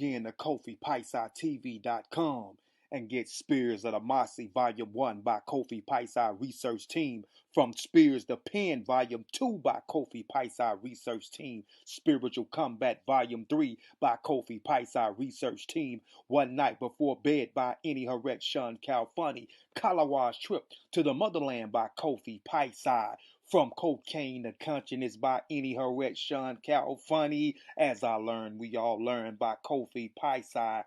log in to KofiPiesie.tv.com and get Spears of the Mossy Volume 1 by Kofi Piesie Research Team, from Spears the Pen Volume 2 by Kofi Piesie Research Team, Spiritual Combat Volume 3 by Kofi Piesie Research Team, One Night Before Bed by Any Harret Sean Calfunny, Kalawa's Trip to the Motherland by Kofi Piesie, From Cocaine to Consciousness by Any Harret Sean Calfunny, As I Learned, We All Learn by Kofi Piesie.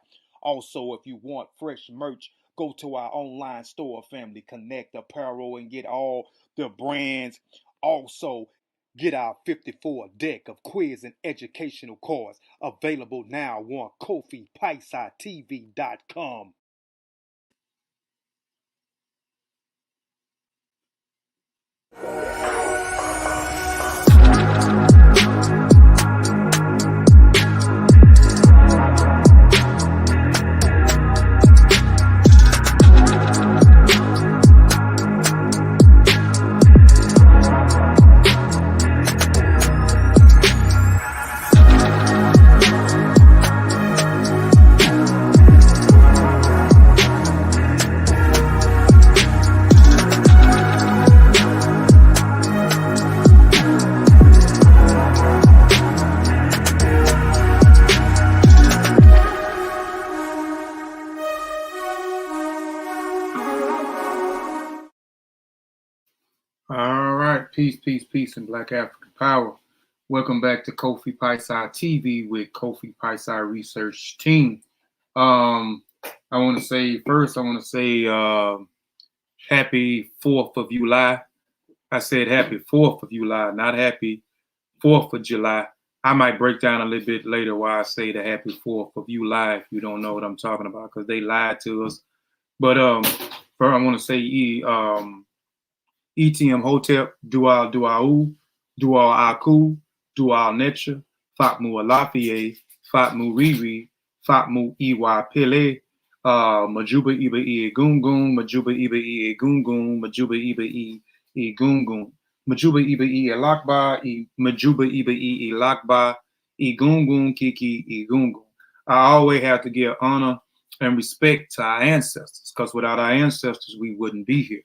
Also, if you want fresh merch, go to our online store, Family Connect Apparel, and get all the brands. Also, get our 54 deck of quiz and educational cards available now on KofiPiesie.tv.com. All right, peace, and Black African power. Welcome back to Kofi Piesie TV with Kofi Piesie Research Team. I want to say happy 4th of July. I said happy 4th of July, not happy 4th of July. I might break down a little bit later why I say the happy 4th of July if you don't know what I'm talking about, because they lied to us. But first I want to say ETM Hotep, Dual Duau, Dual Aku, Dual Necha, Fatmu Alafie, Fatmu Riri, Fatmu Iwa Pele, Majuba Iba E Gungun, Majuba Iba E Gungun, Majuba Iba E Gungun, Majuba Iba E Lakba, Majuba Iba E Lakba, E Gungun Kiki E Gungun. I always have to give honor and respect to our ancestors, because without our ancestors, we wouldn't be here.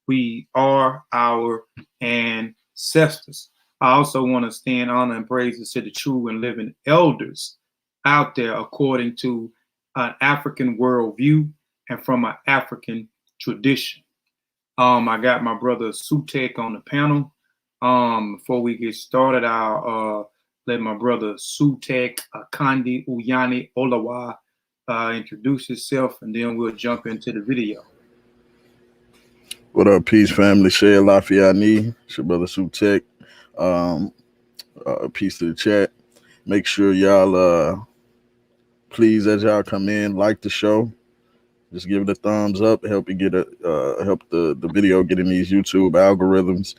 We are our ancestors. I also want to stand honor and praises to the true and living elders out there according to an African worldview and from an African tradition. I got my brother Sutek on the panel. Before we get started, I'll let my brother Sutek Akandi Uyani Olawa introduce himself, and then we'll jump into the video. What up, peace family? Shay Lafiani, it's your brother Sutek. Peace to the chat. Make sure y'all, please, as y'all come in, like the show. Just give it a thumbs up. Help you get help the video get in these YouTube algorithms,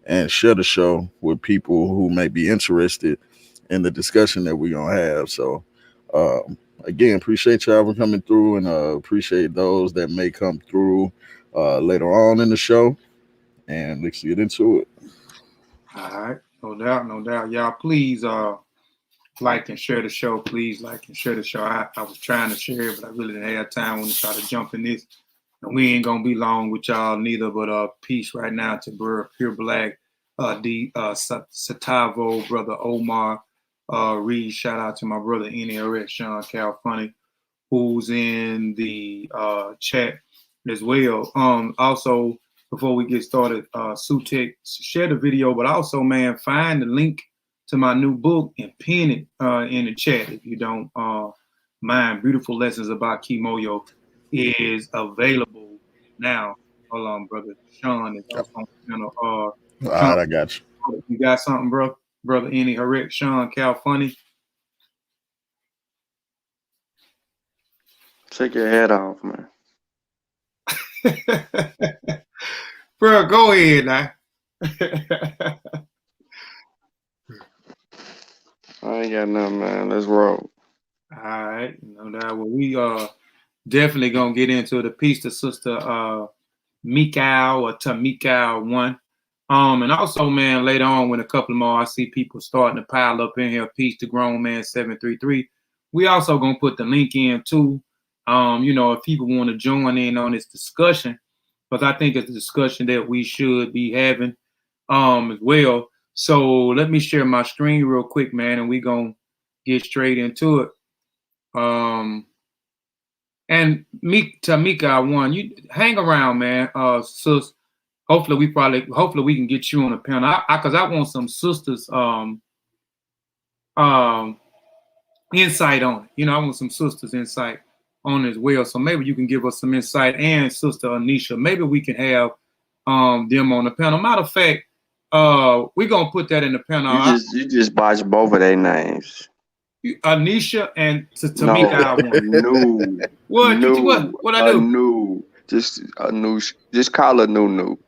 and share the show with people who may be interested in the discussion that we're gonna have. So, again, appreciate y'all for coming through, and appreciate those that may come through later on in the show, and let's get into it. All right, no doubt. Y'all, please like and share the show. Please like and share the show. I was trying to share it, but I really didn't have time when to try to jump in this. And we ain't gonna be long with y'all neither. But peace right now to Pure Black, Satavo, brother Omar, Reed. Shout out to my brother Any Harret Sean Calfunny, who's in the chat as well. Also, before we get started, Sutek, share the video, but also, man, find the link to my new book and pin it in the chat if you don't mind. Beautiful Lessons About Kimoyo is available now. Hold on, brother. Sean is also on the channel. All right, I got you. You got something, bro? Brother Any Harret Sean Calfunny. Take your head off, man. Bro, go ahead now. I ain't got nothing, man. Let's roll. All right, no doubt. Well, we definitely gonna get into the piece to Sister Mikau or Tamikau 1. And also, man, later on when a couple more I see people starting to pile up in here, peace to Grown Man 733. We also gonna put the link in too. You know, if people want to join in on this discussion, because I think it's a discussion that we should be having as well. So let me share my screen real quick, man, and we gonna get straight into it. And Tamika, I won. You hang around, man. Sis, hopefully we can get you on the panel. Cause I want some sisters insight on it. You know, I want some sisters insight on it as well. So maybe you can give us some insight, and Sister Anisha, maybe we can have them on the panel. Matter of fact, we're gonna put that in the panel. You just botched both of their names. Anisha and Tamika. No. What? No. What I do? No. Just a new. Just call her No.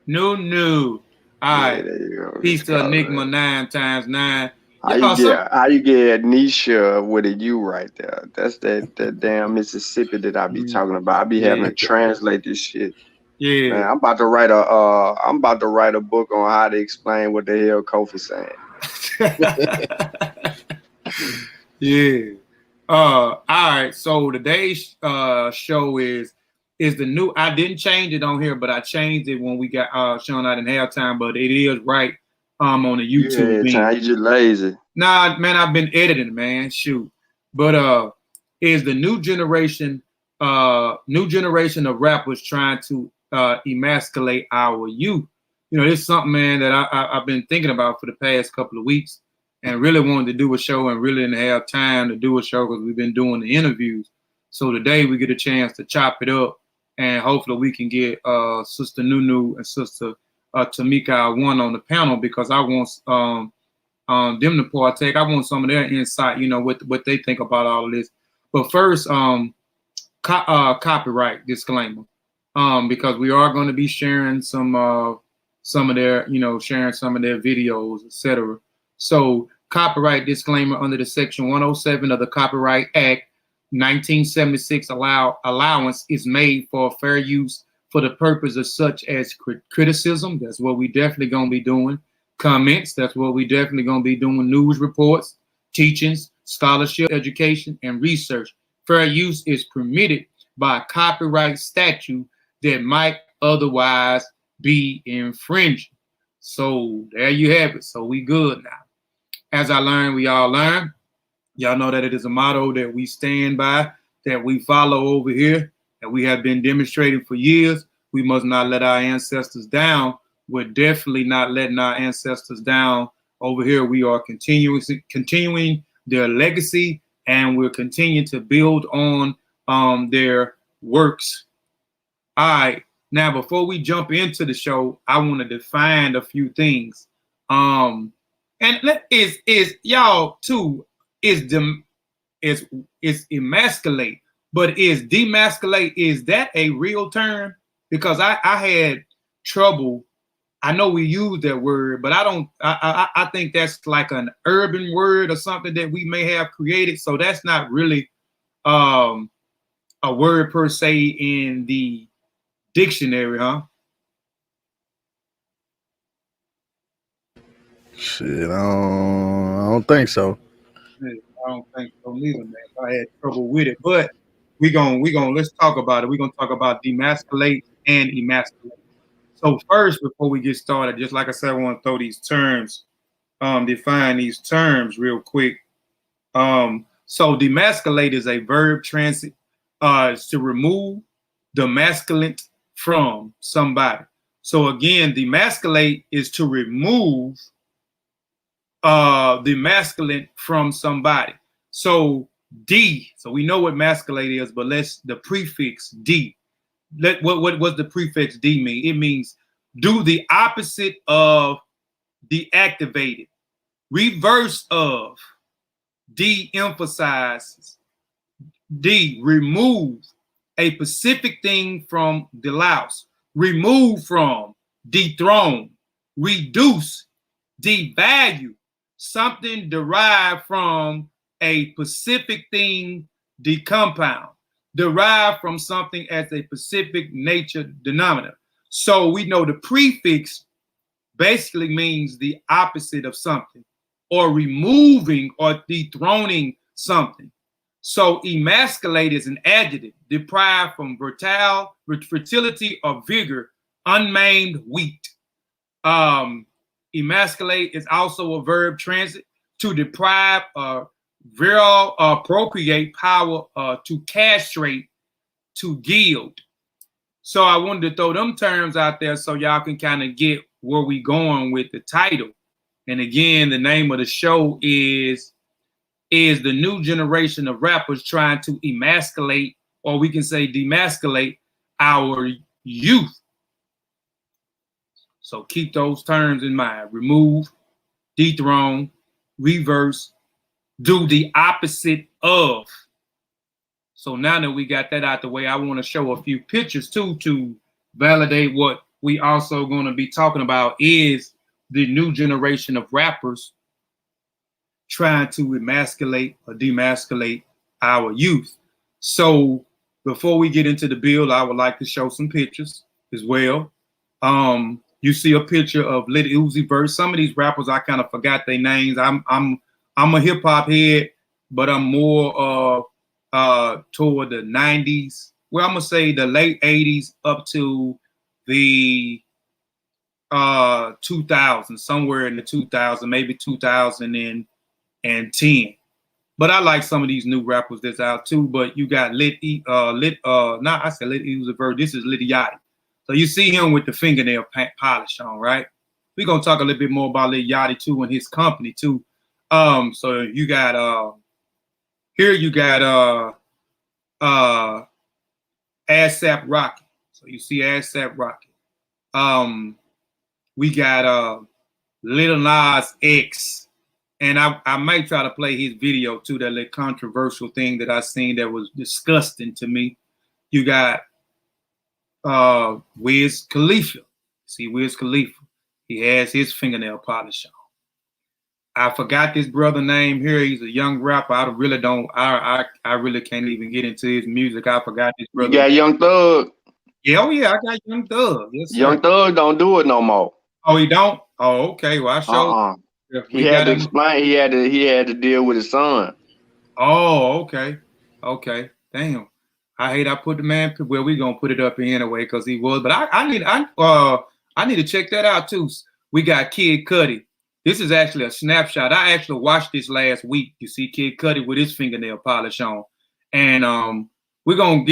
No. All right. Yeah, there you go. Peace to Enigma 9 times 9. How you get Anisha with a U right there? That's that damn Mississippi that I be talking about. I be having to translate this shit. Yeah. Man, I'm about to write a book on how to explain what the hell Kofi saying. Yeah. All right. So today's show is the new. I didn't change it on here, but I changed it when we got shown out in halftime. But it is right on the YouTube. Yeah, you just lazy. Nah, man, I've been editing, man. Shoot. But is the new generation of rappers trying to emasculate our youth. You know, it's something, man, that I've been thinking about for the past couple of weeks, and really wanted to do a show, and really didn't have time to do a show because we've been doing the interviews. So today we get a chance to chop it up, and hopefully we can get Sister Nunu and Sister Tamika one on the panel, because I want them to partake. I want some of their insight, you know, what they think about all of this. But first, copyright disclaimer, because we are going to be sharing some of their, you know, sharing some of their videos, etc. So copyright disclaimer: under the Section 107 of the Copyright Act 1976, allowance is made for fair use for the purpose of such as criticism. That's what we definitely going to be doing. Comments. That's what we definitely going to be doing. News reports, teachings, scholarship, education, and research. Fair use is permitted by copyright statute that might otherwise be infringing. So there you have it. So we good now. As I learned, we all learn. Y'all know that it is a motto that we stand by, that we follow over here, that we have been demonstrating for years. We must not let our ancestors down. We're definitely not letting our ancestors down over here. We are continuing their legacy, and we're continuing to build on their works. All right. Now, before we jump into the show, I want to define a few things. And is y'all too is emasculate, but is demasculate, is that a real term? Because I had trouble. I know we use that word, but I think that's like an urban word or something that we may have created. So that's not really a word per se in the dictionary, huh? Shit, I don't think so. I don't think so neither, man. I had trouble with it, but we gonna let's talk about it. We're gonna talk about demasculate and emasculate. So first, before we get started, just like I said, I want to throw these terms, define these terms real quick. So demasculate is a verb transit, is to remove the masculine from somebody. So again, demasculate is to remove the masculine from somebody. So D, so we know what masculate is, but let's the prefix D. What the prefix D mean? It means do the opposite of deactivated, reverse of, de-emphasizes, D, remove a specific thing from the louse, remove from, dethrone, reduce, devalue, something derived from a specific thing, decompound, derived from something as a specific nature denominator. So we know the prefix basically means the opposite of something, or removing or dethroning something. So emasculate is an adjective, deprived from fertility or vigor, unmaimed wheat. Emasculate is also a verb transit, to deprive virile procreate power, to castrate, to gild. So I wanted to throw them terms out there so y'all can kind of get where we going with the title. And again, the name of the show is the new generation of rappers trying to emasculate, or we can say demasculate, our youth. So keep those terms in mind. Remove, dethrone, reverse, do the opposite of. So now that we got that out the way, I want to show a few pictures too to validate what we also going to be talking about is the new generation of rappers trying to emasculate or demasculate our youth. So before we get into the build, I would like to show some pictures as well. You see a picture of Lil Uzi Vert. Some of these rappers I kind of forgot their names. I'm a hip hop head, but I'm more toward the 90s. Well, I'm gonna say the late 80s up to the 2000s, somewhere in the 2000s, maybe 2010. But I like some of these new rappers that's out too. But you got Lil Uzi Vert. This is Lil Yachty. So you see him with the fingernail polish on, right? We're gonna talk a little bit more about Lil Yachty too and his company too. So you got here you got ASAP Rocky. So you see ASAP Rocky. We got Lil Nas X. And I might try to play his video too, that little controversial thing that I seen that was disgusting to me. You got Wiz Khalifa. See Wiz Khalifa. He has his fingernail polish on. I forgot this brother name here. He's a young rapper. I really don't. I really can't even get into his music. I forgot this brother. You got Young Thug. Yeah, oh yeah, I got Young Thug. Yes, sir. Young Thug don't do it no more. Oh, he don't? Oh, okay. Well, I showed. He had to explain. He had to deal with his son. Oh, okay. Okay. Damn. I hate I put the man. Well, we gonna put it up here anyway because he was. But I need to check that out too. We got Kid Cudi. This is actually a snapshot. I actually watched this last week. You see Kid Cudi with his fingernail polish on, and we're gonna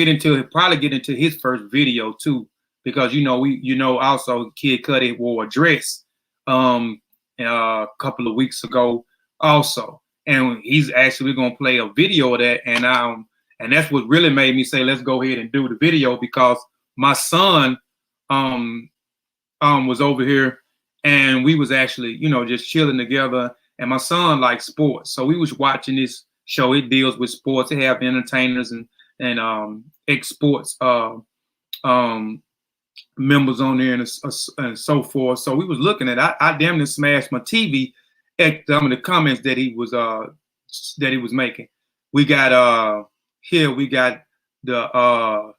probably get into his first video too because also Kid Cudi wore a dress a couple of weeks ago also, and we're gonna play a video of that, and that's what really made me say let's go ahead and do the video because my son was over here and we was actually just chilling together, and my son likes sports, so we was watching this show. It deals with sports. They have entertainers and ex-sports members on there and so forth. So we was looking at I damn near smashed my TV at some of the comments that he was making. We got here we got the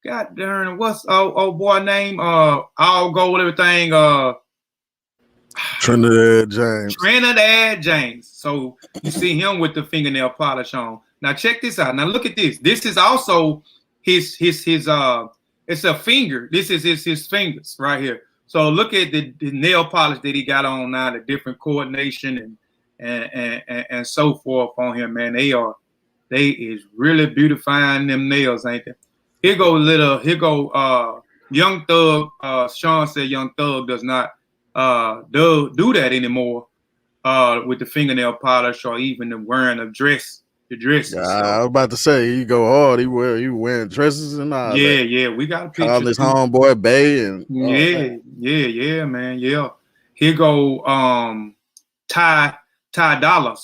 god darn what's old boy name I'll go with everything Trinidad James. So you see him with the fingernail polish on. Now check this out. Now look at this. This is also his it's a finger. This is his fingers right here. So look at the nail polish that he got on now, the different coordination and so forth on him, man. They is really beautifying them nails, ain't they? Here go Young Thug. Sean said Young Thug does not do that anymore with the fingernail polish or even the wearing of dresses. Yeah, I was about to say he go hard. He wearing dresses and all. Yeah. We got a picture. Call his homeboy Bay and yeah, man. Yeah. Here go Ty Dolla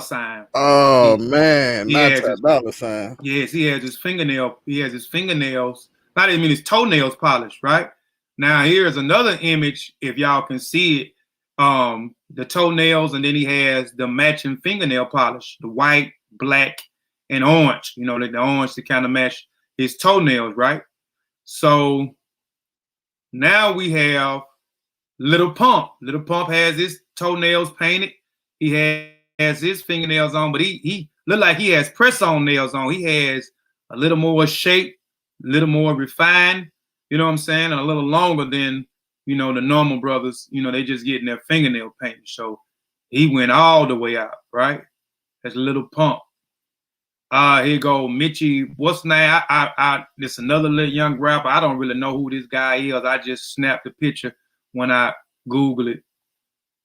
Sign. Oh man, not Ty Dolla Sign. Yes, he has his fingernail. He has his fingernails. Not even his toenails polished, right? Now here's another image. If y'all can see it, the toenails, and then he has the matching fingernail polish, the white, black, and orange. The orange to kind of match his toenails, right? So now we have Lil Pump. Lil Pump has his toenails painted. He has his fingernails on, but he look like he has press-on nails on. He has a little more shape, a little more refined, you know what I'm saying, and a little longer than, you know, the normal brothers. You know, they just getting their fingernail painted. So he went all the way out, right? That's a little pump. Here go Mitchie. What's the name? This another little young rapper. I don't really know who this guy is. I just snapped the picture when I Google it.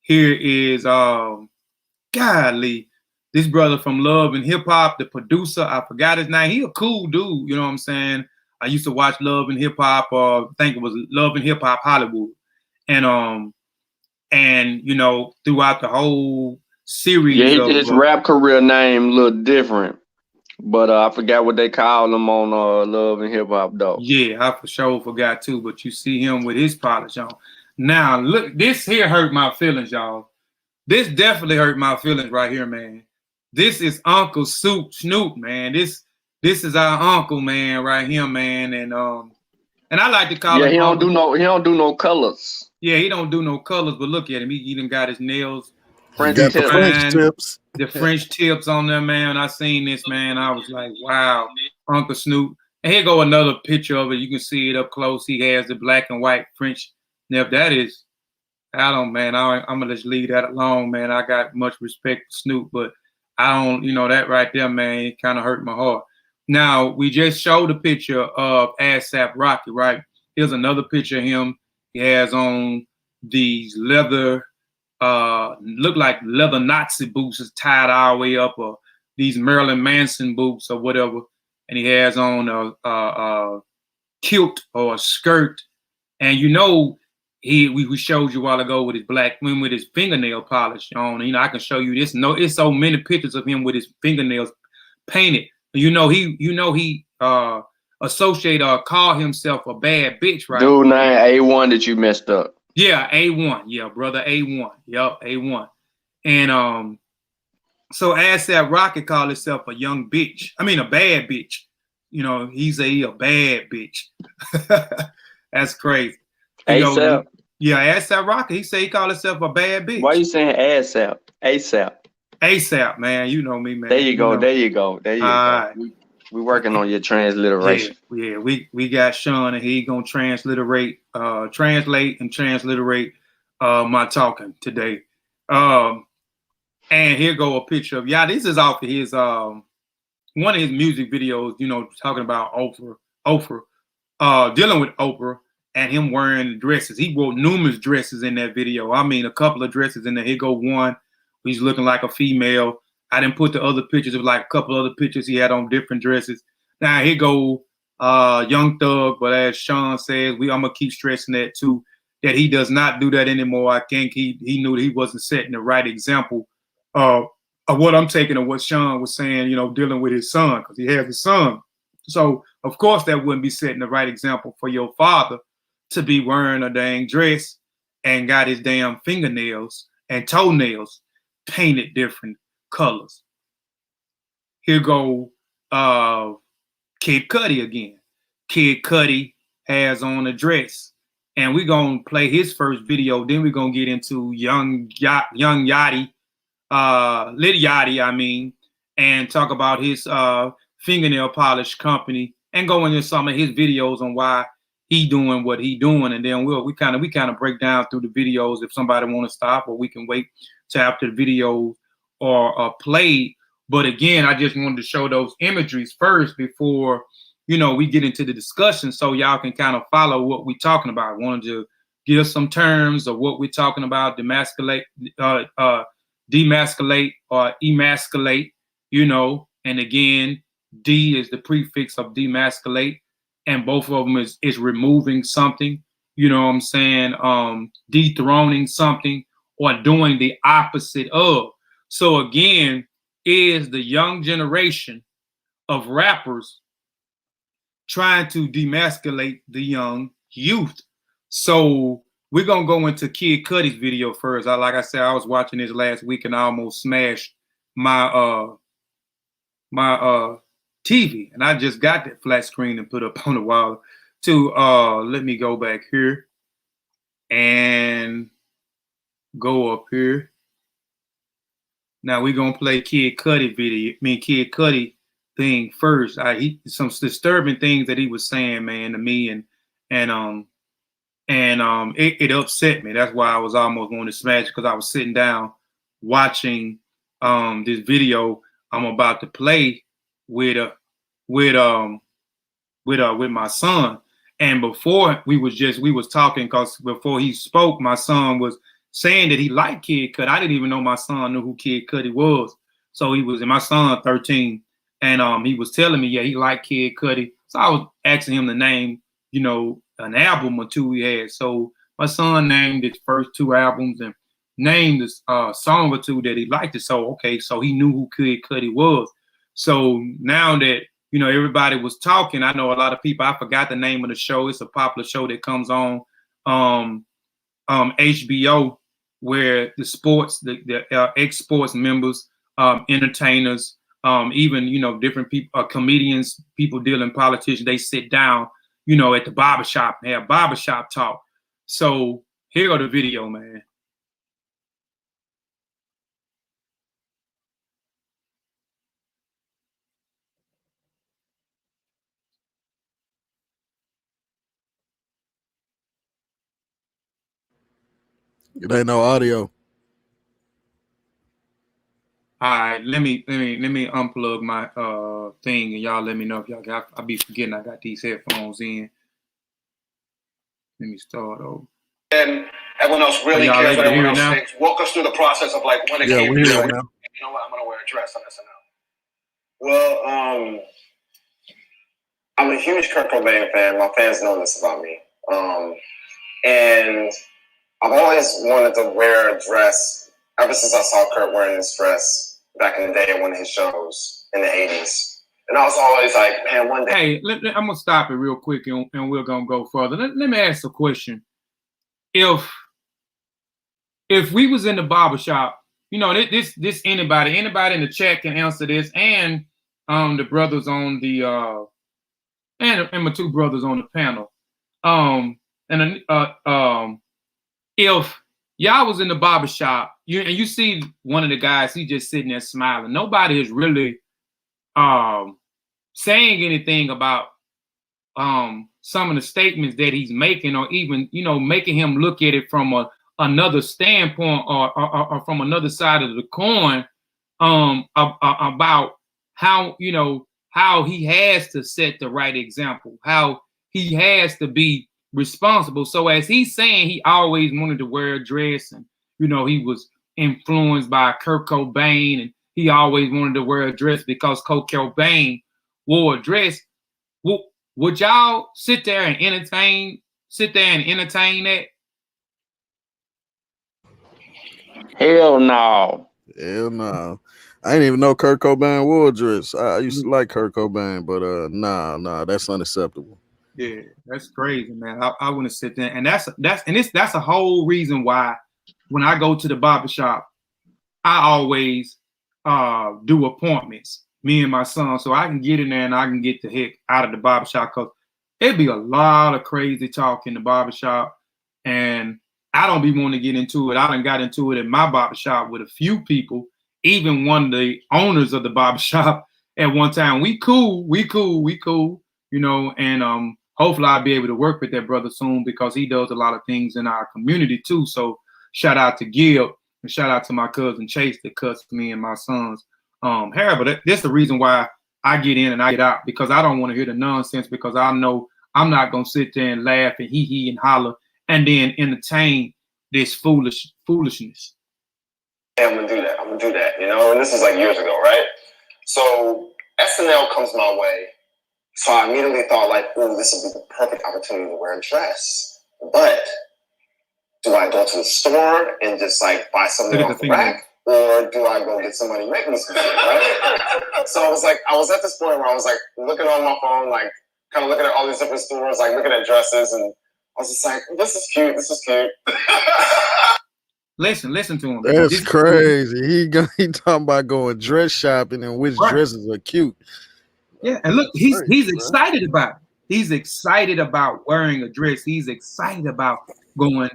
Here is golly, this brother from Love and Hip Hop, the producer. I forgot his name. He a cool dude. You know what I'm saying? I used to watch Love and Hip Hop. I think it was Love and Hip Hop Hollywood, and you know, throughout the whole series. Yeah, his rap career name looked different. But I forgot what they call him on Love and Hip Hop though. Yeah, I for sure forgot too. But you see him with his polish on. Now look, this here hurt my feelings, y'all. This definitely hurt my feelings right here, man. This is Uncle Snoop, man. This is our uncle, man, right here, man. And I like to call him. Yeah, he don't do no colors. Yeah, he don't do no colors. But look at him. He even got his nails. French tips. The French tips on there, man. I seen this, man. I was like, wow, Uncle Snoop. And here go another picture of it. You can see it up close. He has the black and white French nip. That is, I'm gonna just leave that alone, man. I got much respect for Snoop, but I don't, you know, that right there, man, it kind of hurt my heart. Now, we just showed a picture of ASAP Rocky, right? Here's another picture of him. He has on these leather, look like leather Nazi boots is tied all the way up, or these Marilyn Manson boots or whatever. And he has on a kilt or a skirt. And you know, we showed you a while ago with his with his fingernail polish on. You know, I can show you this. No, it's so many pictures of him with his fingernails painted. He associate or call himself a bad bitch, right? Dude name A1 that you messed up. Yeah, A1. Yeah, brother A1. Yup, A1. And so ASAP Rocky called himself a young bitch. I mean, a bad bitch. You know, he's a bad bitch. That's crazy. ASAP. Yeah, ASAP Rocky. He said he called himself a bad bitch. Why are you saying ASAP? ASAP. ASAP, man. You know me, man. There you go. There you go. We working on your transliteration. Yeah, we got Sean, and he gonna translate my talking today. And here go a picture of this is off of his one of his music videos, you know, talking about Oprah, dealing with Oprah and him wearing dresses. He wore numerous dresses in that video. I mean, a couple of dresses in there. Here go one. He's looking like a female. I didn't put the other pictures of like a couple other pictures he had on different dresses. Now here go Young Thug, but as Sean says, I'm gonna keep stressing that too, that he does not do that anymore. I think he knew that he wasn't setting the right example of what I'm taking of what Sean was saying, you know, dealing with his son, because he has a son. So of course that wouldn't be setting the right example for your father to be wearing a dang dress and got his damn fingernails and toenails painted different colors. Here go Kid Cudi again. Kid Cudi has on a dress, and we're gonna play his first video. Then we're gonna get into Young Yachty, Lil Yachty, I mean, and talk about his fingernail polish company, and go into some of his videos on why he doing what he doing, and then we kind of break down through the videos if somebody want to stop, or we can wait till after the video or played. But again, I just wanted to show those imageries first before, you know, we get into the discussion, so y'all can kind of follow what we're talking about. I wanted to give some terms of what we're talking about: demasculate or emasculate, you know. And again, D is the prefix of demasculate, and both of them is removing something, you know what I'm saying, dethroning something or doing the opposite of. So again, is the young generation of rappers trying to demasculate the young youth. So we're gonna go into Kid Cudi's video first. Like I said, I was watching this last week and I almost smashed my my TV, and I just got that flat screen and put up on the wall too. Let me go back here and go up here. Now we're gonna play Kid Cudi video. Kid Cudi thing first. Some disturbing things that he was saying, man, to me, and it upset me. That's why I was almost going to smash, because I was sitting down watching this video I'm about to play with my son. And before we was talking, because before he spoke, my son was saying that he liked Kid Cudi. I didn't even know my son knew who Kid Cudi was. So and my son 13, and he was telling me, yeah, he liked Kid Cudi. So I was asking him to name, an album or two he had. So my son named his first 2 albums and named a song or 2 that he liked it. So okay, so he knew who Kid Cudi was. So now that everybody was talking, I know a lot of people, I forgot the name of the show. It's a popular show that comes on HBO, where the sports, the ex-sports members, entertainers, even, different people, comedians, people dealing politicians, they sit down, at the barbershop and have barbershop talk. So here go the video, man. It ain't no audio. All right, let me unplug my thing, and y'all let me know if y'all got. I'll be forgetting I got these headphones in. Let me start over. And everyone else really cares what everyone else thinks. Walk us through the process of like when it came to you. You know what? I'm gonna wear a dress on SNL. Well, I'm a huge Kurt Cobain fan. My fans know this about me. And I've always wanted to wear a dress ever since I saw Kurt wearing this dress back in the day at one of his shows in the 80s. And I was always like, man, one day. Hey, I'm going to stop it real quick and we're going to go further. Let me ask a question. If we was in the barbershop, this anybody in the chat can answer this, and the brothers on the and my 2 brothers on the panel. If y'all was in the barbershop, you see one of the guys, he just sitting there smiling. Nobody is really saying anything about some of the statements that he's making, or even making him look at it from another standpoint or from another side of the coin, about how how he has to set the right example, how he has to be responsible. So as he's saying, he always wanted to wear a dress, and he was influenced by Kurt Cobain, and he always wanted to wear a dress because Kurt Cobain wore a dress. Would y'all sit there and entertain that? Hell no. Hell no. I didn't even know Kurt Cobain wore a dress. I used to like Kurt Cobain, but nah, that's unacceptable. Yeah, that's crazy, man. I wouldn't sit there, and that's a whole reason why when I go to the barbershop, I always do appointments, me and my son, so I can get in there and I can get the heck out of the barbershop, because it'd be a lot of crazy talk in the barbershop, and I don't be wanting to get into it. I done got into it in my barbershop with a few people, even one of the owners of the barbershop at one time. We cool, and hopefully I'll be able to work with that brother soon, because he does a lot of things in our community too. So shout out to Gil, and shout out to my cousin Chase that cuts me and my son's hair. But that's the reason why I get in and I get out, because I don't want to hear the nonsense, because I know I'm not going to sit there and laugh and hee and holler and then entertain this foolishness. Yeah, I'm going to do that, and this is like years ago, right? So SNL comes my way. So I immediately thought, like, oh, this would be the perfect opportunity to wear a dress. But do I go to the store and just, like, buy something off the rack? Or do I go get somebody to make me some shit, right? So I was at this point where I was, like, looking on my phone, like, kind of looking at all these different stores, like, looking at dresses. And I was just like, this is cute. Listen to him. That's crazy. He talking about going dress shopping and which dresses are cute. Yeah, and look, he's excited about it. He's excited about wearing a dress. He's excited about going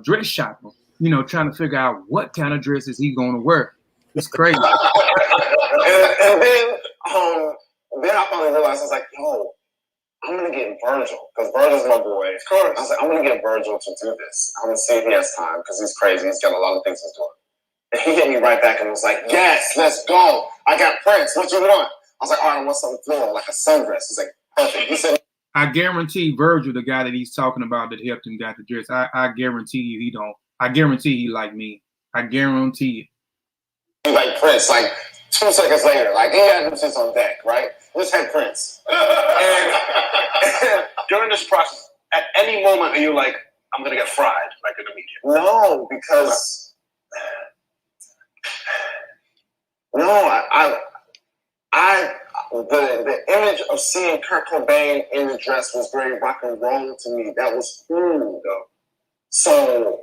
dress shopping, trying to figure out what kind of dresses he's going to wear. It's crazy. and then I finally realized, I was like, yo, I'm gonna get Virgil, because Virgil's my boy. Of course. I was like, I'm gonna get Virgil to do this. I'm gonna see if he has time, because he's crazy. He's got a lot of things he's doing. And he hit me right back and was like, yes, let's go. I got Prince. What you want? I was like, all right, I want something floral, like a sundress. He's like, perfect. He said, I guarantee Virgil, the guy that he's talking about that helped him got the dress, I guarantee you he don't. I guarantee he like me. I guarantee it. Like Prince, like 2 seconds later, like he had them shits on deck, right? Just had Prince. and during this process, at any moment, are you like, I'm gonna get fried, like in the media? No, because the image of seeing Kurt Cobain in the dress was very rock and roll to me. That was cool, though. So,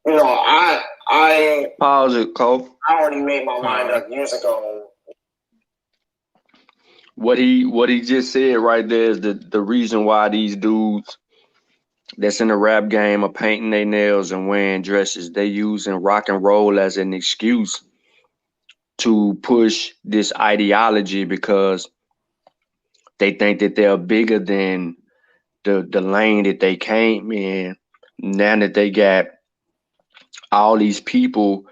you know, I pause it, Kofi. I already made my mind up years ago. What he just said right there is the reason why these dudes that's in the rap game are painting their nails and wearing dresses. They using rock and roll as an excuse to push this ideology because they think that they're bigger than the lane that they came in. Now that they got all these people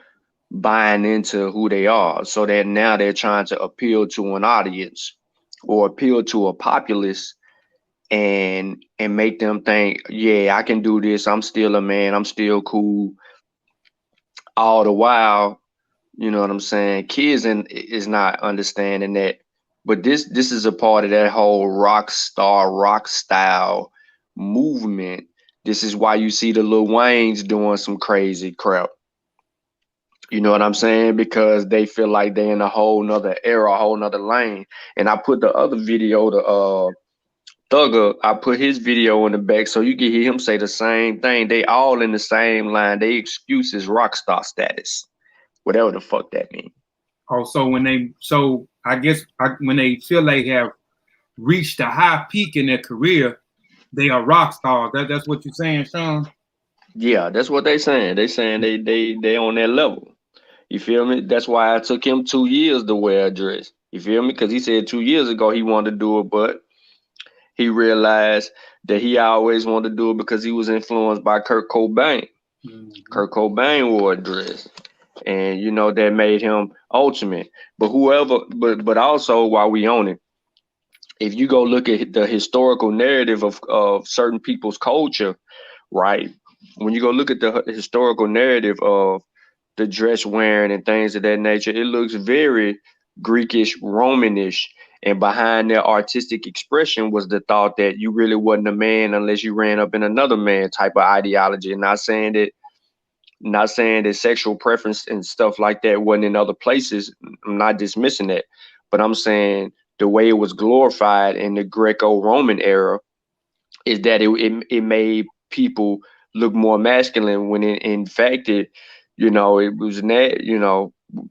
buying into who they are, so that now they're trying to appeal to an audience or appeal to a populace and make them think, yeah, I can do this. I'm still a man. I'm still cool. All the while, you know what I'm saying? Kids is not understanding that. But this is a part of that whole rock style movement. This is why you see the Lil Waynes doing some crazy crap. You know what I'm saying? Because they feel like they're in a whole nother era, a whole nother lane. And I put the other video, the Thugger, I put his video in the back so you can hear him say the same thing. They all in the same line. They excuse his rock star status. Whatever the fuck that means. Oh, so when they feel they have reached a high peak in their career, they are rock stars. That's what you're saying, Sean? Yeah, that's what they saying. They saying they on that level. You feel me? That's why I took him 2 years to wear a dress. You feel me? Because he said 2 years ago he wanted to do it, but he realized that he always wanted to do it because he was influenced by Kurt Cobain. Mm-hmm. Kurt Cobain wore a dress. And you know that made him ultimate. But also while we own it, if you go look at the historical narrative of certain people's culture, right? When you go look at the historical narrative of the dress wearing and things of that nature, it looks very Greekish, Romanish. And behind their artistic expression was the thought that you really wasn't a man unless you ran up in another man type of ideology. And not saying that sexual preference and stuff like that wasn't in other places. I'm not dismissing that, but I'm saying the way it was glorified in the Greco-Roman era is that it made people look more masculine when in fact it was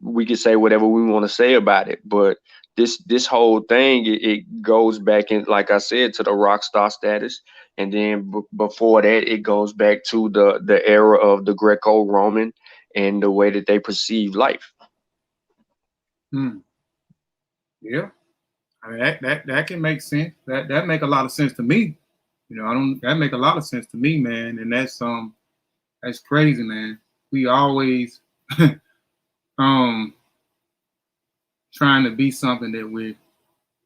we could say whatever we want to say about it, but this whole thing it goes back in, like I said, to the rock star status. And then before that, it goes back to the era of the Greco-Roman and the way that they perceive life. Yeah, I mean that can make sense. That make a lot of sense to me. That make a lot of sense to me, man. And that's crazy, man. We always trying to be something that we're,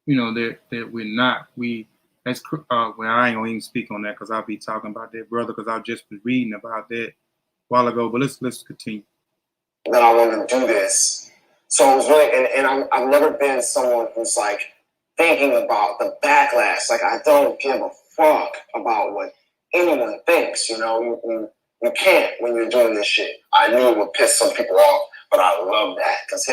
that we're not. Well, I ain't gonna even speak on that because I'll be talking about that, brother, because I just was reading about that a while ago. But let's continue. That I want to do this. So it was really, and I've never been someone who's like thinking about the backlash. Like, I don't give a fuck about what anyone thinks. You can't when you're doing this shit. I knew it would piss some people off, but I love that because.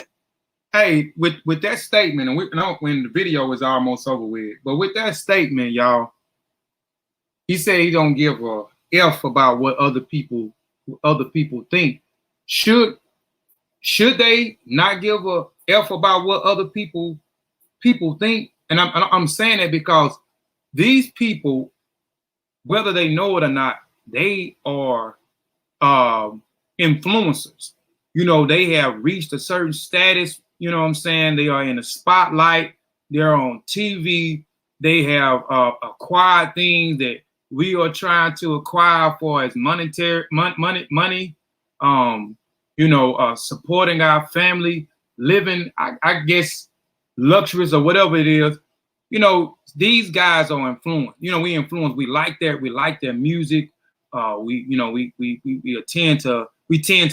Hey, with that statement, and when the video is almost over with, but with that statement, y'all, he said he don't give a F about what other people think. Should they not give a F about what other people think? And I'm saying that because these people, whether they know it or not, they are influencers. they have reached a certain status. You know what I'm saying? They are in the spotlight. They're on TV. They have acquired things that we are trying to acquire for as monetary money. Supporting our family, living, I guess, luxuries or whatever it is. These guys are influenced. We influence. We like that. We like their music. We tend to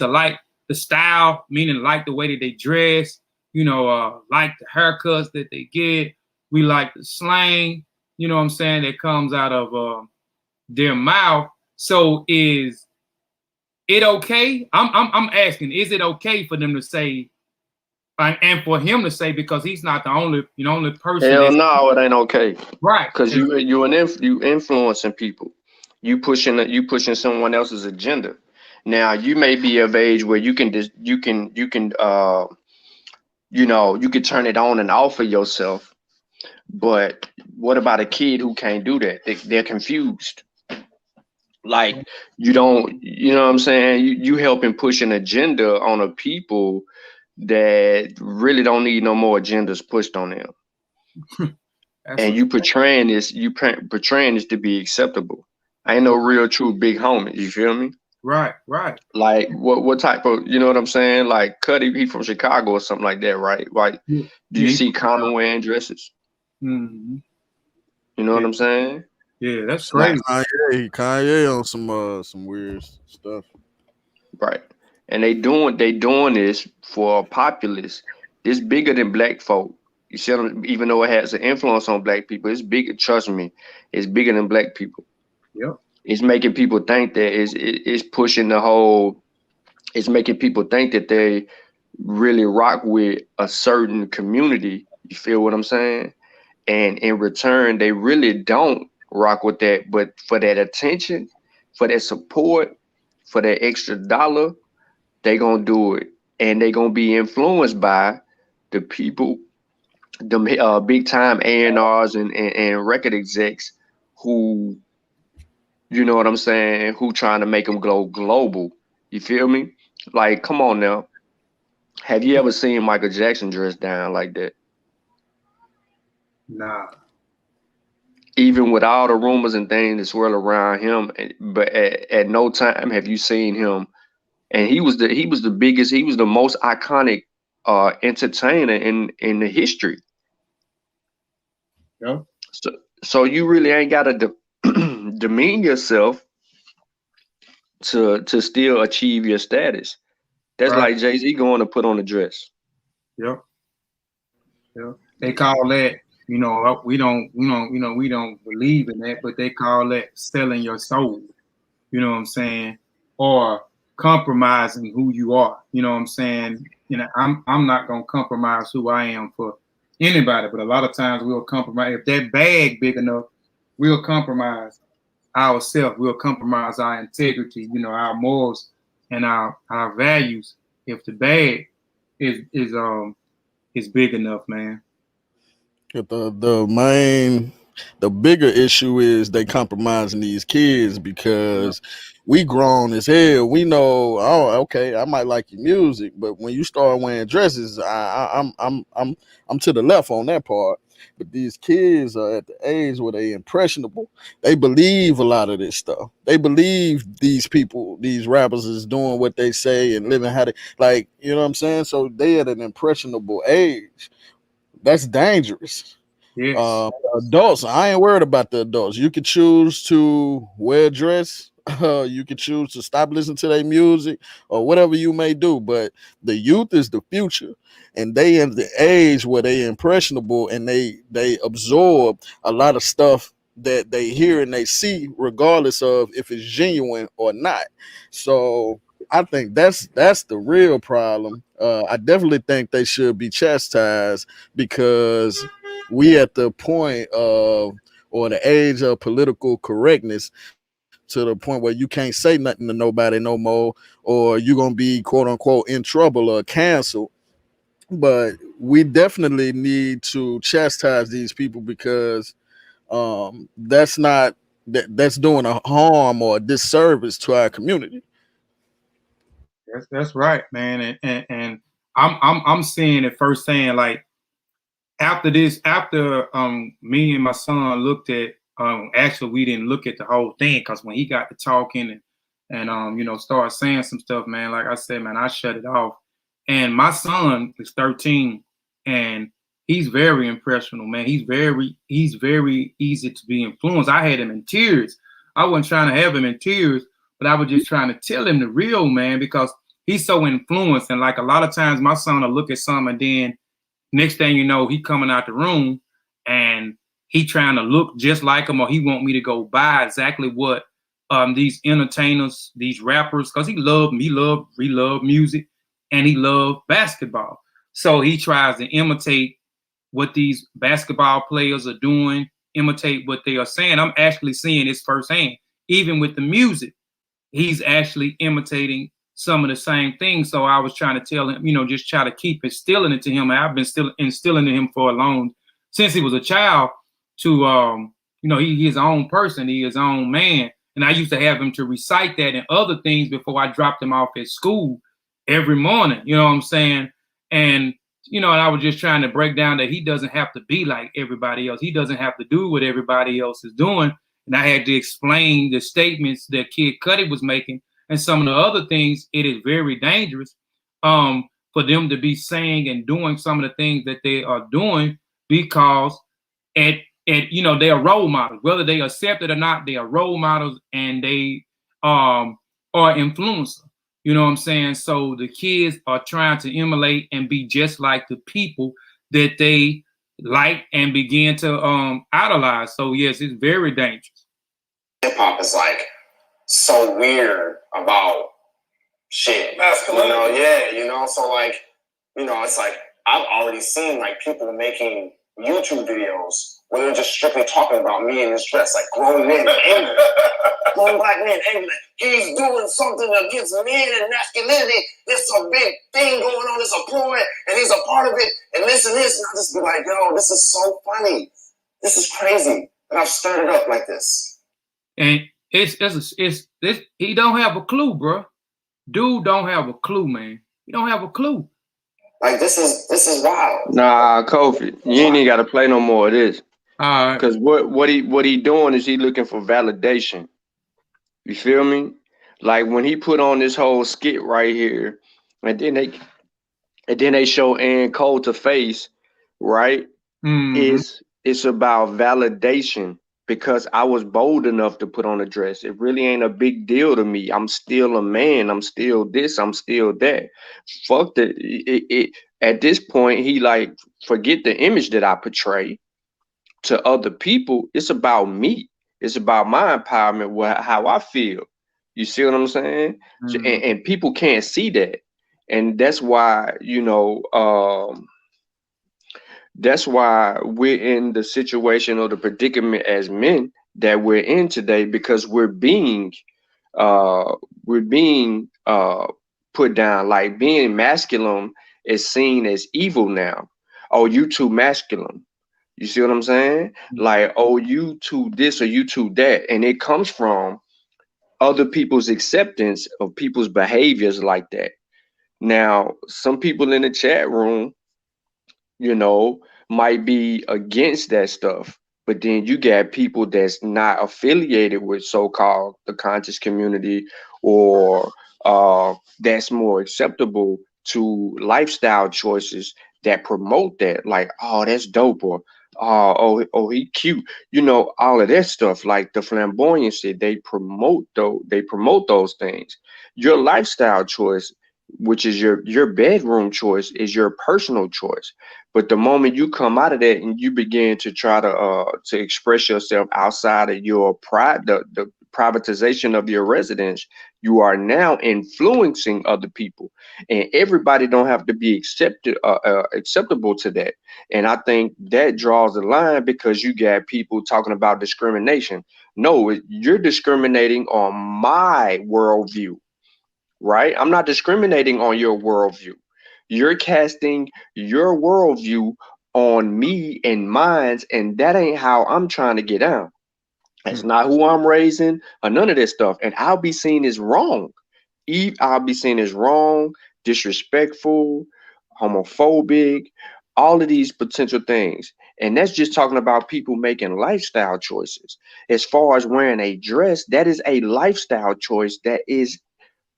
like the style, meaning like the way that they dress. Like the haircuts that they get. We like the slang. You know what I'm saying? That comes out of their mouth. So is it okay? I'm asking. Is it okay for them to say? And for him to say, because he's not the only person. Hell no, it ain't okay. Right. Because you influencing people. You pushing someone else's agenda. Now you may be of age where you can turn it on and off for yourself. But what about a kid who can't do that? They're confused. Like you don't, you know what I'm saying? You helping push an agenda on a people that really don't need no more agendas pushed on them. And you portraying this to be acceptable. Ain't no real true big homie. You feel me? Right. Like what type of, you know what I'm saying? Like Cuddy, he from Chicago or something like that, right? Right. Yeah. Do you see Common wearing dresses? Mm-hmm. You know what I'm saying? Yeah, that's crazy. Kanye on some weird stuff. Right. And they doing this for a populace. It's bigger than black folk. You see, even though it has an influence on black people, it's bigger. Trust me, it's bigger than black people. Yep. It's making people think that it's pushing the whole. It's making people think that they really rock with a certain community. You feel what I'm saying? And in return, they really don't rock with that. But for that attention, for that support, for that extra dollar, they gonna do it, and they gonna be influenced by the people, the big time A&Rs and record execs who, you know what I'm saying, who trying to make them go global. You feel me? Like, come on now. Have you ever seen Michael Jackson dressed down like that? Nah. Even with all the rumors and things that swirl around him, but at no time have you seen him. And he was the biggest, he was the most iconic entertainer in the history. Yeah. So you really ain't gotta demean yourself to still achieve your status. That's Right. like Jay-Z going to put on a dress. Yep. They call that, we don't believe in that, but they call that selling your soul. You know what I'm saying? Or compromising who you are. You know what I'm saying? I'm not gonna compromise who I am for anybody, but a lot of times we'll compromise. If that bag big enough, we'll compromise ourselves. We'll compromise our integrity, our morals and our values. If the bag is big enough, man. The bigger issue is they compromising these kids because we grown as hell. We know, oh, okay, I might like your music, but when you start wearing dresses, I'm to the left on that part. But these kids are at the age where they impressionable. They believe a lot of this stuff. They believe these people, these rappers, is doing what they say and living how they like. You know what I'm saying? So they at an impressionable age. That's dangerous. Yes. Adults, I ain't worried about the adults. You can choose to wear a dress. You can choose to stop listening to their music or whatever you may do. But the youth is the future, and they in the age where they impressionable and they absorb a lot of stuff that they hear and they see, regardless of if it's genuine or not. So I think that's the real problem. I definitely think they should be chastised because we at the point of or the age of political correctness to the point where you can't say nothing to nobody no more, or you're gonna be quote unquote in trouble or canceled. But we definitely need to chastise these people because that's doing a harm or a disservice to our community. That's right, man. And I'm seeing it firsthand. Like after me and my son looked at actually we didn't look at the whole thing because when he got to talking and you know, started saying some stuff, man, like I said, man, I shut it off. And my son is 13 and he's very impressionable, man. He's very easy to be influenced. I had him in tears. I wasn't trying to have him in tears, but I was just trying to tell him the real, man, because he's so influenced. And like a lot of times my son will look at something and then next thing you know, he coming out the room and he trying to look just like him, or he want me to go buy exactly what these entertainers, these rappers, because he loved music and he loved basketball. So he tries to imitate what these basketball players are doing, imitate what they are saying. I'm actually seeing this firsthand. Even with the music, he's actually imitating some of the same things. So I was trying to tell him, you know, just try to keep instilling it to him. I've been still instilling to him for a long, since he was a child to, you know, he's his own person, he his own man. And I used to have him to recite that and other things before I dropped him off at school every morning, you know what I'm saying? And, you know, and I was just trying to break down that he doesn't have to be like everybody else. He doesn't have to do what everybody else is doing. And I had to explain the statements that Kid Cudi was making and some of the other things. It is very dangerous for them to be saying and doing some of the things that they are doing because you know, they are role models. Whether they accept it or not, they are role models and they are influencers. You know what I'm saying? So the kids are trying to emulate and be just like the people that they like and begin to idolize. So yes, it's very dangerous. Hip hop is like so weird about shit. Masculine. You know, yeah, you know, so like, you know, it's like I've already seen like people making YouTube videos where they're just strictly talking about me in this dress, like grown men angry. Grown black men angry. He's doing something against men and masculinity. There's a big thing going on, there's a ploy, and he's a part of it, and this and this. And I just be like, yo, this is so funny. This is crazy. And I've stirred it up like this. And it's he don't have a clue, bro. Dude don't have a clue, man. He don't have a clue. Like this is wild. Nah, Kofi, you ain't even got to play no more of this. All right. Because what he doing is he looking for validation. You feel me? Like when he put on this whole skit right here, and then they show Ann Coulter face, right? Mm-hmm. It's about validation. Because I was bold enough to put on a dress. It really ain't a big deal to me. I'm still a man. I'm still this. I'm still that. Fuck the. At this point, he like forget the image that I portray to other people. It's about me. It's about my empowerment, how I feel. You see what I'm saying? Mm-hmm. And people can't see that, and that's why that's why we're in the situation or the predicament as men that we're in today, because we're being put down. Like being masculine is seen as evil now. Oh, you too masculine. You see what I'm saying? Mm-hmm. Like, oh, you too this or you too that. And it comes from other people's acceptance of people's behaviors like that. Now, some people in the chat room, you know, might be against that stuff. But then you got people that's not affiliated with so-called the conscious community, or that's more acceptable to lifestyle choices that promote that. Like, oh, that's dope, or oh, he cute. You know, all of that stuff, like the flamboyancy, they promote those things. Your lifestyle choice, which is your bedroom choice, is your personal choice. But the moment you come out of that and you begin to try to express yourself outside of your the privatization of your residence, you are now influencing other people, and everybody don't have to be acceptable to that. And I think that draws the line, because you got people talking about discrimination. No, you're discriminating on my worldview. Right? I'm not discriminating on your worldview. You're casting your worldview on me and mine's, and that ain't how I'm trying to get down. That's not who I'm raising or none of this stuff. And I'll be seen as wrong. I'll be seen as wrong, disrespectful, homophobic, all of these potential things. And that's just talking about people making lifestyle choices. As far as wearing a dress, that is a lifestyle choice that is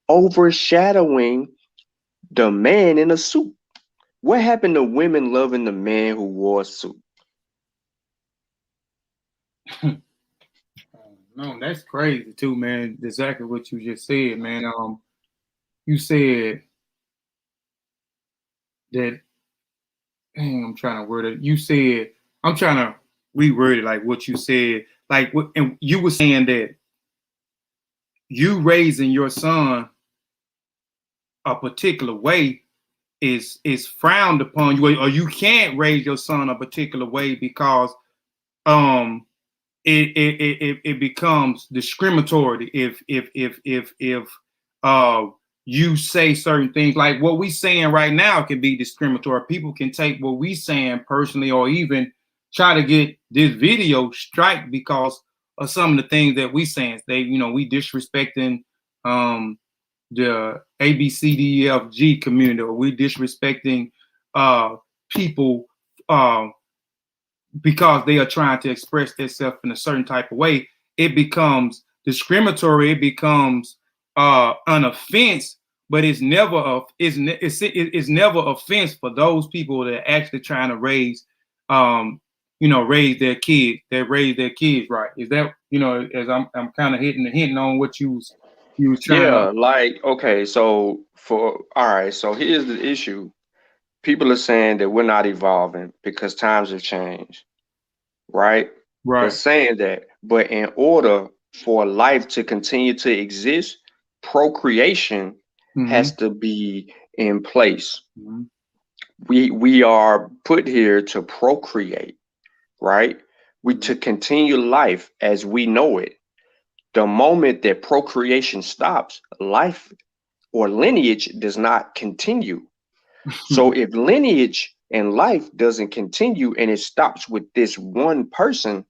overshadowing the man in a suit. What happened to women loving the man who wore a suit? No, that's crazy too, man. Exactly what you just said, man. You said that. Dang, I'm trying to word it. You said I'm trying to reword it like what you said. Like what, and you were saying that you raising your son a particular way is frowned upon you, or you can't raise your son a particular way because um it becomes discriminatory if you say certain things. Like what we saying right now can be discriminatory. People can take what we saying personally, or even try to get this video strike because of some of the things that we saying. We disrespecting the ABCDEFG community, or we disrespecting people because they are trying to express themselves in a certain type of way. It becomes discriminatory. It becomes an offense, but it's never never offense for those people that are actually trying to raise raise their kids. That raise their kids right. Is that as I'm kind of hitting on what you was trying Yeah, to. like okay, so so here's the issue. People are saying that we're not evolving because times have changed, right? They're Right. saying that, but in order for life to continue to exist, procreation has to be in place. We are put here to procreate, right? We to continue life as we know it. The moment that procreation stops, life or lineage does not continue. So if lineage and life doesn't continue and it stops with this one person,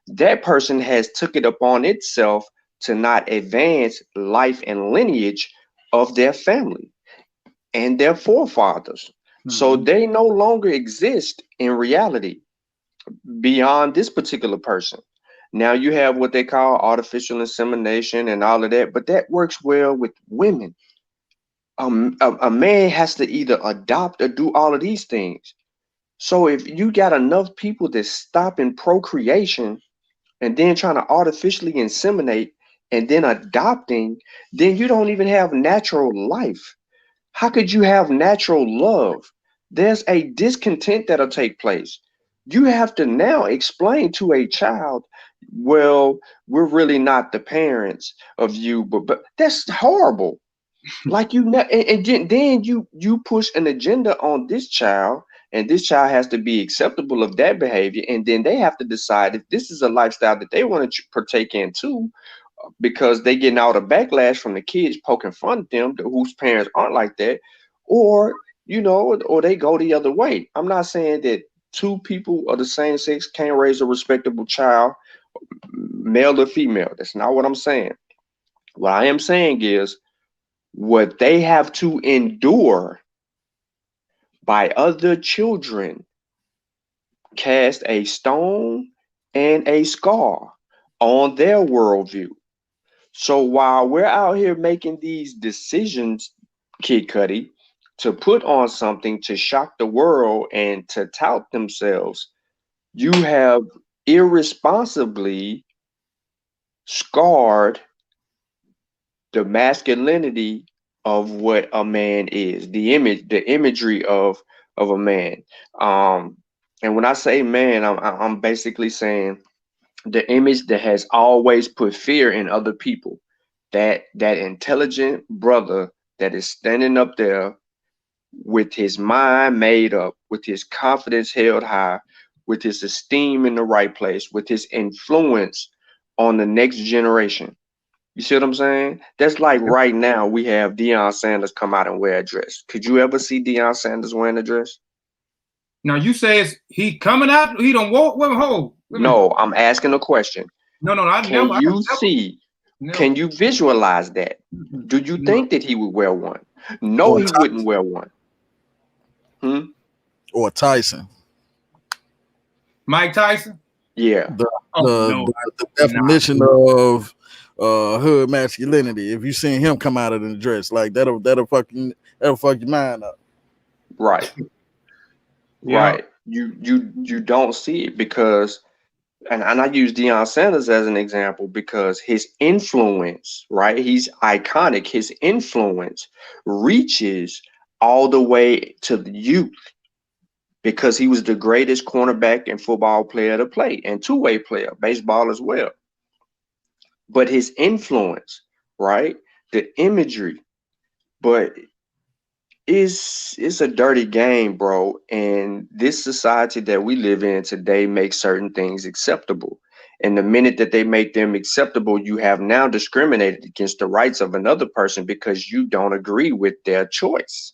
that person has took it upon itself to not advance life and lineage of their family and their forefathers. So they no longer exist in reality beyond this particular person. Now you have what they call artificial insemination and all of that, but that works well with women. A man has to either adopt or do all of these things. So if you got enough people that stop in procreation and then trying to artificially inseminate and then adopting, then you don't even have natural life. How could you have natural love? There's a discontent that'll take place. You have to now explain to a child, well, we're really not the parents of you, but that's horrible. Like then you push an agenda on this child, and this child has to be acceptable of that behavior, and then they have to decide if this is a lifestyle that they want to partake in too, because they getting all the backlash from the kids poking fun at them whose parents aren't like that, or or they go the other way. I'm not saying that two people of the same sex can't raise a respectable child, male or female. That's not what I'm saying. What I am saying is what they have to endure by other children cast a stone and a scar on their worldview. So while we're out here making these decisions, Kid Cudi, to put on something to shock the world and to tout themselves, you have irresponsibly scarred the masculinity of what a man is, the imagery of a man. And when I say man, I'm basically saying the image that has always put fear in other people. That intelligent brother that is standing up there with his mind made up, with his confidence held high, with his esteem in the right place, with his influence on the next generation. You see what I'm saying? That's like right now we have Deion Sanders come out and wear a dress. Could you ever see Deion Sanders wearing a dress? Now you say he coming out. He don't walk. Hold. No, I'm asking a question. No, I Can never. you see Can you visualize that? Do you think that he would wear one? No, he wouldn't wear one. Or Tyson. Mike Tyson? Yeah. The definition of hood masculinity. If you seen him come out of the dress, like that'll fuck your mind up. Right. Right. You don't see it because, and I use Deion Sanders as an example because his influence, right? He's iconic. His influence reaches all the way to the youth because he was the greatest cornerback and football player to play and two-way player, baseball as well. But his influence, right? The imagery, but it's a dirty game, bro. And this society that we live in today makes certain things acceptable. And the minute that they make them acceptable, you have now discriminated against the rights of another person because you don't agree with their choice.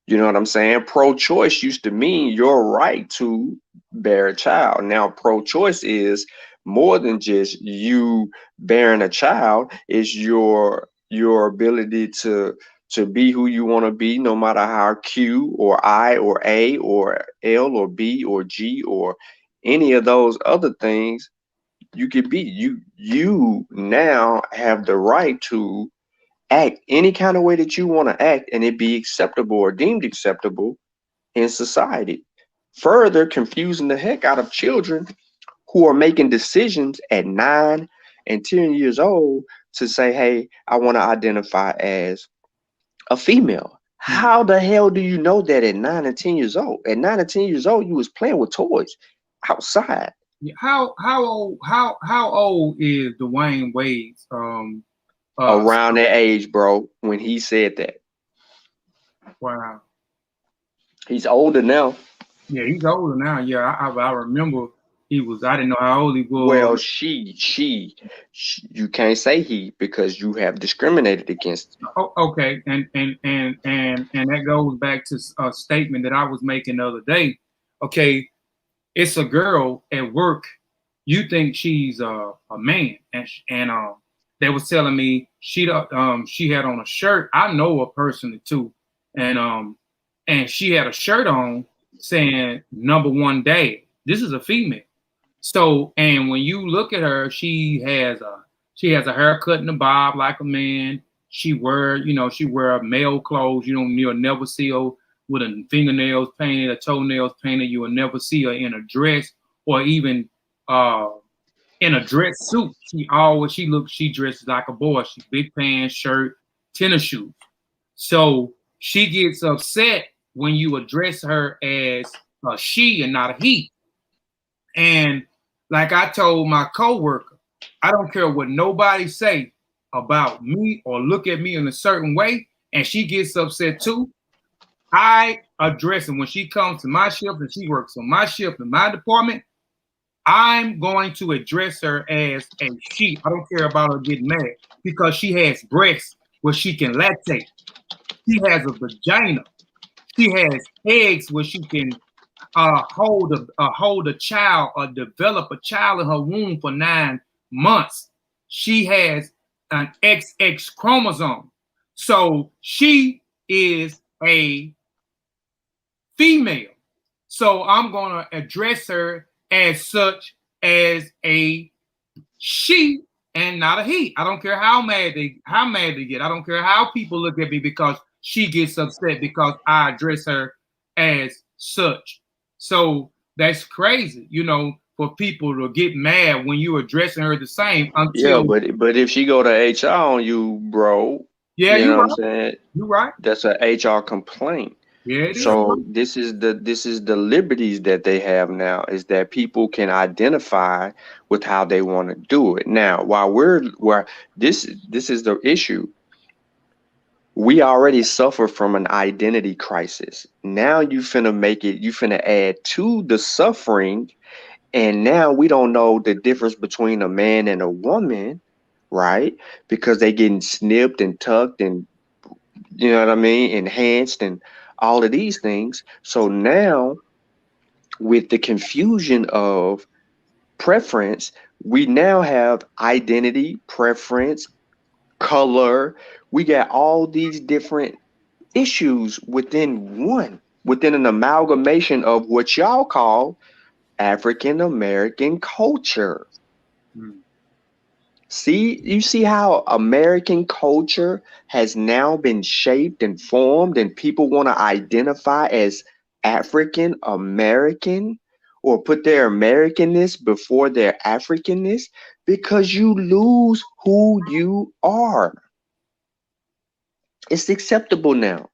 You know what I'm saying? Pro-choice used to mean your right to bear a child. Now, pro-choice is more than just you bearing a child. It's your ability to be who you want to be, no matter how Q or I or A or L or B or G or any of those other things you could be. You now have the right to act any kind of way that you want to act and it be acceptable or deemed acceptable in society. Further confusing the heck out of children who are making decisions at 9 and 10 years old to say, hey, I want to identify as a female. How the hell do you know that at 9 and 10 years old? At 9 and 10 years old, you was playing with toys outside. How old is Dwayne Wade's around that age, bro, when he said that? Wow. He's older now. Yeah, he's older now. Yeah, I remember he was. I didn't know how old he was. Well, she you can't say he because you have discriminated against him. Oh, okay, and that goes back to a statement that I was making the other day. Okay, it's a girl at work. You think she's a man, and they was telling me she had on a shirt. I know a person too, and she had a shirt on saying "#1 Dad." This is a female. So, and when you look at her, she has a haircut and a bob like a man. She wear male clothes. You'll never see her with her fingernails painted, her toenails painted. You will never see her in a dress or even in a dress suit. She dresses like a boy. She big pants, shirt, tennis shoes. So she gets upset when you address her as a she and not a he. And like I told my coworker, I don't care what nobody say about me or look at me in a certain way, and she gets upset too. I address her when she comes to my shift and she works on my shift in my department. I'm going to address her as a she. I don't care about her getting mad because she has breasts where she can lactate. She has a vagina. She has eggs where she can hold a child or develop a child in her womb for 9 months. She has an XX chromosome. So she is a female. So I'm going to address her as such as a she and not a he. I don't care how mad they get. I don't care how people look at me because she gets upset because I address her as such. So that's crazy, for people to get mad when you addressing her the same until. Yeah, but if she go to HR on you, bro. Yeah, you know right. what I'm saying? You're right. That's an HR complaint. Yeah, so this is the liberties that they have now, is that people can identify with how they want to do it. Now, this is the issue. We already suffer from an identity crisis. Now you finna add to the suffering, and now we don't know the difference between a man and a woman, right? Because they getting snipped and tucked and enhanced and all of these things. So now with the confusion of preference, We now have identity, preference, color. We got all these different issues within an amalgamation of what y'all call African American culture. See, you see how American culture has now been shaped and formed, and people want to identify as African American or put their Americanness before their Africanness because you lose who you are. It's acceptable now.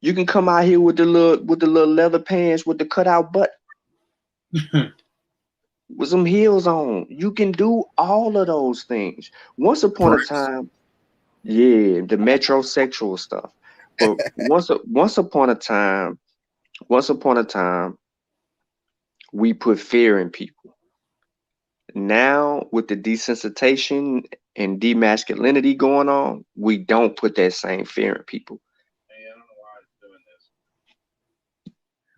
You can come out here with the little leather pants with the cutout butt with some heels on. You can do all of those things. Once upon a time, yeah, the metrosexual stuff. But once upon a time, we put fear in people. Now, with the desensitization and demasculinity going on, we don't put that same fear in people. Hey, I don't know why it's doing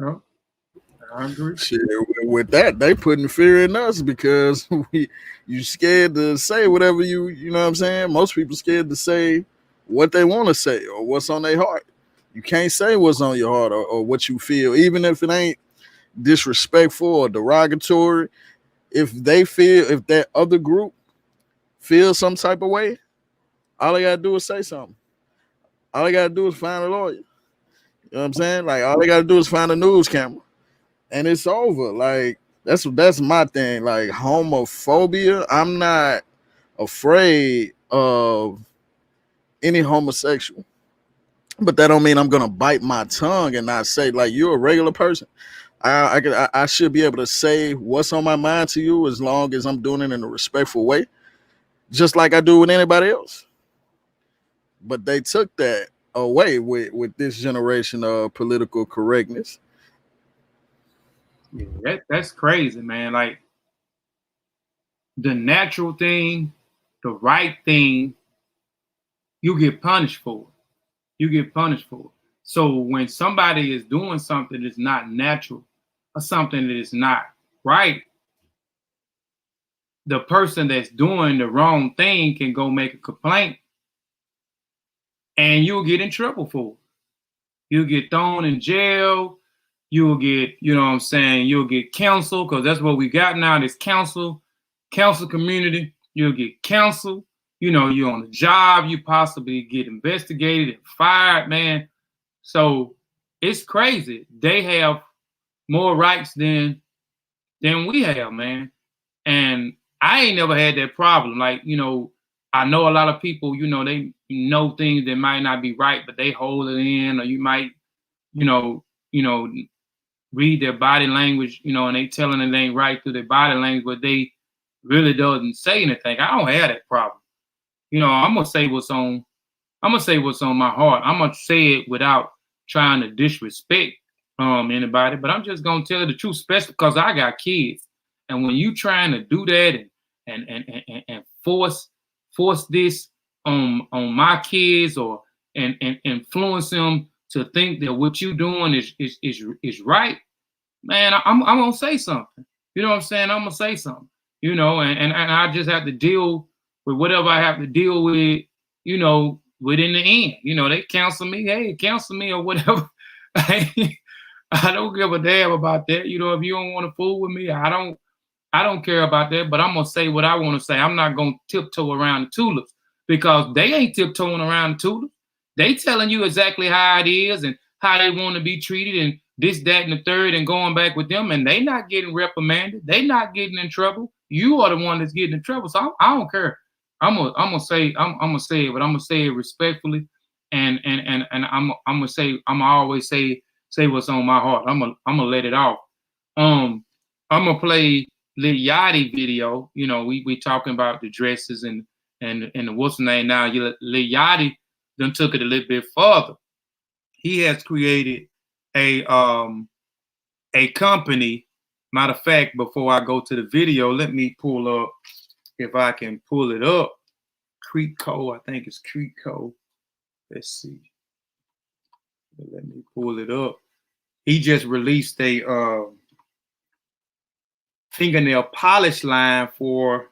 this. I agree. Shit, with that, they putting fear in us because you scared to say whatever you know what I'm saying? Most people scared to say what they want to say or what's on their heart. You can't say what's on your heart or what you feel, even if it ain't disrespectful or derogatory. If that other group feels some type of way, all they gotta do is say something. All they gotta do is find a lawyer. You know what I'm saying? Like all they gotta do is find a news camera. And it's over. Like that's my thing. Like homophobia, I'm not afraid of any homosexual, but that don't mean I'm gonna bite my tongue and not say like you're a regular person. I should be able to say what's on my mind to you as long as I'm doing it in a respectful way, just like I do with anybody else. But they took that away with this generation of political correctness. Yeah, that's crazy, man. Like the natural thing, the right thing, you get punished for it. You get punished for it. So when somebody is doing something that's not natural or something that is not right, the person that's doing the wrong thing can go make a complaint and you'll get in trouble for it. You'll get thrown in jail. You'll get, you know what I'm saying, you'll get counsel because that's what we got now, this counsel community. You'll get counsel. You know, you're on the job, you possibly get investigated and fired, man. So it's crazy. They have more rights than we have, man. And I ain't never had that problem. Like, you know, I know a lot of people, you know, they know things that might not be right, but they hold it in, or you might, you know, read their body language, you know, and they telling it ain't right through their body language, but they really doesn't say anything. I don't have that problem. You know, I'm gonna say what's on my heart. I'm gonna say it without trying to disrespect anybody, but I'm just gonna tell the truth, especially because I got kids. And when you trying to do that and force this on my kids or and influence them to think that what you doing is right, man, I'm gonna say something. You know what I'm saying? I'm gonna say something. You know, and I just have to deal with whatever I have to deal with. You know, within the end. You know, they counsel me. Hey, counsel me or whatever. I don't give a damn about that. You know, if you don't want to fool with me, I don't care about that. But I'm gonna say what I want to say. I'm not gonna tiptoe around the tulips because they ain't tiptoeing around the tulips. They telling you exactly how it is and how they want to be treated and this, that, and the third, and going back with them, and they not getting reprimanded. They not getting in trouble. You are the one that's getting in trouble. So I don't care. I'm gonna say it, but I'm gonna say it respectfully, and I'm gonna say I'm gonna always say what's on my heart. I'm gonna let it off. I'm gonna play Lil Yachty video. You know, we talking about the dresses and the what's the name now. Lil Yachty then took it a little bit further. He has created a company. Matter of fact, before I go to the video, let me pull up, if I can pull it up. Creekco, I think it's Creekco. Let's see. Let me pull it up. He just released a fingernail polish line for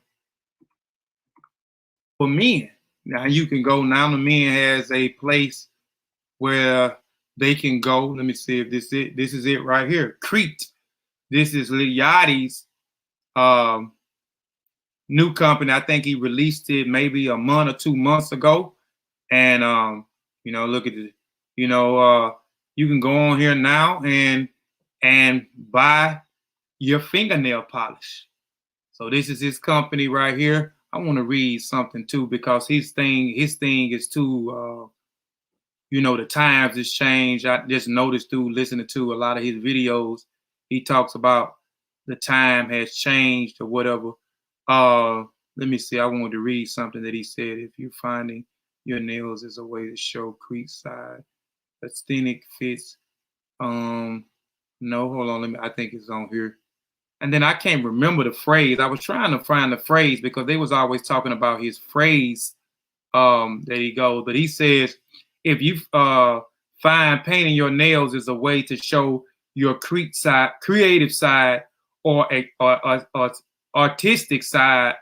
men. Now you can go. Now the men has a place where they can go. Let me see if this is it. This is it right here. Crete. This is Lil Yachty's new company. I think he released it maybe a month or 2 months ago. And you know, look at it. You know, you can go on here now and buy your fingernail polish. So this is his company right here. I want to read something too, because his thing is too you know, the times has changed. I just noticed through listening to a lot of his videos, he talks about the time has changed or whatever. Let me see. I wanted to read something that he said. If you're finding your nails is a way to show Creekside aesthetic fits. No, hold on. I think it's on here. And then I can't remember the phrase. I was trying to find the phrase because they was always talking about his phrase. There you go. But he says, if you find painting your nails is a way to show your creative side or artistic side,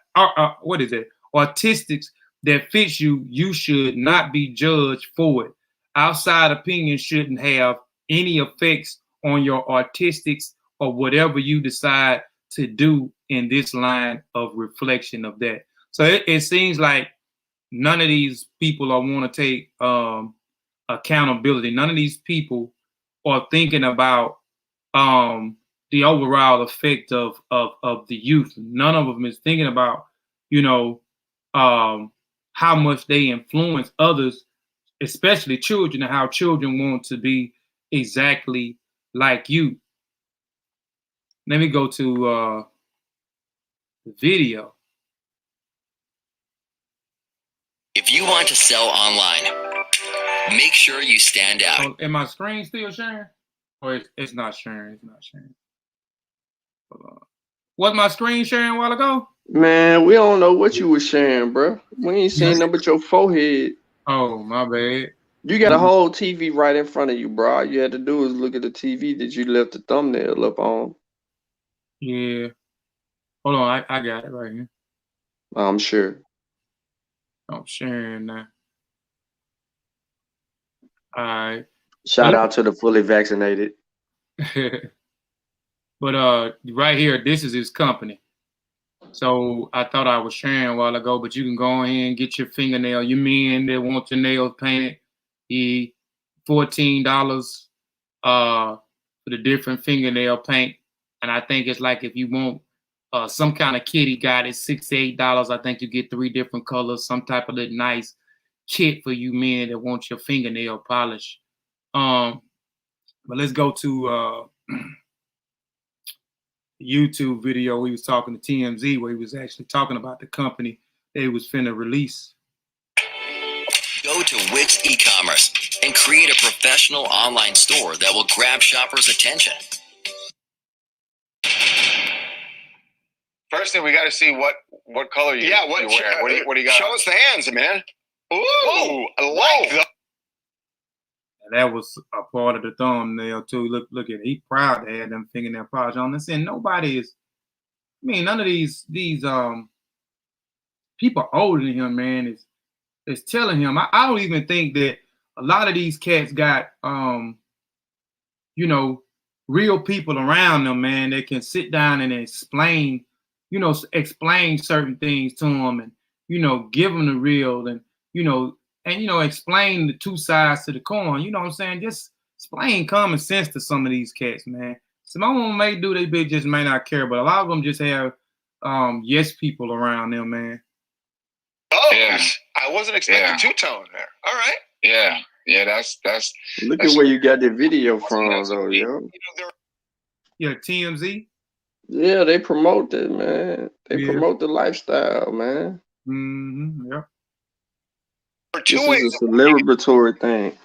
what is it? Artistics that fits you, you should not be judged for it. Outside opinion shouldn't have any effects on your artistics or whatever you decide to do in this line of reflection of that. So it seems like none of these people want to take accountability. None of these people are thinking about the overall effect of the youth. None of them is thinking about, you know, how much they influence others, especially children, and how children want to be exactly like you. Let me go to the video. If you want to sell online, make sure you stand out. Oh, am my screen still sharing? Or it's not sharing? It's not sharing. Hold on. Was my screen sharing a while ago? Man, we don't know what you was sharing, bro. We ain't seen nothing but your forehead. Oh, my bad. You got a whole TV right in front of you, bro. All you had to do is look at the TV that you left the thumbnail up on. Yeah. Hold on, I got it right here. I'm sure. I'm sharing now. All right. Shout out to the fully vaccinated. But right here, this is his company. So I thought I was sharing a while ago, but you can go ahead and get your fingernail. You men that want your nails painted, $14 for the different fingernail paint. And I think it's like if you want some kind of kitty guide, it's $6 to $8. I think you get 3 different colors, some type of little nice kit for you men that want your fingernail polish. But let's go to YouTube video. We was talking to TMZ where he was actually talking about the company they was finna release. Go to Wix e-commerce and create a professional online store that will grab shoppers' attention. First thing, we got to see what color you wear. What do you got? Show us the hands, man. Ooh, I like that. And that was a part of the thumbnail too. Look at it. He proud to have them fingernail polish on this. And nobody is, I mean, none of these people older than him, man, is telling him. I don't even think that a lot of these cats got you know, real people around them, man, that can sit down and explain certain things to them, and give them the real, and explain the two sides to the coin. You know what I'm saying? Just explain common sense to some of these cats, man. Some of them may do, they bit just may not care, but a lot of them just have yes people around them, man. Oh, yeah. I wasn't expecting two-tone there. All right. Yeah, that's. Look at where you got the video from, though, yo. Yeah, TMZ. Yeah, they promote it, man. They promote the lifestyle, man. Mm-hmm. Yeah. This is a celebratory thing.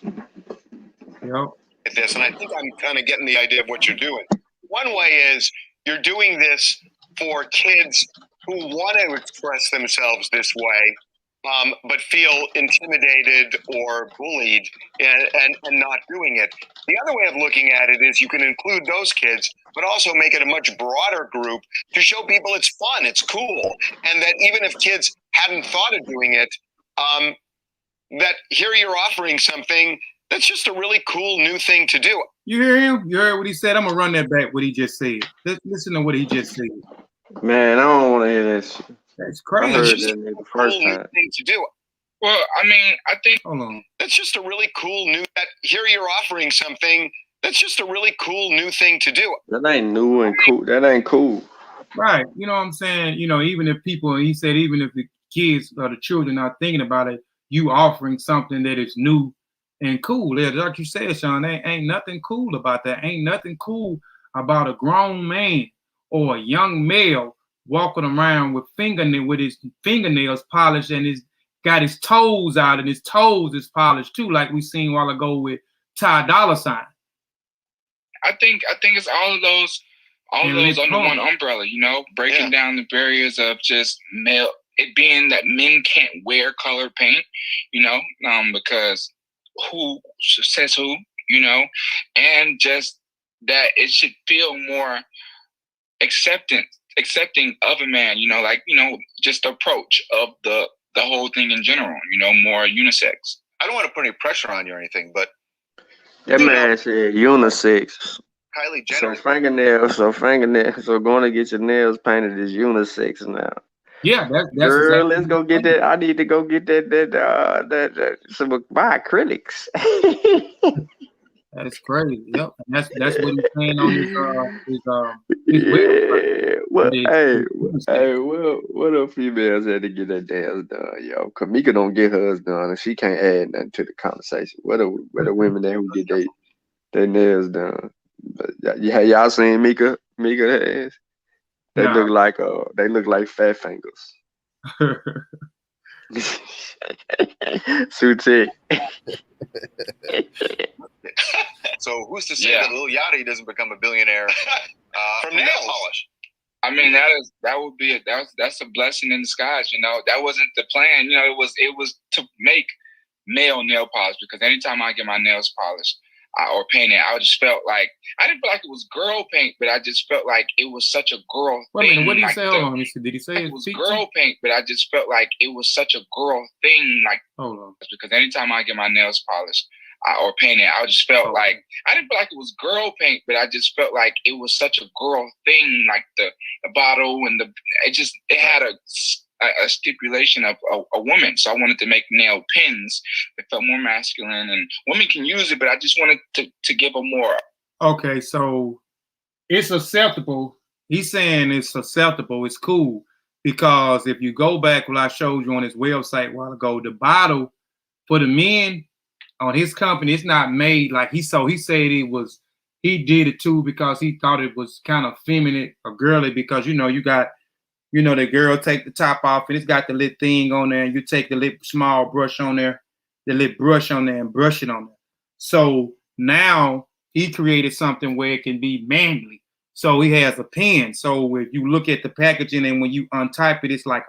Yep. This, and I think I'm kind of getting the idea of what you're doing. One way is you're doing this for kids who want to express themselves this way, but feel intimidated or bullied and not doing it. The other way of looking at it is you can include those kids, but also make it a much broader group to show people it's fun, it's cool, and that even if kids hadn't thought of doing it, that here you're offering something that's just a really cool new thing to do. You hear him? You heard what he said? I'm going to run that back, what he just said. Listen to what he just said. Man, I don't want to hear that shit. That's I crazy. heard It's just that a the first cool new time. thing to do. Well, I mean, I think Hold on. That's just a really cool new, that here you're offering something that's just a really cool new thing to do. That ain't new and cool. That ain't cool. Right. You know what I'm saying? You know, even if people, he said, even if the kids or the children are thinking about it, you offering something that is new and cool. Yeah, like you said, Sean, there ain't nothing cool about that. Ain't nothing cool about a grown man or a young male walking around with his fingernails polished and his got his toes out and his toes is polished too, like we seen a while ago with Ty Dolla $ign. I think it's all of those under one umbrella, you know, breaking down the barriers of just male, it being that men can't wear colored paint, you know, because who says who, you know, and just that it should feel more accepting of a man, you know, like, you know, just the approach of the whole thing in general, you know, more unisex. I don't want to put any pressure on you or anything, but That man said unisex. Kylie So Jenner. fingernails. So going to get your nails painted is unisex now. Yeah, that's Girl, exactly let's go get that. I need to go get that some my acrylics. That is crazy. Yep, and that's what he's saying on his Yeah. Well, website. hey, well, what the females had to get their nails done, yo? Kamika don't get hers done, and she can't add nothing to the conversation. What the women that who get their nails done? But yeah, y'all seen Mika hands? They Nah. look like fat fingers. Suited. So who's to say that Lil Yachty doesn't become a billionaire from nail polish? I mean, that's a blessing in disguise, you know. That wasn't the plan, you know. It was to make male nail polish, because anytime I get my nails polished or painted, I just felt like I didn't feel like it was girl paint, but I just felt like it was such a girl thing. Wait a minute, what did he like say? Hold on, did he say it was girl paint? But I just felt like it was such a girl thing. Like, hold on, because anytime I get my nails polished or painted, I just felt like I didn't feel like it was girl paint, but I just felt like it was such a girl thing. Like the bottle and it had a stipulation of a woman. So I wanted to make nail pins that felt more masculine, and women can use it, but I just wanted to give them more. Okay, so it's acceptable. He's saying it's acceptable. It's cool, because if you go back what I showed you on his website a while ago, the bottle for the men on his company, it's not made like he said he did it too because he thought it was kind of feminine or girly, because you got the girl take the top off and it's got the little thing on there, and you take the little small brush on there, and brush it on there. So now he created something where it can be manly. So he has a pen. So if you look at the packaging and when you untype it, it's like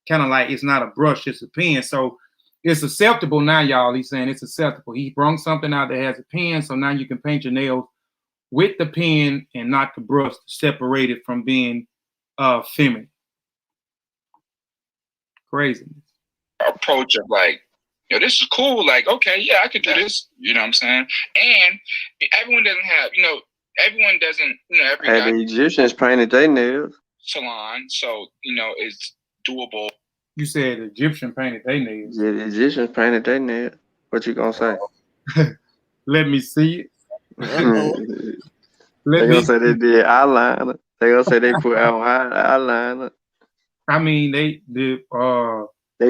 kind of like it's not a brush, it's a pen. So it's acceptable now, y'all. He's saying it's acceptable. He brought something out that has a pen, so now you can paint your nails with the pen and not the brush to separate it from being feminine. Craziness. Approach of like, this is cool. Like, okay, yeah, I could do this. You know what I'm saying? And everyone doesn't have, every guy. The Egyptians painted their nails. Salon, so it's doable. You said the Egyptian painted their nails. Yeah, the Egyptians painted their nails. What you gonna say? Let me see it. They're gonna say they did eyeliner. They're gonna say they put out eyeliner. I mean, they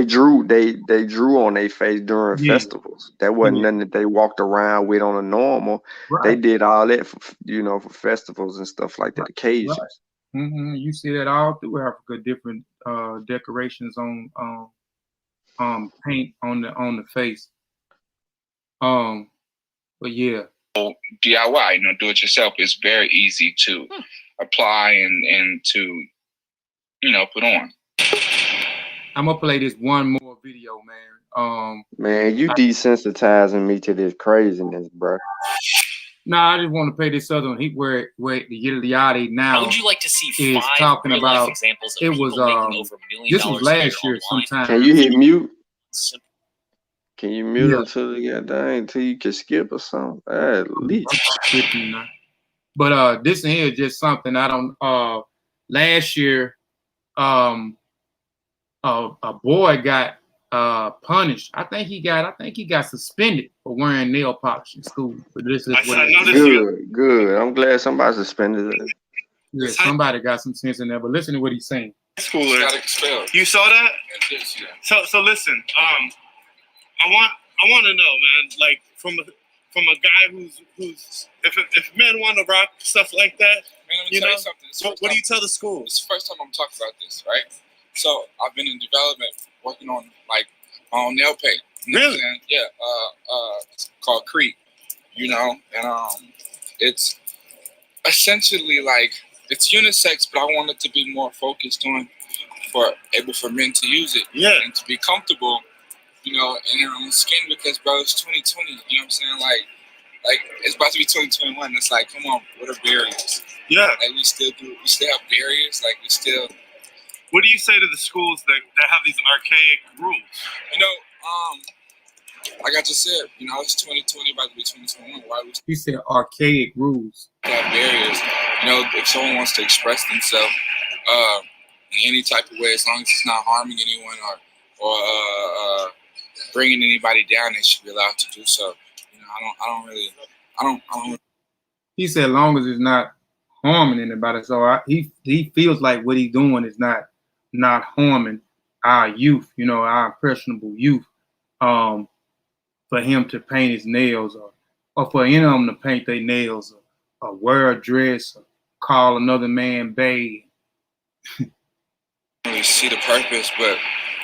drew on their face during festivals. That wasn't nothing that they walked around with on a normal. Right. They did all that for festivals and stuff like that, occasions. Right. Mm-hmm. You see that all through Africa, different decorations on paint on the face. But yeah. DIY, do it yourself is very easy to apply and to put on. I'm gonna play this one more video, man. Man, you desensitizing me to this craziness, bro. Nah, I just want to play this other one. Where the Yiliade now. How would you like to see is 5 talking real-life about examples of it people was making over $1 million this was last year online? sometime. Can you hit mute? Simple. Can you mute Yeah. until you can skip or something? At least. But this here is just something I don't. Last year, a boy got punished. I think he got suspended for wearing nail polish in school. But this is what Good. I'm glad somebody suspended it. Yeah, somebody got some sense in there. But listen to what he's saying. Schooler. Got expelled. You saw that? So listen. I want to know, man. Like from a guy who's if men want to rock stuff like that, man, let me tell you something. What do you tell the school? It's the first time I'm talking about this, right? So I've been in development working on nail paint. Really? Yeah. It's called Creep. You know, and it's essentially like it's unisex, but I want it to be more focused on for men to use it. Yeah. And to be comfortable, you know, in their own skin because, bro, it's 2020. You know what I'm saying? Like it's about to be 2021. It's like, come on, what are barriers? Yeah. Like we still have barriers. Like we still. What do you say to the schools that have these archaic rules? You know, like I just said, you know, it's 2020 about to be 2021. Why we He said archaic rules. Have barriers. You know, if someone wants to express themselves in any type of way, as long as it's not harming anyone or bringing anybody down, they should be allowed to do so. You know, I don't. He said, as long as it's not harming anybody. So he feels like what he's doing is not harming our youth. You know, our impressionable youth. For him to paint his nails, or for any of them to paint their nails, or wear a dress, or call another man babe. I don't really see the purpose, but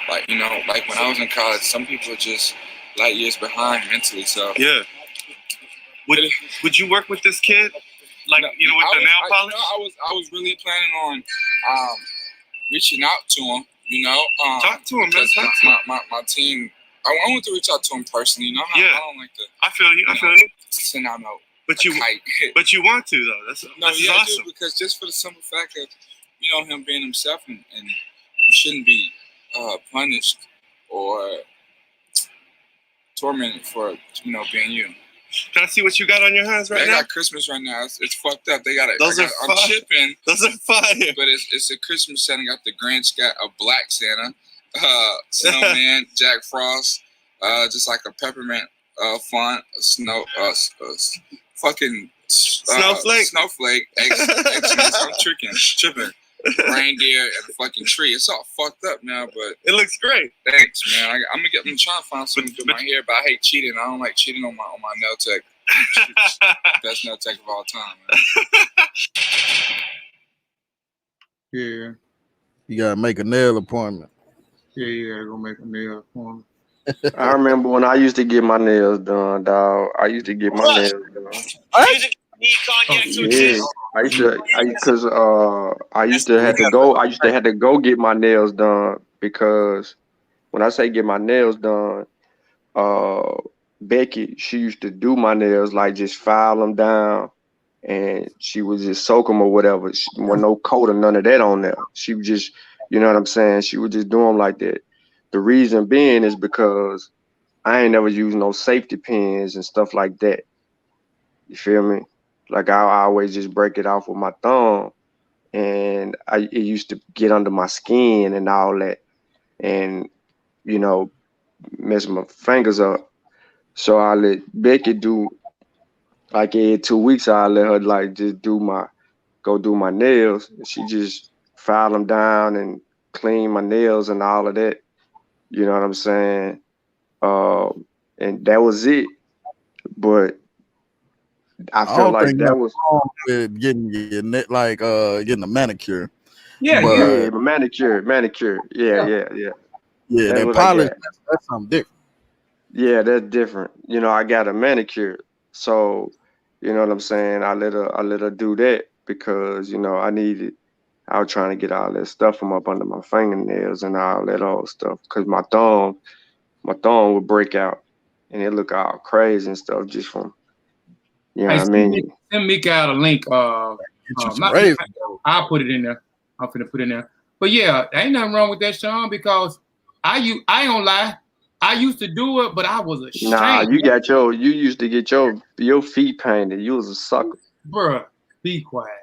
like you know, like when I was in college, some people are just light years behind mentally. So yeah. Would you work with this kid, like with the nail polish? I was really planning on reaching out to him. You know, talk to him, man. My team. I want to reach out to him personally. You know, I don't like to. I feel you. Send out no. But you want to though. That's awesome. Because just for the simple fact of him being himself and you shouldn't be punished or tormented for being you. Can I see what you got on your hands right now? I got Christmas right now. It's fucked up. They got it. Those are fire. I'm shipping. Those are fire. But it's a Christmas Santa. Got the Grinch. Got a black Santa. Snowman, Jack Frost, just like a peppermint font, fucking snowflake, I'm tripping, reindeer and a fucking tree. It's all fucked up now, but it looks great. Thanks, man. I'm trying to find something to do my hair, but I hate cheating. I don't like cheating on my nail tech. Best nail tech of all time, man. Yeah, you gotta make a nail appointment. Yeah, you gotta go make a nail appointment. I remember when I used to get my nails done, dog. I used to get my nails done. I used to have to go get my nails done because when I say get my nails done, Becky, she used to do my nails, like just file them down, and she would just soak them or whatever. She wasn't no coat or none of that on there. She would just, you know what I'm saying? She would just do them like that. The reason being is because I ain't never used no safety pins and stuff like that. You feel me? Like I always just break it off with my thumb, and it used to get under my skin and all that, and mess my fingers up. So I let Becky do, like every 2 weeks, I let her like just go do my nails. She just file them down and clean my nails and all of that. You know what I'm saying? And that was it. But I felt like that was with getting your net, like getting a manicure. Yeah, manicure. Yeah. That polish, that's something different. Yeah, that's different. I got a manicure, so you know what I'm saying. I let her do that because I needed I was trying to get all that stuff from up under my fingernails and all that old stuff, cause my thumb would break out, and it look all crazy and stuff just from, you know what I mean. Send Mika out a link. I'll put it in there. I'm finna put it in there. But yeah, there ain't nothing wrong with that, Sean, because I ain't gonna lie. I used to do it, but I was ashamed. Nah, you used to get your feet painted. You was a sucker. Bruh, be quiet.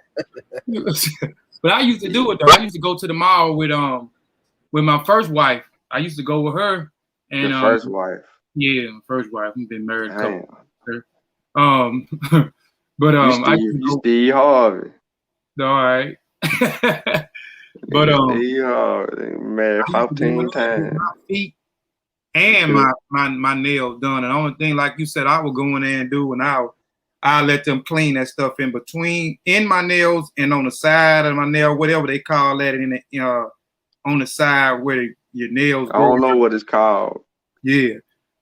But I used to do it though. I used to go to the mall with my first wife. I used to go with her. And your first wife. Yeah, first wife. I've been married a couple. But you Steve Harvey. All right. But Steve Harvey, married 15 times. My feet and my nails done. And the only thing, like you said, I would go in there and do, and I let them clean that stuff in between, in my nails and on the side of my nail, whatever they call that, in the, on the side where your nails. I don't know what it's called. Yeah,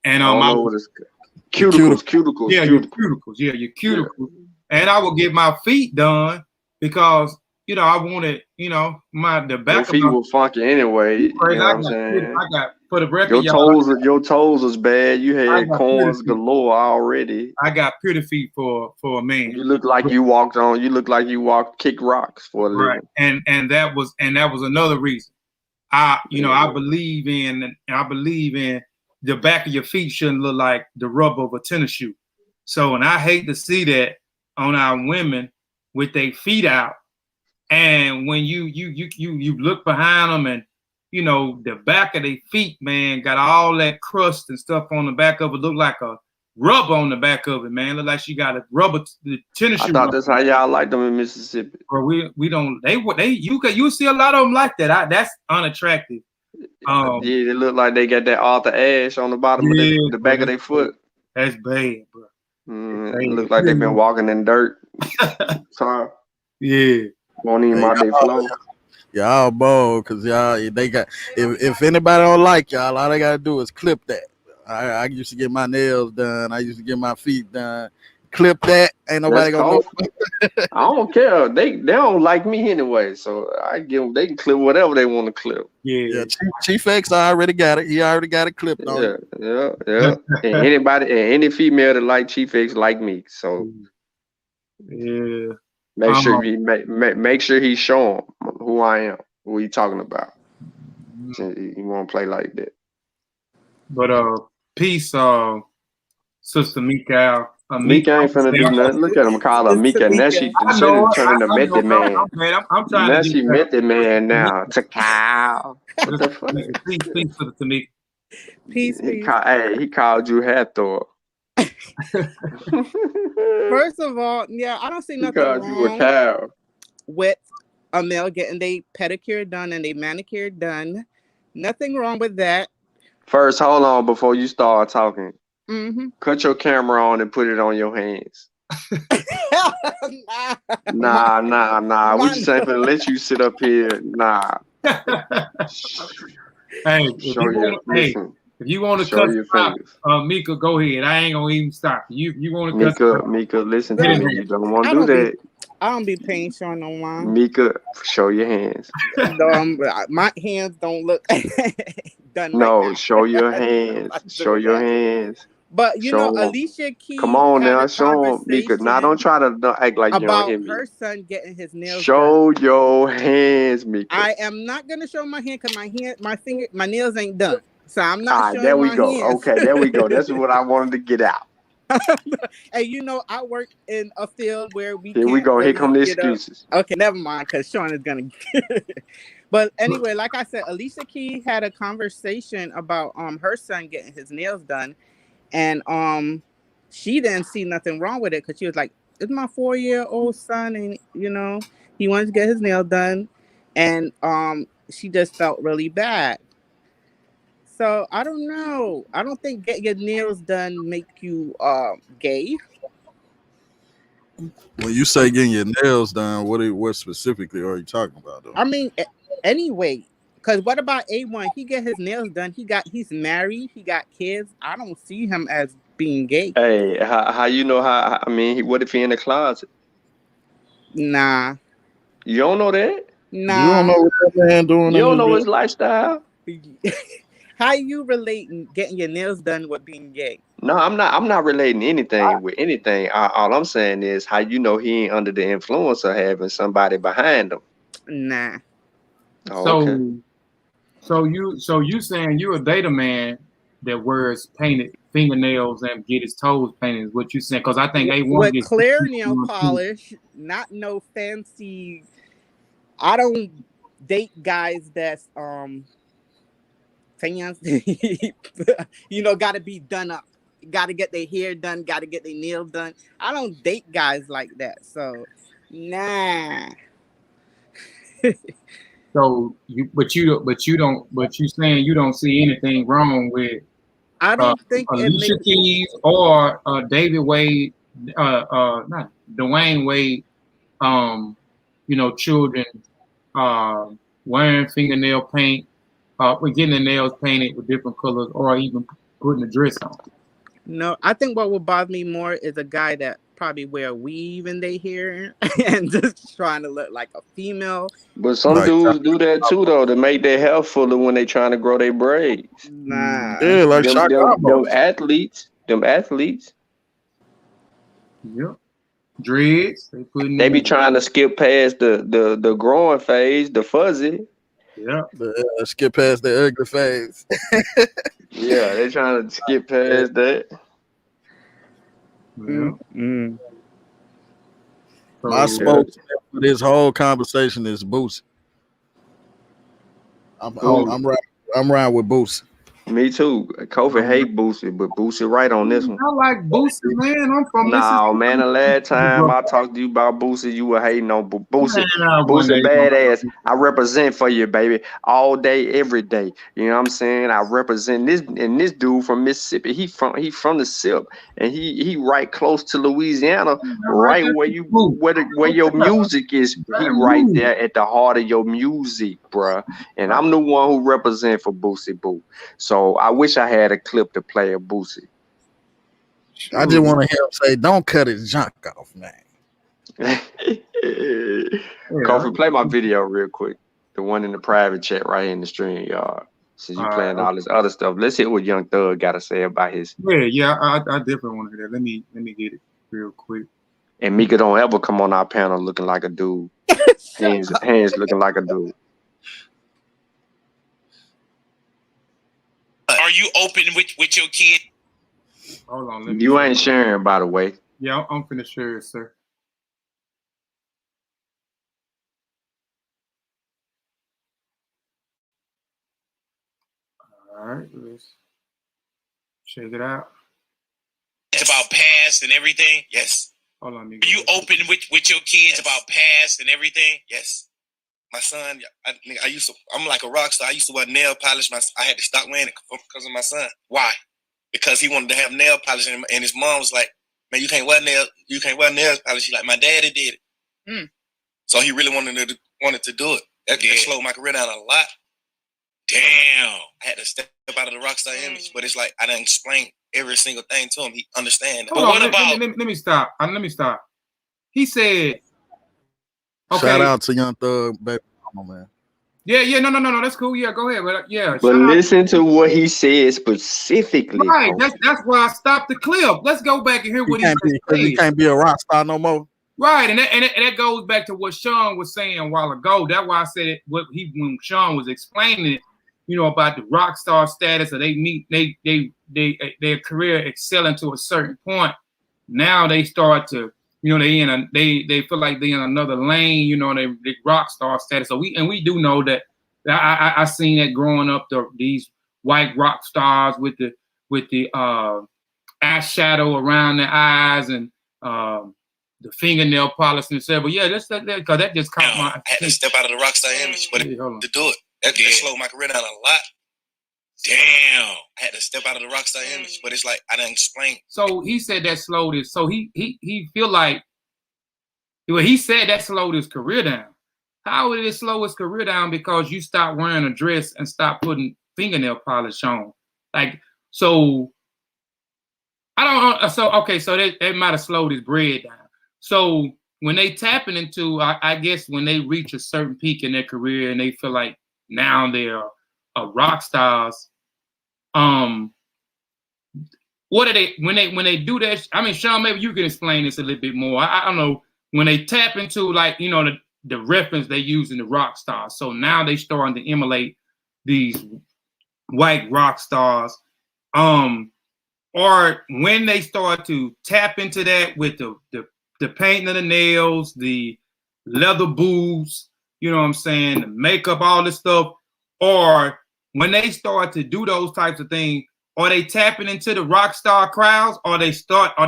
and I don't know what it's called. Cuticles. Yeah, your cuticles. Yeah, your cuticles. Yeah. And I would get my feet done because I wanted, the back. Your feet were funky anyway. You know what I'm saying? I got, for the record, your toes was bad. You had corns galore already. I got pretty feet for a man. You look like you walked kick rocks for a living. Right. And that was another reason. I believe in the back of your feet shouldn't look like the rubber of a tennis shoe. So, and I hate to see that on our women with their feet out. And when you look behind them and, the back of their feet, man, got all that crust and stuff on the back of it. Look like a rubber on the back of it, man. Look like she got a rubber tennis shoe. I thought that's how y'all like them in Mississippi. Bro, we don't. You see a lot of them like that. That's unattractive. Yeah, they look like they got that Arthur Ashe on the bottom of the back of their foot. That's bad, bro. It look like they've been walking in dirt. Sorry. Yeah. Won't even my day flow. Y'all bold, cause they got. If anybody don't like y'all, all they gotta do is clip that. I used to get my nails done. I used to get my feet done. Clip that. Ain't nobody gonna know. I don't care. They don't like me anyway, so I give them. They can clip whatever they want to clip. Yeah. Chief X already got it. He already got it clipped on. Yeah. And any female that like Chief X like me. So yeah. Make sure he show him who I am, who he talking about. He won't play like that. But peace, Sister Mika. Mika ain't finna do nothing. Look at him, call her Mika. Now she turning to Method Man. I'm trying now she Method Man now. To cow. What the fuck? Peace, Sister Mika. Peace. He called you Hathor. First of all, I don't see nothing wrong with a male getting their pedicure done and their manicure done. Nothing wrong with that. First, hold on before you start talking. Mm-hmm. Cut your camera on and put it on your hands. Nah. We just ain't finna let you sit up here. Nah. Hey, if you want to cut your fingers, Mika, go ahead. I ain't gonna even stop. You want to cut? Mika, listen to me. You don't want to do that. I don't be paying Sean no mind. Mika, show your hands. My hands don't look done. No, right show your hands. Show your hands. But Alicia Keys. Come on now, show him, Mika. Now don't try to act like you don't hear me. About her son getting his nails. Show your hands, Mika. I am not gonna show my hand because my nails ain't done. So I'm not showing there we my go. hands. Okay, there we go. That's what I wanted to get out. And I work in a field where we. Here we go. Here come the excuses. Okay, never mind, because Sean is gonna. But anyway, like I said, Alicia Keys had a conversation about her son getting his nails done, and she didn't see nothing wrong with it because she was like, "It's my 4-year-old son, and he wanted to get his nails done," and she just felt really bad. So I don't know. I don't think get your nails done make you gay. When you say getting your nails done, what specifically are you talking about, though? I mean, anyway, because what about A1? He get his nails done. He's married. He got kids. I don't see him as being gay. Hey, how you know how? I mean, what if he in the closet? Nah. You don't know that? You don't know what that man doing. You don't know his lifestyle. How you relate getting your nails done with being gay? No, I'm not relating anything with anything. All I'm saying is how you know he ain't under the influence of having somebody behind him. Nah. Oh, okay. So you saying you a data man that wears painted fingernails and get his toes painted is what you saying? Because I think A1 with gets clear nail polish, not no fancy. I don't date guys that's fancy. You know, got to be done up. Got to get their hair done. Got to get their nails done. I don't date guys like that. So, nah. So you saying you don't see anything wrong with I don't think Alicia Keys or David Wade, not Dwayne Wade, children wearing fingernail paint, getting their nails painted with different colors, or even putting a dress on. No, I think what would bother me more is a guy that probably wear a weave in their hair and just trying to look like a female. But some dudes do that too, though, to make their hair fuller when they trying to grow their braids. Nah. Yeah, like them athletes. Yep. Dreads. They be trying to skip past the growing phase, the fuzzy. Yeah. Skip past the ugly phase. Yeah, they trying to skip past that. Yeah. My smoke for this whole conversation is Boosie. I'm riding with Boosie. Me too. Kofi hate Boosie, but Boosie right on this one. I like Boosie, man. I'm from Mississippi. Man, the last time I talked to you about Boosie, you were hating on Boosie. Boosie badass. I represent for you, baby, all day, every day. You know what I'm saying? I represent this dude from Mississippi. He from the SIP, and he right close to Louisiana, right where your music is. He right there at the heart of your music, bruh. And I'm the one who represent for Boosie Boo. So I wish I had a clip to play of Boosie. I just want to hear him say, "Don't cut his junk off, man." Kofi, play my video real quick. The one in the private chat right here in the stream, y'all. Since you playing all this other stuff, let's hear what Young Thug got to say about his. Yeah, I definitely want to hear that. Let me get it real quick. And Mika don't ever come on our panel looking like a dude. hands looking like a dude. Are you open with your kid? Hold on. You ain't sharing, by the way. Yeah, I'm finna share it, sir. All right, let's check it out. It's about past and everything? Yes. Hold on, nigga. Are you open with your kids about past and everything? Yes. My son, I'm like a rock star. I used to wear nail polish. I had to stop wearing it because of my son. Why? Because he wanted to have nail polish, and his mom was like, "Man, you can't wear nail polish." She's like, "My daddy did it." So he really wanted to do it. That slowed my career down a lot. Damn. I had to step out of the rock star image, but it's like I didn't explain every single thing to him. He understands. But what about? Let me stop. Let me stop. He said, "Okay." Shout out to Young Thug, baby, man. Yeah, no, that's cool. Yeah, go ahead. But listen to what he said specifically. Right, that's why I stopped the clip. Let's go back and hear what he said. He can't be a rock star no more. Right, and that goes back to what Sean was saying a while ago. That's why I said when Sean was explaining it, about the rock star status, or their career excelling to a certain point. Now they start to, they feel like they're in another lane, they rock star status. So we do know that. I seen that growing up, these white rock stars with the eyeshadow around their eyes and the fingernail polish and stuff. But yeah, because that just caught my. I had to step out of the rock star image, but to do it, that slowed my career down a lot. Damn. I had to step out of the rock star image, but it's like I didn't explain. So he said that slowed it. So he feel like, he said that slowed his career down. How did it slow his career down? Because you stopped wearing a dress and stopped putting fingernail polish on. So I don't know. So that might have slowed his bread down. So they tapping into, I guess when they reach a certain peak in their career and they feel like now they're rock stars, what are they when they do that? I mean, Sean, maybe you can explain this a little bit more. I don't know, when they tap into, like, you know, the reference they use in the rock stars. So now they starting to emulate these white rock stars. Or when they start to tap into that with the painting of the nails, the leather boots, you know what I'm saying, the makeup, all this stuff, or when they start to do those types of things, are they tapping into the rock star crowds, or are they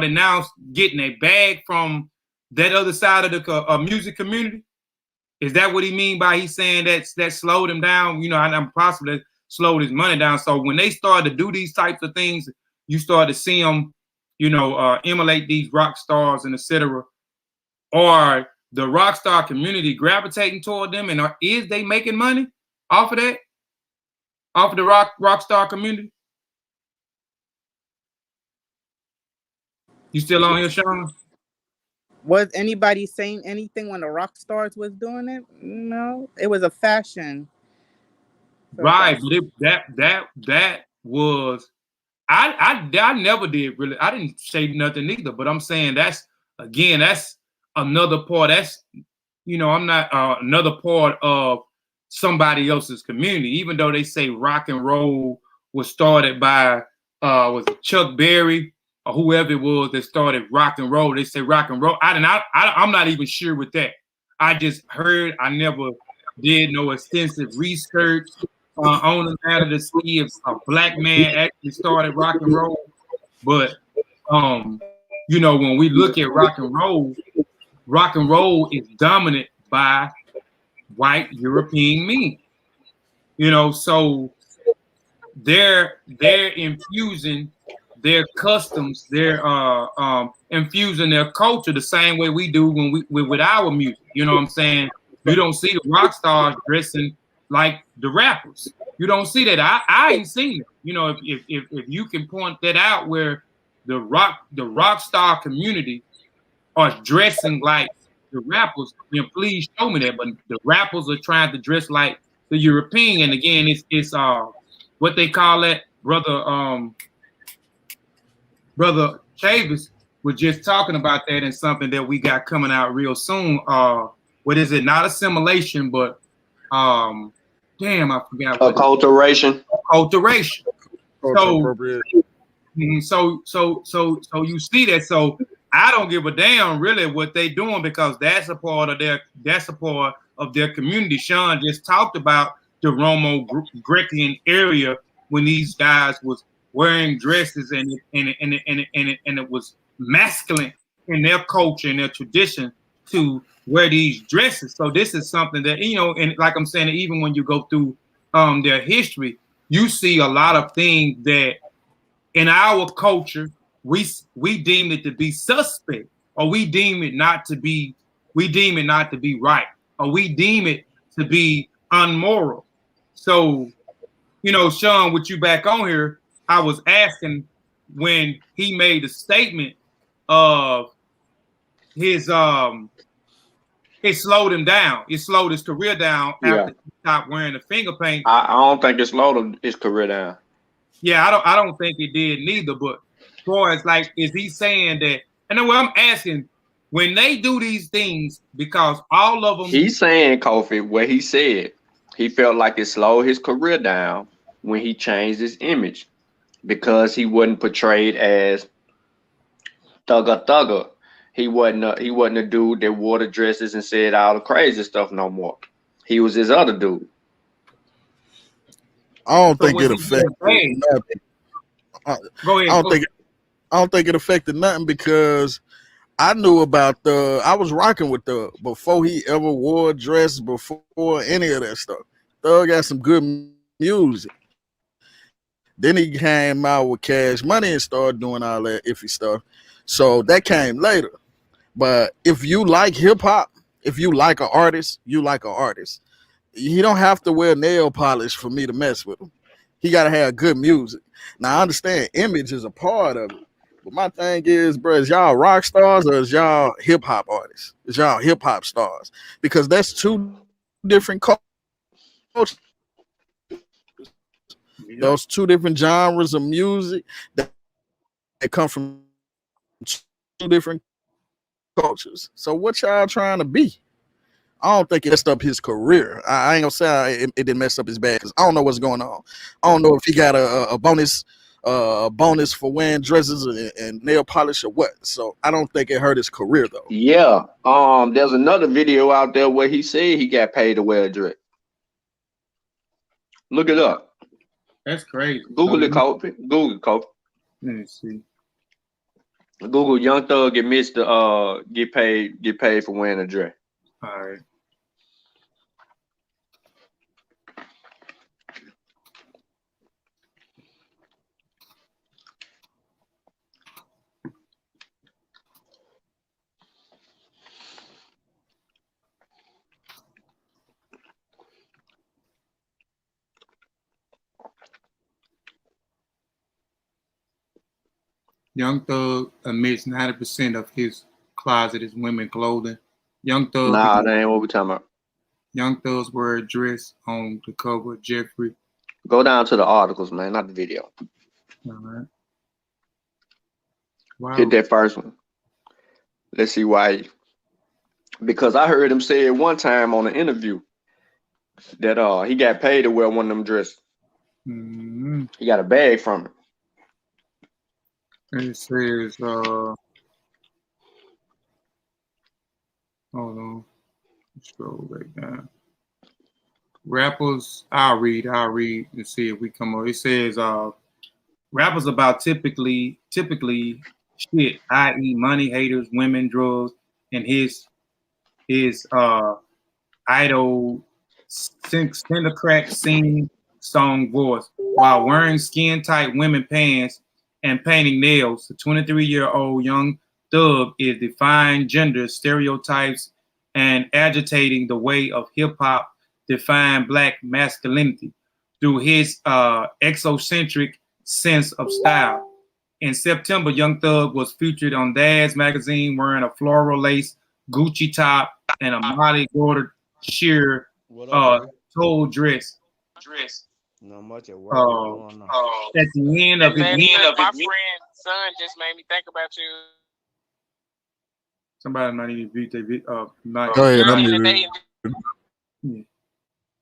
now getting a bag from that other side of the music community? Is that what he mean by he's saying that slowed him down? You know, I'm possibly slowed his money down. So when they start to do these types of things, you start to see them, you know, emulate these rock stars and etc. Or the rock star community gravitating toward them, and is they making money off of that, off of the rock star community? You still on here, Sean? Was anybody saying anything when the rock stars was doing it? No, it was a fashion. So right, but that was I never did really. I didn't say nothing either, but I'm saying that's another part. That's, you know, I'm not another part of somebody else's community, even though they say rock and roll was started by was it Chuck Berry or whoever it was that started rock and roll. They say rock and roll. I'm not even sure with that. I just heard. I never did no extensive research on the matter to see if a black man actually started rock and roll. But you know, when we look at rock and roll is dominant by white European men. You know, so they're infusing their customs, they're infusing their culture the same way we do when with our music. You know what I'm saying? You don't see the rock stars dressing like the rappers. You don't see that. I ain't seen it. You know, if you can point that out where the rock star community are dressing like the rappers, then please show me that. But the rappers are trying to dress like the European. And again, it's what they call that, brother Chavis was just talking about that in something that we got coming out real soon. What is it? Not assimilation, but damn, I forgot. Acculturation. Acculturation. So you see that. So I don't give a damn really what they doing, because that's a part of their community. Sean just talked about the Romo-Grecan area when these guys was wearing dresses and it was masculine in their culture and their tradition to wear these dresses. So this is something that, you know, and like I'm saying, even when you go through their history, you see a lot of things that in our culture we deem it to be suspect, or we deem it not to be right, or we deem it to be unmoral. So, you know, Sean, with you back on here, I was asking when he made the statement of his it slowed him down. It slowed his career down after he stopped wearing the finger paint. I don't think it slowed his career down. Yeah, I don't think it did neither. But as far as like, is he saying that? And then what I'm asking, when they do these things, because all of them, he's saying, Kofi, what he said, he felt like it slowed his career down when he changed his image, because he wasn't portrayed as thugger. He wasn't a dude that wore the dresses and said all the crazy stuff no more. He was his other dude. I don't think it affected nothing. Go ahead. I don't think it affected nothing, because I knew about I was rocking with Thug before he ever wore a dress, before any of that stuff. Thug got some good music. Then he came out with Cash Money and started doing all that iffy stuff. So that came later. But if you like hip hop, if you like an artist, you like an artist. He don't have to wear nail polish for me to mess with him. He got to have good music. Now, I understand image is a part of it, But my thing is, bro, is y'all rock stars or is y'all hip hop artists? Is y'all hip hop stars? Because that's two different cultures. Those two different genres of music that come from two different cultures. So what y'all trying to be? I don't think it messed up his career. I ain't gonna say it didn't mess up his bad because I don't know what's going on. I don't know if he got a bonus for wearing dresses and nail polish or what. So I don't think it hurt his career though. Yeah. There's another video out there where he said he got paid to wear a dress. Look it up. That's crazy. Google it, Kofi. Google, Kofi. Let me see. Google Young Thug admits to get paid for wearing a dress. All right. Young Thug admits 90% of his closet is women clothing. Young Thug. Nah, that ain't what we talking about. Young Thugs wear a dress on the cover of Jeffrey. Go down to the articles, man, not the video. All right. Wow. Hit that first one. Let's see why. Because I heard him say it one time on an interview that he got paid to wear one of them dresses. Mm-hmm. He got a bag from it. It says, hold on. Scroll back down. Rappers, I'll read and see if we come up. It says, rappers about typically shit, i.e. money, haters, women, drugs, and his idol crack sing song voice while wearing skin tight women pants and painting nails. The 23-year-old Young Thug is defying gender stereotypes and agitating the way of hip hop define black masculinity through his eccentric sense of style. In September, Young Thug was featured on Daz magazine wearing a floral lace Gucci top and a Molly Gordon sheer toe dress. Not much at work. Going on. At the end of my friend son just made me think about you. Somebody might need to beat their Go ahead.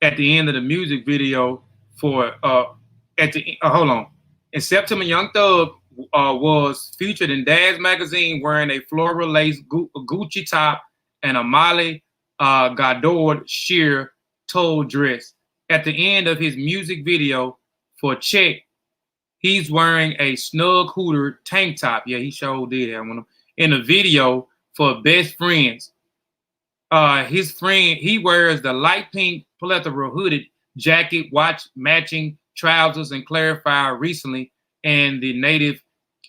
At the end of the music video for hold on. In September, Young Thug was featured in Daz magazine wearing a floral lace Gucci top and a Molly Gordon sheer toe dress. At the end of his music video for Check, he's wearing a snug hooter tank top. Yeah, he sure did have one. In the video for Best Friends, his friend, he wears the light pink plethora hooded jacket, watch matching trousers, and clarified recently in the native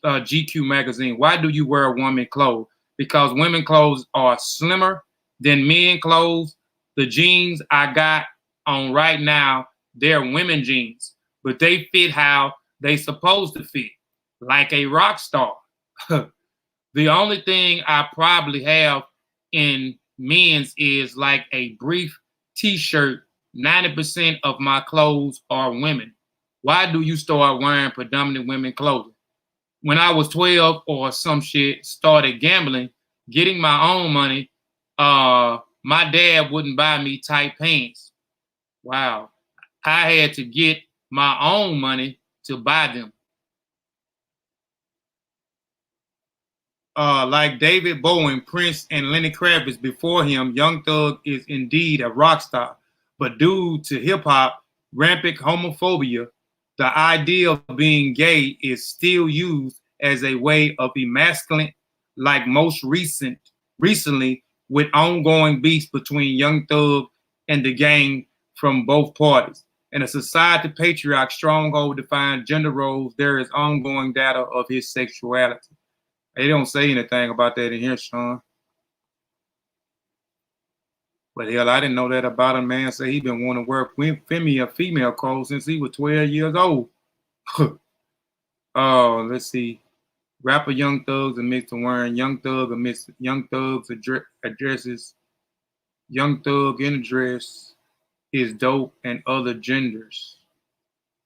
GQ magazine. Why do you wear women clothes? Because women clothes are slimmer than men clothes. The jeans I got on right now, they're women jeans, but they fit how they supposed to fit, like a rock star. The only thing I probably have in men's is like a brief t-shirt. 90% of my clothes are women. Why do you start wearing predominant women clothing? When I was 12 or some shit, started gambling, getting my own money, my dad wouldn't buy me tight pants. Wow. I had to get my own money to buy them. Like David Bowie, Prince, and Lenny Kravitz before him, Young Thug is indeed a rock star. But due to hip-hop, rampant homophobia, the idea of being gay is still used as a way of emasculate, like most recently with ongoing beefs between Young Thug and the gang from both parties. In a society patriarch stronghold defined gender roles, there is ongoing data of his sexuality. They don't say anything about that in here, Sean. But hell, I didn't know that about him, man. Say he been wanting to wear female clothes since he was 12 years old. Oh, let's see. Rapper Young Thugs admits to wearing Young Thug's addresses. Young Thug in a dress is dope and other genders.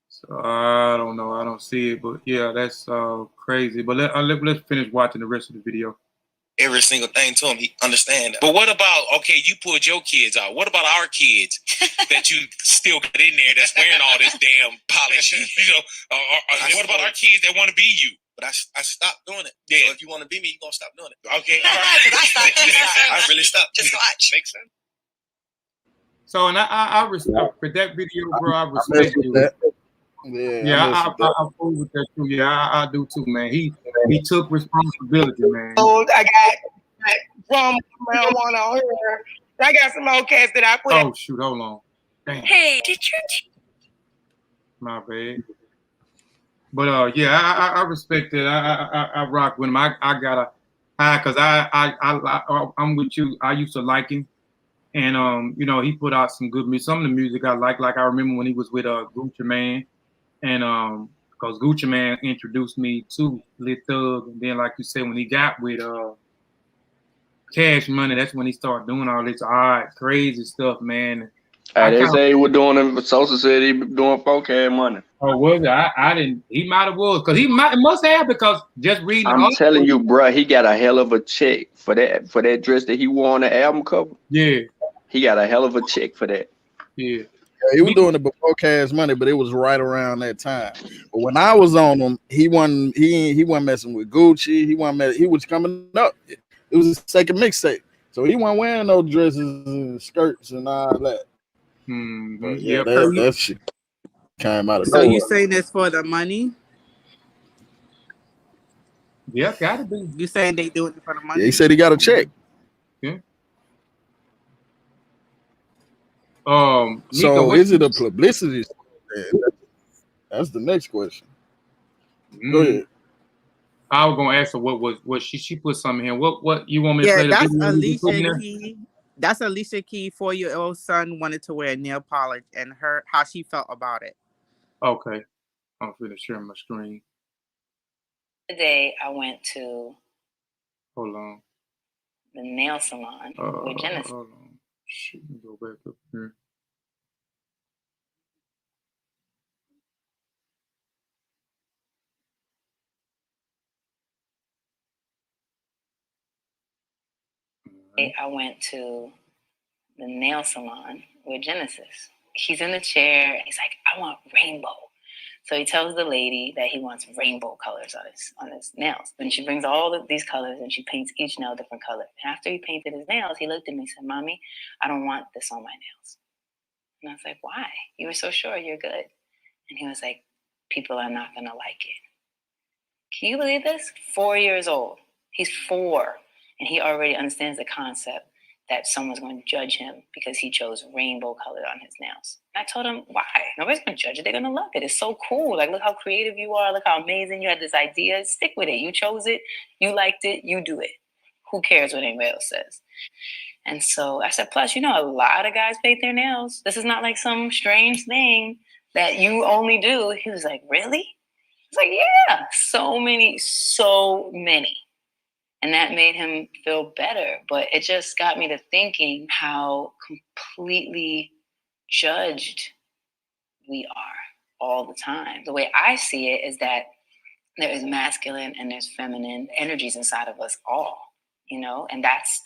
So I don't know. I don't see it, but yeah, that's crazy. But let's finish watching the rest of the video. Every single thing to him, he understand that. But what about, okay, you pulled your kids out. What about our kids that you still got in there that's wearing all this damn polish? You know, what about our kids that want to be you? But I stopped doing it. Yeah. So if you want to be me, you're going to stop doing it. Okay. I really stopped. Just watch. Makes sense. So, and I respect for that video, bro. I respect you. That. Yeah, I fool with that too. Yeah, I do too, man. He took responsibility, man. Oh, I got rum marijuana on here. I got some old cats that I put. Oh shoot, hold on. Damn. Hey, did you? My bad. But yeah, I respect it. I rock with him. I gotta because I'm with you. I used to like him, and you know, he put out some good music. Some of the music I like I remember when he was with Gucci Man. And because Gucci Man introduced me to Lil Thug, and then like you said, when he got with Cash Money, that's when he started doing all this crazy stuff, man. They say he was doing it. Sosa said he doing 4K money. Oh, was it? I didn't. He might have was because must have because just reading. I'm telling you, bro, he got a hell of a check for that dress that he wore on the album cover. Yeah, he got a hell of a check for that. Yeah. Yeah, he was doing it before Cash Money, but it was right around that time. But when I was on him, he wasn't messing with Gucci. He was coming up. It was his second mixtape, so he wasn't wearing no dresses and skirts and all that. But yeah, that shit came out of So nowhere. you saying this for the money? Yeah, gotta be. You saying they doing it for the money? Yeah, he said he got a check. Yeah. So is it a publicity? That's the next question. Go ahead. I was gonna ask her what she put something here. What you want me to play? Yeah, the that's video Alicia Key. That's Alicia Key. 4-year-old son wanted to wear nail polish, and how she felt about it. Okay, I'm gonna share my screen. Today I went to. Hold on. The nail salon with Genesis. Hold on. Shit, go back up here. I went to the nail salon with Genesis. He's in the chair. He's like, I want rainbow. So he tells the lady that he wants rainbow colors on his nails. And she brings all of these colors and she paints each nail a different color. And after he painted his nails, he looked at me and said, Mommy, I don't want this on my nails. And I was like, why? You were so sure you're good. And he was like, people are not going to like it. Can you believe this? 4 years old. He's 4. And he already understands the concept that someone's going to judge him because he chose rainbow color on his nails. And I told him, why? Nobody's going to judge it. They're going to love it. It's so cool. Like, look how creative you are. Look how amazing. You had this idea. Stick with it. You chose it. You liked it. You do it. Who cares what anybody else says? And so I said, plus, you know, a lot of guys paint their nails. This is not like some strange thing that you only do. He was like, really? I was like, yeah, so many. And that made him feel better. But it just got me to thinking how completely judged we are all the time. The way I see it is that there is masculine and there's feminine energies inside of us all, you know, and that's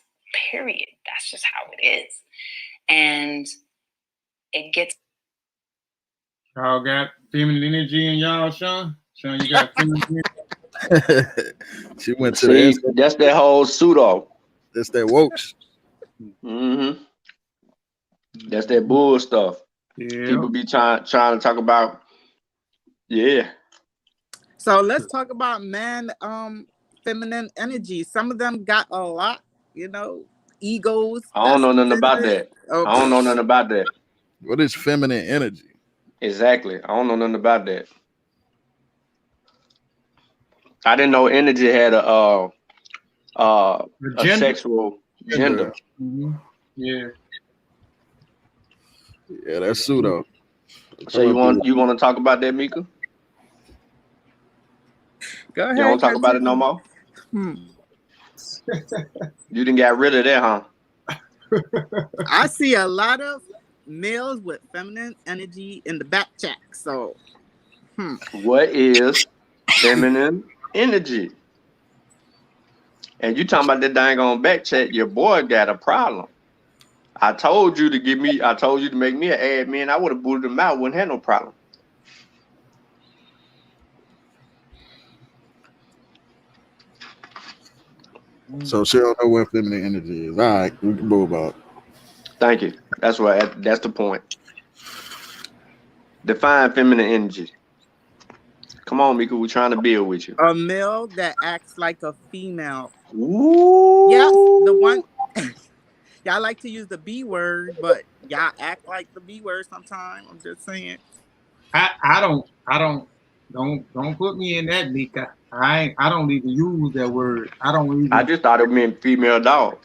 period. That's just how it is. And it gets. Y'all got feminine energy in y'all, Sean? Sean, you got feminine energy? She went to the. That's that whole pseudo. That's that wokes. Mm-hmm. That's that bull stuff. Yeah. People be trying to talk about. Yeah. So let's talk about feminine energy. Some of them got a lot, you know, egos. I don't know nothing about that. Okay. I don't know nothing about that. What is feminine energy? Exactly. I don't know nothing about that. I didn't know energy had a sexual gender. Mm-hmm. Yeah. Yeah, that's pseudo. So you want to talk about that, Mika? Go ahead. You don't talk about it no more? You didn't get rid of that, huh? I see a lot of males with feminine energy in the back chat. So, What is feminine energy? And you talking about that dang on back chat? Your boy got a problem. I told you to make me an admin. I would have booted him out. Wouldn't have no problem. So she don't know what feminine energy is. All right, we can move on. Thank you. That's right. That's the point. Define feminine energy. Come on, Mika. We're trying to build with you. A male that acts like a female. Ooh. Yeah, the one. Y'all like to use the B word, but y'all act like the B word sometimes. I'm just saying. I don't put me in that, Mika. I don't even use that word. I just thought it meant female dog.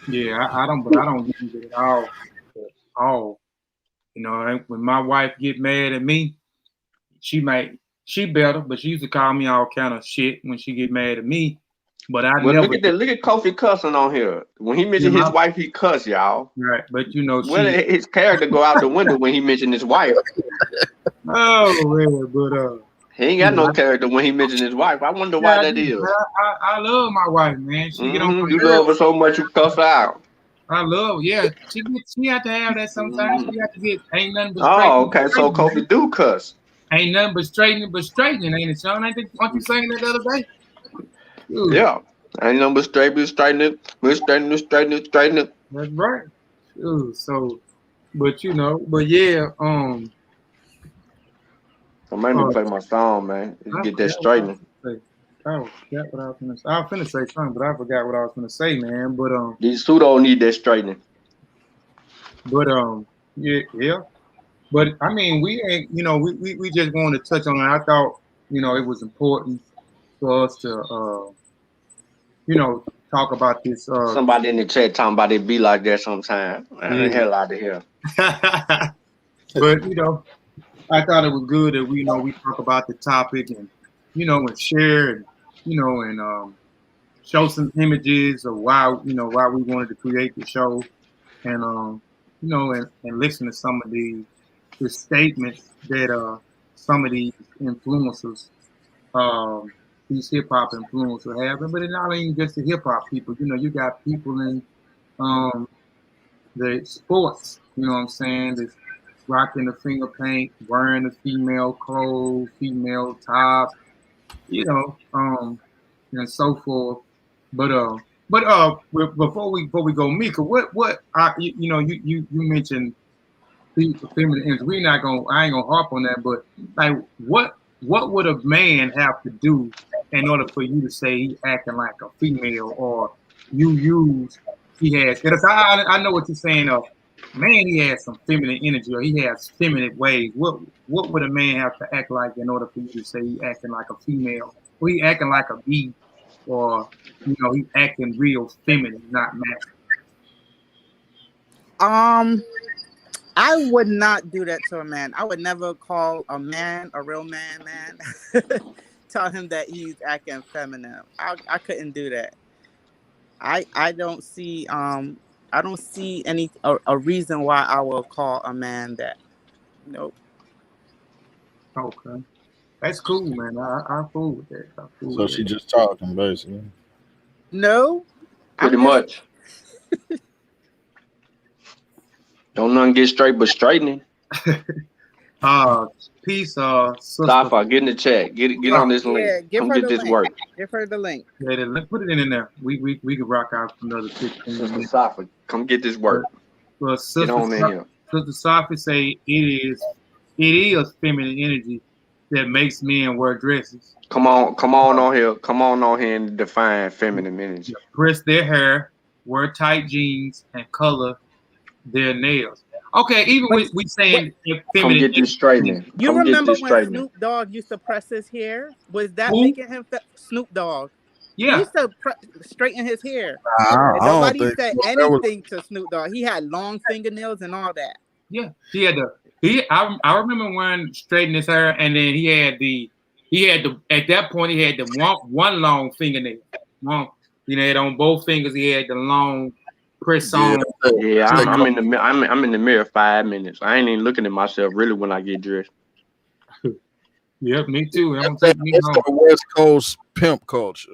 Yeah, I don't use it at all. You know, when my wife get mad at me, she better, but she used to call me all kind of shit when she get mad at me. But never. Look at that. Look at Kofi cussing on here. When he mentioned his wife, he cussed, y'all. Right, but you know, his character go out the window when he mentioned his wife. Oh, man, but he ain't got no character when he mentioned his wife. I wonder why that is. I love my wife, man. She get on my You love her so much you cuss her out. I love, yeah. She have to have that sometimes. She have to get ain't nothing but okay. So Kofi do cuss. Ain't nothing but straightening, ain't it, Sean? Aren't you saying that the other day? Dude. Yeah. Ain't nothing but straightening. That's right. Ooh, so, but you know, yeah, So maybe play my song, man. Get that straightening. I forgot what I was gonna say. I was finna say something, but I forgot what I was gonna say, man. But these pseudo need that straightening. But yeah. But I mean, we ain't, you know, we just wanted to touch on it. I thought, you know, it was important for us to you know, talk about this. Somebody in the chat talking about it be like that sometimes. Man, the hell out of here. But you know, I thought it was good that we talk about the topic and and share and and show some images of why we wanted to create the show and and listen to some of the statements that some of these influencers, these hip hop influencers have, but it's not even just the hip hop people. You got people in the sports. You know what I'm saying? That's rocking the finger paint, wearing the female clothes, female top, and so forth. But before we go, Mika, you mentioned feminine energy. I ain't gonna harp on that, but like what would a man have to do in order for you to say he acting like a female, or he has? Because I know what you're saying. Man, he has some feminine energy, or he has feminine ways. What would a man have to act like in order for you to say he acting like a female, or he acting like a bee, or he acting real feminine, not masculine? I would not do that to a man. I would never call a man, a real man, tell him that he's acting feminine. I couldn't do that. I don't see any a reason why I will call a man that. Nope. Okay, that's cool, man. I fool with that. So she just talking, basically. No, pretty much. Don't nothing get straight but straightening. Peace, Safa, get in the chat. Get on this link. Yeah, come get this work. Give her the link. Yeah, put it in there. We can rock out for another 15 minutes. Safa, come get this work. Well, get on in here. Sister Safa say it is feminine energy that makes men wear dresses. Come on here. Come on here and define feminine energy. Press their hair, wear tight jeans, and color their nails. Okay, even we saying feminine. Come get this straightening. You remember when Snoop Dogg used to press his hair? Was that making him Snoop Dogg? Yeah. He used to straighten his hair. Nobody said anything to Snoop Dogg. He had long fingernails and all that. Yeah, he had I remember when straightening his hair, and then he had the he had at that point he had the one long fingernail. You know, on both fingers he had the long press on. Yeah, I'm in the mirror 5 minutes. I ain't even looking at myself really when I get dressed. Yep, me too. That's the West Coast pimp culture.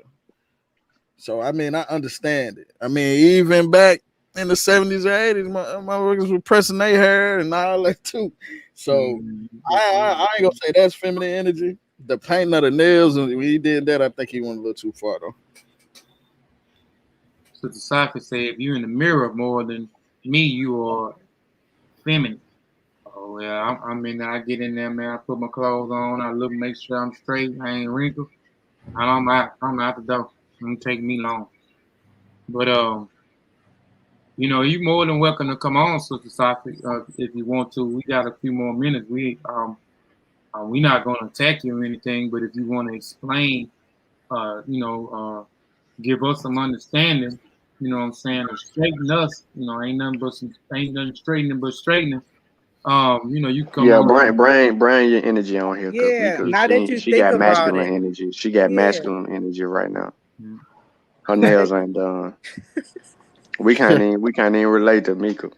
So I mean, I understand it. I mean, even back in the 70s or 80s, my workers were pressing their hair and all that too. So I ain't gonna say that's feminine energy. The painting of the nails, and when he did that, I think he went a little too far though. So the Cypher said, if you're in the mirror more than me, you are feminine. Oh yeah, I mean, I get in there, man. I put my clothes on. I look, make sure I'm straight. I ain't wrinkled. I'm out the door. It don't take me long. But you know, you're more than welcome to come on, Sister Cypher, if you want to. We got a few more minutes. We're not going to attack you or anything, but if you want to explain, you know, give us some understanding, you know what I'm saying, or straighten us, you know, ain't nothing straightening but straightening. You know, you come on. Bring your energy on here. Yeah, now that you she think got about masculine it. energy. She got masculine energy right now. Her nails ain't done. We can't even relate to Mika.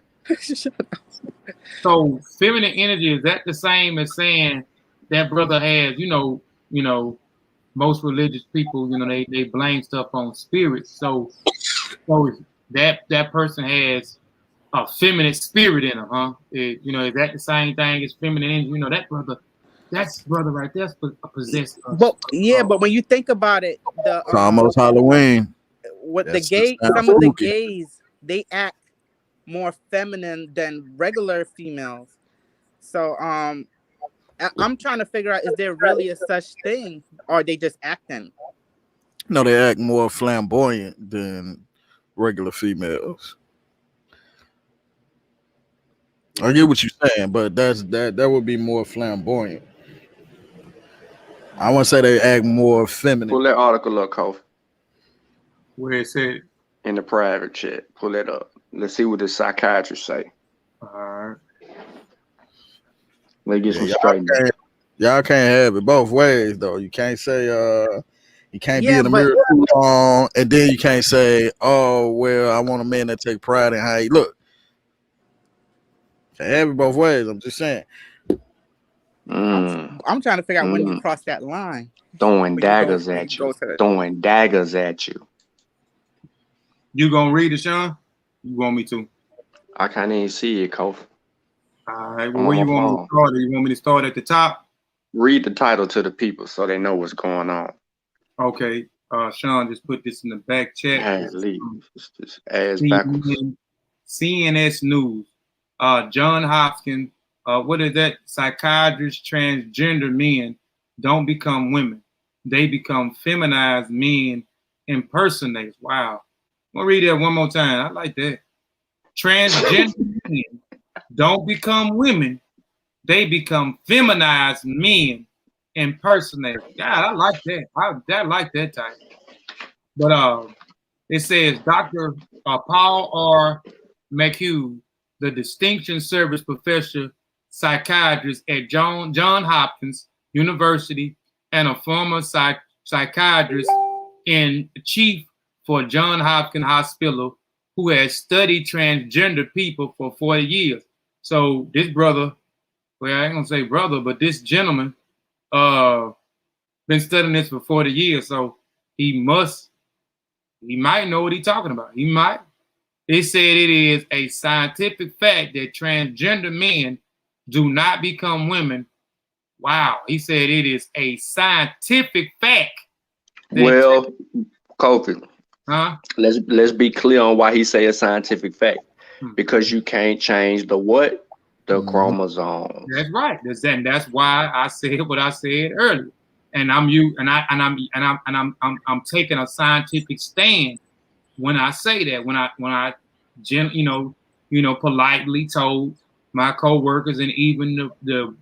So feminine energy, is that the same as saying that brother has, you know, most religious people, you know, they blame stuff on spirits. So that person has a feminine spirit in them, huh? You know, is that the same thing as feminine energy? You know, that's brother right there possessed. But when you think about it, it's almost Halloween. What some of the gays, they act more feminine than regular females. So I'm trying to figure out, is there really a such thing, or are they just acting? No, they act more flamboyant than regular females. I get what you're saying, but that would be more flamboyant. I want to say they act more feminine. Pull that article up, Kofi. Where it said? In the private chat. Pull that up. Let's see what the psychiatrist say. All right. Let's get some straightening. Y'all can't have it both ways, though. You can't say you can't be in the mirror too long, and then you can't say, oh well, I want a man that take pride in how he look. Can't have it both ways. I'm just saying. I'm trying to figure out when you cross that line. Throwing daggers at you. Throwing daggers at you. You gonna read it, Sean? You want me to? I can't even see it, Kofi. All right. Well, where you want me to start? You want me to start at the top? Read the title to the people so they know what's going on. Okay. Sean just put this in the back chat. Just ass backwards. CNS News. John Hopkins. What is that? Psychiatrists, transgender men don't become women. They become feminized men impersonators. Wow. I'm going to read that one more time. I like that. Transgender men don't become women. They become feminized men impersonators. God, I like that. I like that title. But it says Dr. Paul R. McHugh, the Distinction Service Professor Psychiatrist at John Hopkins University and a former psychiatrist in chief for John Hopkins Hospital, who has studied transgender people for 40 years. So this brother, well, I ain't gonna say brother, but this gentleman been studying this for 40 years. So he might know what he's talking about. He might. It said it is a scientific fact that transgender men do not become women. Wow. He said it is a scientific fact. Well, Kofi. Huh? Let's be clear on why he say a scientific fact. Because you can't change the what? The chromosomes. That's right. That's why I said what I said earlier. And I'm taking a scientific stand when I say that. When I politely told my co-workers and even the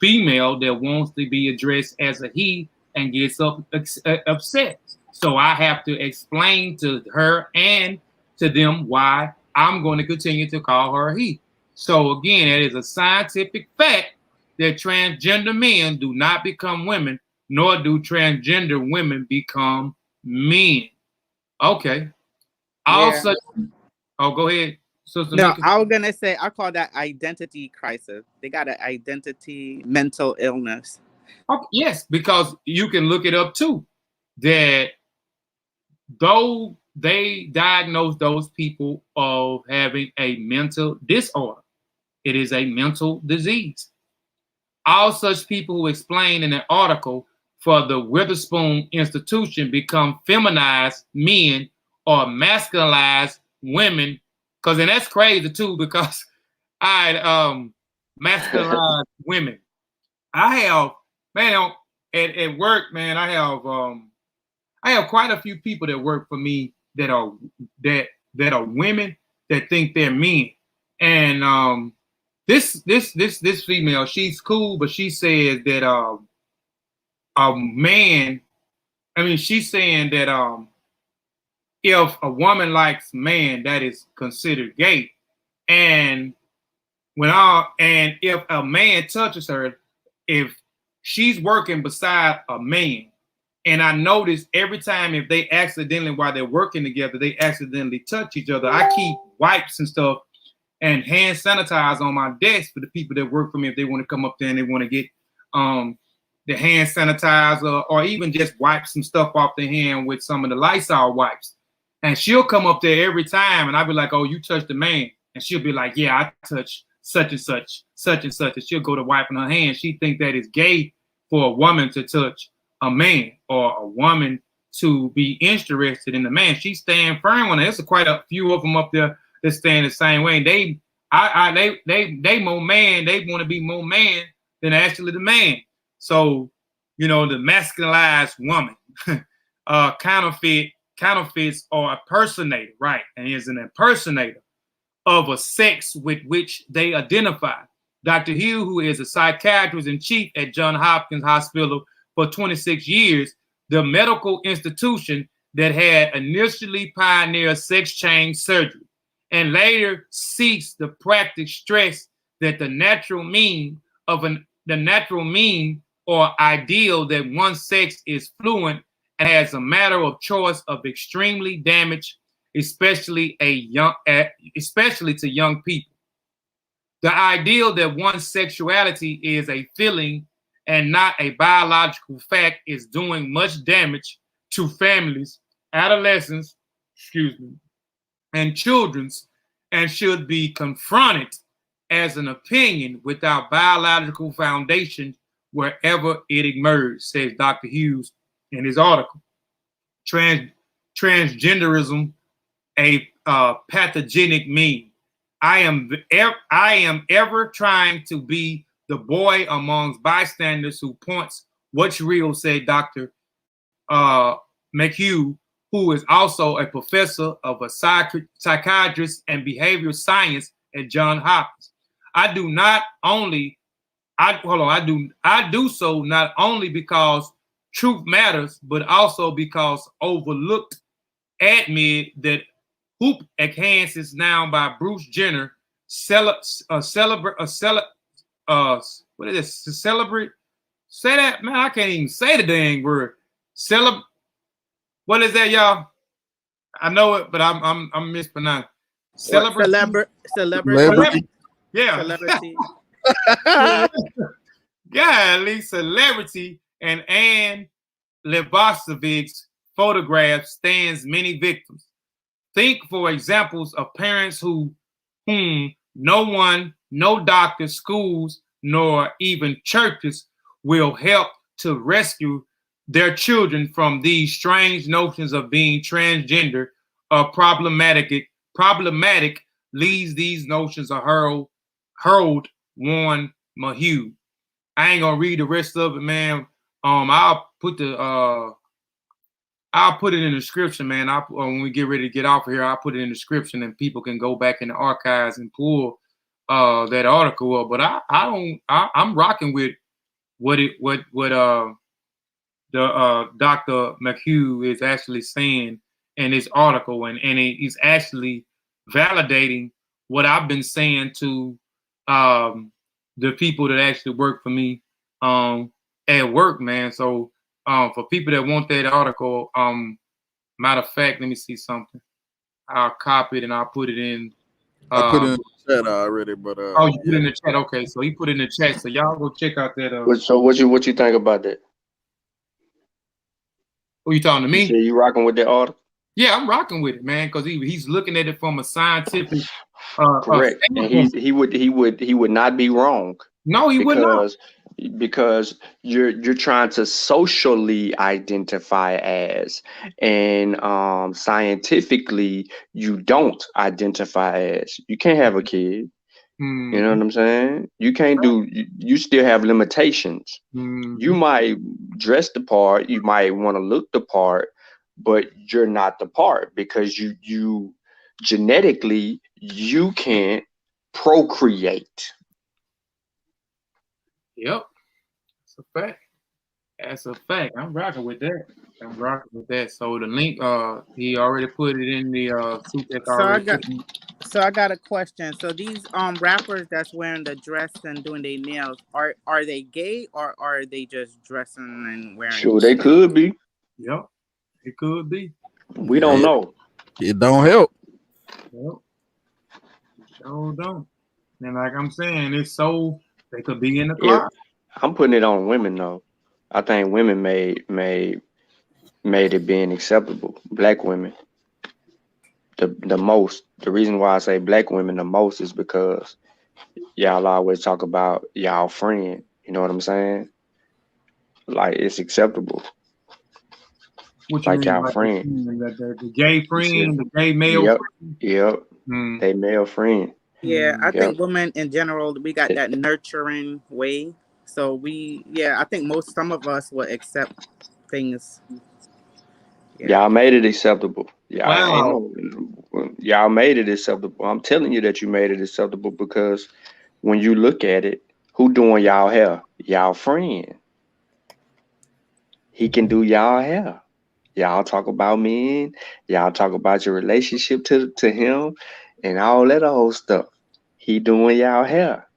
female that wants to be addressed as a he and gets upset. So I have to explain to her and to them why I'm going to continue to call her he. So again, it is a scientific fact that transgender men do not become women nor do transgender women become men. Okay. Also, go ahead, Sister No, Mika. I was gonna say I call that identity crisis. They got an identity mental illness. Oh, yes, because you can look it up too. That though they diagnose those people of having a mental disorder, it is a mental disease. All such people who explain in an article for the Witherspoon Institution become feminized men or masculinized women, because and that's crazy too, because I masculinized women. I have, man, at work, man, I have quite a few people that work for me that are women that think they're men. And this female, she's cool, but she says that a man, I mean, she's saying that if a woman likes man, that is considered gay. And if a man touches her, if she's working beside a man, and I notice every time if they accidentally, while they're working together, they accidentally touch each other, I keep wipes and stuff and hand sanitize on my desk for the people that work for me if they want to come up there and they want to get the hand sanitizer or even just wipe some stuff off their hand with some of the Lysol wipes. And she'll come up there every time and I'll be like, oh, you touched the man. And she'll be like, yeah, I touched such and such, such and such. And she'll go to wiping her hand. She think that it's gay for a woman to touch a man or a woman to be interested in the man. She's staying firm on it. There's quite a few of them up there that stand the same way. They more man. They want to be more man than actually the man. So, you know, the masculinized woman, counterfeits or impersonator, right? And is an impersonator of a sex with which they identify. Dr. Hugh, who is a psychiatrist in chief at Johns Hopkins Hospital for 26 years, the medical institution that had initially pioneered sex change surgery and later ceased the practice, stress that the natural mean or ideal that one sex is fluent and as a matter of choice of extremely damage, especially to young people. The ideal that one's sexuality is a feeling and not a biological fact is doing much damage to families, adolescents, and children's, and should be confronted as an opinion without biological foundation wherever it emerged, says Dr. Hughes in his article. Transgenderism, a pathogenic mean. I am ever trying to be the boy amongst bystanders who points what's real, said Dr. McHugh, who is also a professor of a psychiatrist and behavioral science at Johns Hopkins. I do so not only because truth matters, but also because overlooked admit that Hoop enhances now by Bruce Jenner celebrate. What is this? Celebrate? Say that, man. I can't even say the dang word. What is that, y'all? I know it, but I'm mispronouncing. Celebrity. Yeah. Celebrity. Yeah, at least celebrity and Anne Leibovitch's photograph stands many victims. Think for examples of parents whom no one, no doctors, schools, nor even churches will help to rescue their children from these strange notions of being transgender or problematic leads these notions are hurled, warned Mahue. I ain't gonna read the rest of it, man. I'll put it in the description, man. When we get ready to get off of here, I'll put it in the description and people can go back in the archives and pull that article up. But I'm rocking with what Dr. McHugh is actually saying in his article, and he's actually validating what I've been saying to the people that actually work for me at work, man. So For people that want that article, matter of fact, let me see something. I'll copy it and I'll put it in. I put it in the chat already, but oh, you put it in the chat. Okay, so he put it in the chat. So y'all go check out that. So what you think about that? Who you talking to me? You say you rocking with that article? Yeah, I'm rocking with it, man, because he's looking at it from a scientific. Correct, and he would not be wrong. No, he would not. Because you're trying to socially identify as, and scientifically you don't identify as. You can't have a kid. You know what I'm saying? You can't do. You still have limitations. You might dress the part. You might want to look the part, but you're not the part because you genetically you can't procreate. Yep, that's a fact. That's a fact. I'm rocking with that. So the link, he already put it in the suit that So I got a question. So these rappers that's wearing the dress and doing their nails, are they gay or are they just dressing and wearing? Sure, they could be. Yep, it could be. We don't know. It don't help. Yep. Sure don't. And like I'm saying, it's so they could be in the closet. I'm putting it on women though. I think women made it being acceptable. Black women, the most. The reason why I say black women the most is because y'all always talk about y'all friend. You know what I'm saying? Like it's acceptable. What you like mean, y'all like friend? The gay friend, the gay male friend? Yep. They male friend. Yeah, I think women in general, we got that nurturing way. So I think some of us will accept things. Yeah. Y'all made it acceptable. Wow. Y'all made it acceptable. I'm telling you that you made it acceptable because when you look at it, who doing y'all hair? Y'all friend. He can do y'all hair. Y'all talk about men. Y'all talk about your relationship to him and all that old stuff. He doing y'all hair.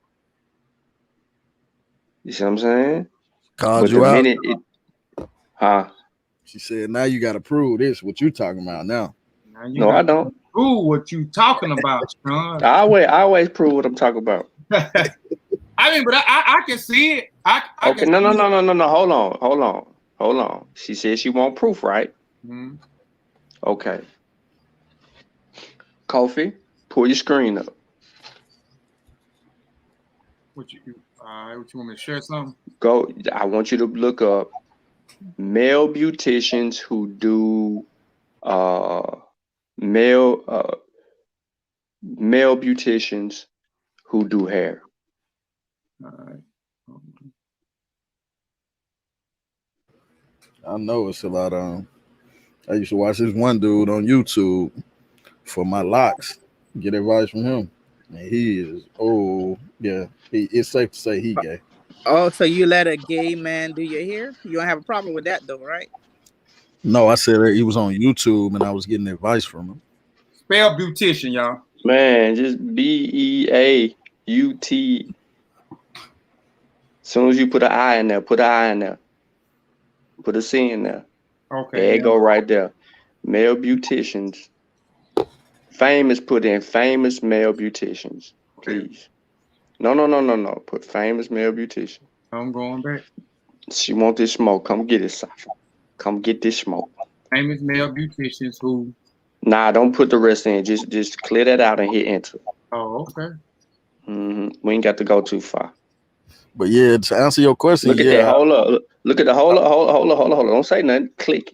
You see what I'm saying? Called you out. She said, now you got to prove this. What you talking about now? No, I don't. Prove what you talking about, Sean. I always prove what I'm talking about. I mean, but I can see it. Okay, no. Hold on. She said she want proof, right? Mm-hmm. Okay. Kofi, pull your screen up. What you want me to share something? Go. I want you to look up male beauticians who do male beauticians who do hair. All right. I know it's a lot of. I used to watch this one dude on YouTube for my locks. Get advice from him. And he is it's safe to say he gay. Oh, so you let a gay man do your hair? You don't have a problem with that though, right? No, I said he was on YouTube and I was getting advice from him. Spell beautician, y'all. Man, just BEAUT. As soon as you put an I in there, put an I in there. Put a C in there. Okay. There you go right there. Male beauticians. Famous, put in famous male beauticians, please. No. Put famous male beautician. I'm going back. She want this smoke. Come get it, Sasha. Come get this smoke. Famous male beauticians who? Nah, don't put the rest in. Just clear that out and hit enter. Oh, okay. We ain't got to go too far. But yeah, to answer your question, look at that. Hold up. Look at the hold up. Don't say nothing. Click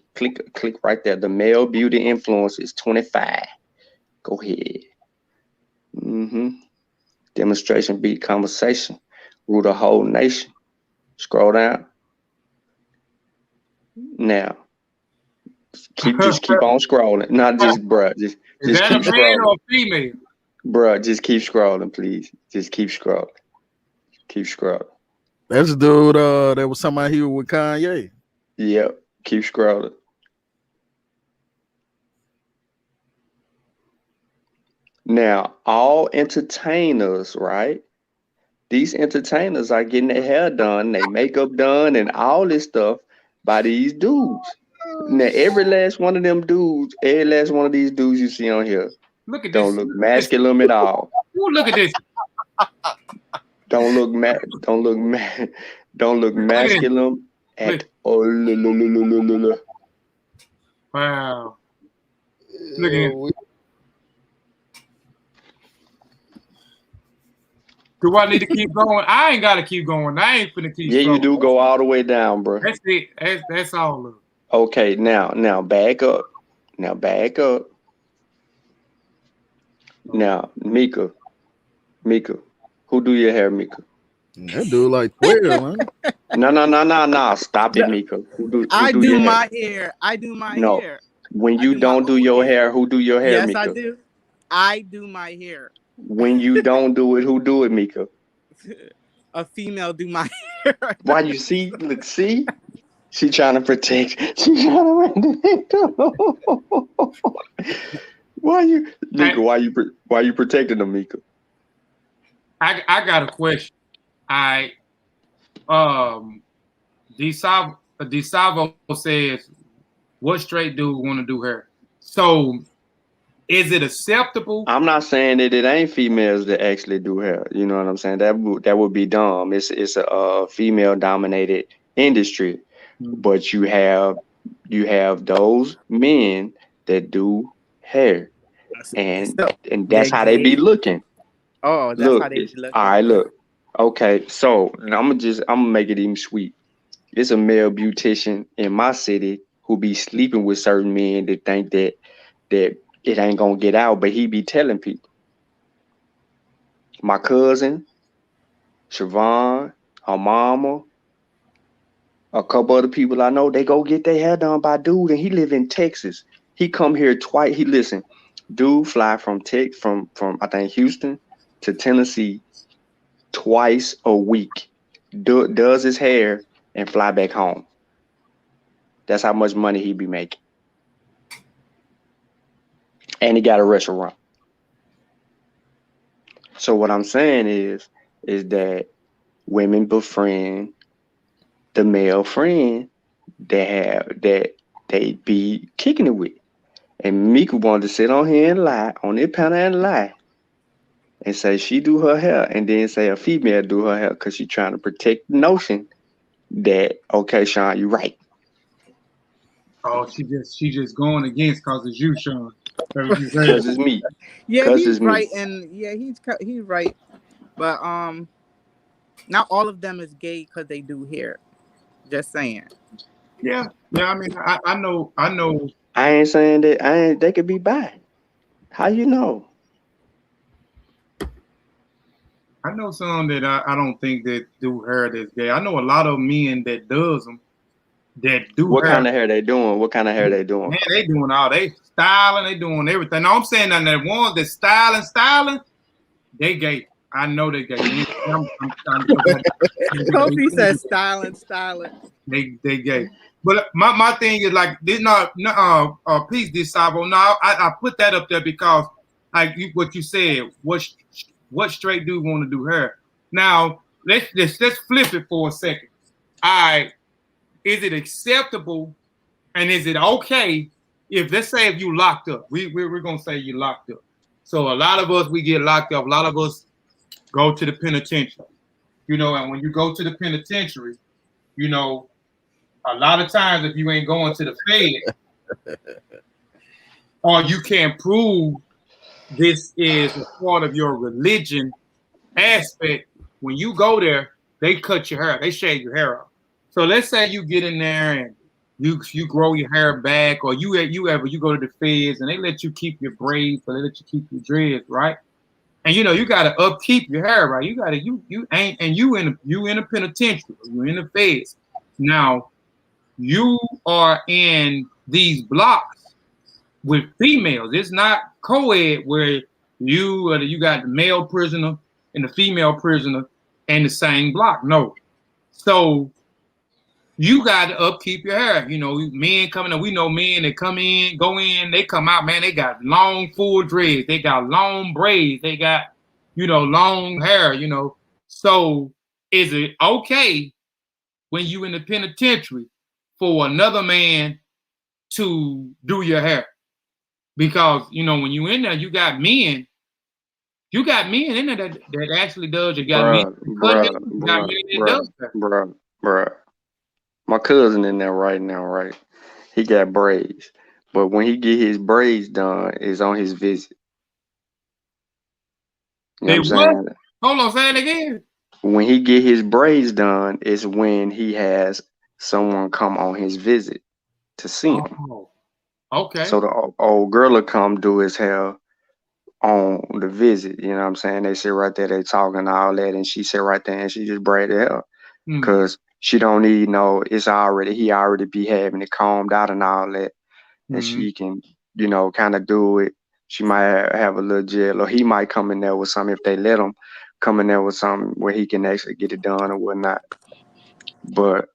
right there. The male beauty influence is 25. Go ahead. Demonstration beat conversation. Rule the whole nation. Scroll down. Now. Just keep on scrolling. Not just bruh. Just is that keep a man scrolling. or a female? Bruh, just keep scrolling, please. Just keep scrolling. Keep scrolling. That's the dude that was somebody here with Kanye. Yep. Keep scrolling. Now, all entertainers, right? These entertainers are getting their hair done, their makeup done, and all this stuff by these dudes. Now, every last one of them dudes, every last one of these dudes you see on here, look at don't this. look masculine at all. Ooh, look at this. Don't look masculine at all. Wow. Look at him. Do I need to keep going? I ain't got to keep going. I ain't finna keep. Yeah, you do go all the way down, bro. That's it. That's all of it. Okay, now back up. Now back up. Now, Mika, who do your hair, Mika? That dude like 12, man. No. Stop it, Mika. I do my hair. I do my hair. When you don't do your hair, who do your hair, yes, Mika? I do. I do my hair. When you don't do it, who do it, Mika? A female do my hair. Why you see? Look, see? She trying to protect. She trying to. Why you protecting them, Mika? I got a question. DeSavo says, what straight dude want to do hair? So is it acceptable? I'm not saying that it ain't females that actually do hair. You know what I'm saying? That would be dumb. It's a female dominated industry. But you have those men that do hair. And that's how they be looking. Oh, that's how they be looking. All right, look. Okay, so I'm gonna make it even sweet. It's a male beautician in my city who be sleeping with certain men that think that it ain't gonna get out, but he be telling people. My cousin, Siobhan, her mama, a couple other people I know, they go get their hair done by dude, and he live in Texas. He come here twice. Dude fly from I think Houston to Tennessee twice a week. Does his hair and fly back home. That's how much money he be making. And he got a restaurant. So what I'm saying is that women befriend the male friend that they be kicking it with. And Mika wanted to sit on here and lie, on this panel and lie, and say she do her hair, and then say a female do her hair because she trying to protect the notion that, okay, Sean, you right. Oh, she just going against because it's you, Sean. Because it's me. Yeah, he's right, and yeah, he's right. But not all of them is gay because they do hair. Just saying. Yeah. I mean, I know. I ain't saying that. They could be bi. How you know? I know some that I don't think that do hair that's gay. I know a lot of men that does them. That do what hair. Kind of hair they doing? What kind of hair they doing? Man, they doing all they styling, they doing everything. No, I'm saying that the ones that styling, they gay. I know they gay. Kofi says styling. They gay. But my thing is like this. Please, DeSavo. No, I put that up there because like what you said. What straight dude want to do hair? Now let's flip it for a second. Is it acceptable and is it okay if, let's say, if you locked up? We're gonna say you locked up. So a lot of us, we get locked up. A lot of us go to the penitentiary. And when you go to the penitentiary, a lot of times if you ain't going to the Fed or you can't prove this is a part of your religion aspect, when you go there, they cut your hair, they shave your hair off. So let's say you get in there and you grow your hair back, or you go to the Feds and they let you keep your braids, or they let you keep your dreads, right? And you gotta upkeep your hair, right? You in a penitentiary, you're in the Feds. Now you are in these blocks with females. It's not co-ed where you got the male prisoner and the female prisoner in the same block. No. So you got to upkeep your hair. Men coming in, we know men that come in, go in, they come out, man, they got long, full dreads. They got long braids. They got, long hair, So is it okay when you in the penitentiary for another man to do your hair. Because, you know, when you in there, you got men in there that actually does. You got men that does that. Bruh. My cousin in there right now, right? He got braids. But when he get his braids done, it's on his visit. You know what I'm saying? Hold on, say it again. When he get his braids done, is when he has someone come on his visit to see him. Oh, okay. So the old girl will come do his hair on the visit. You know what I'm saying? They sit right there, they talking and all that, and she sit right there and she just braid the hair. Because she don't need he already be having it combed out and all that. And she can, you know, kind of do it. She might have a little gel, or he might come in there with something if they let him come in there with something where he can actually get it done or whatnot. But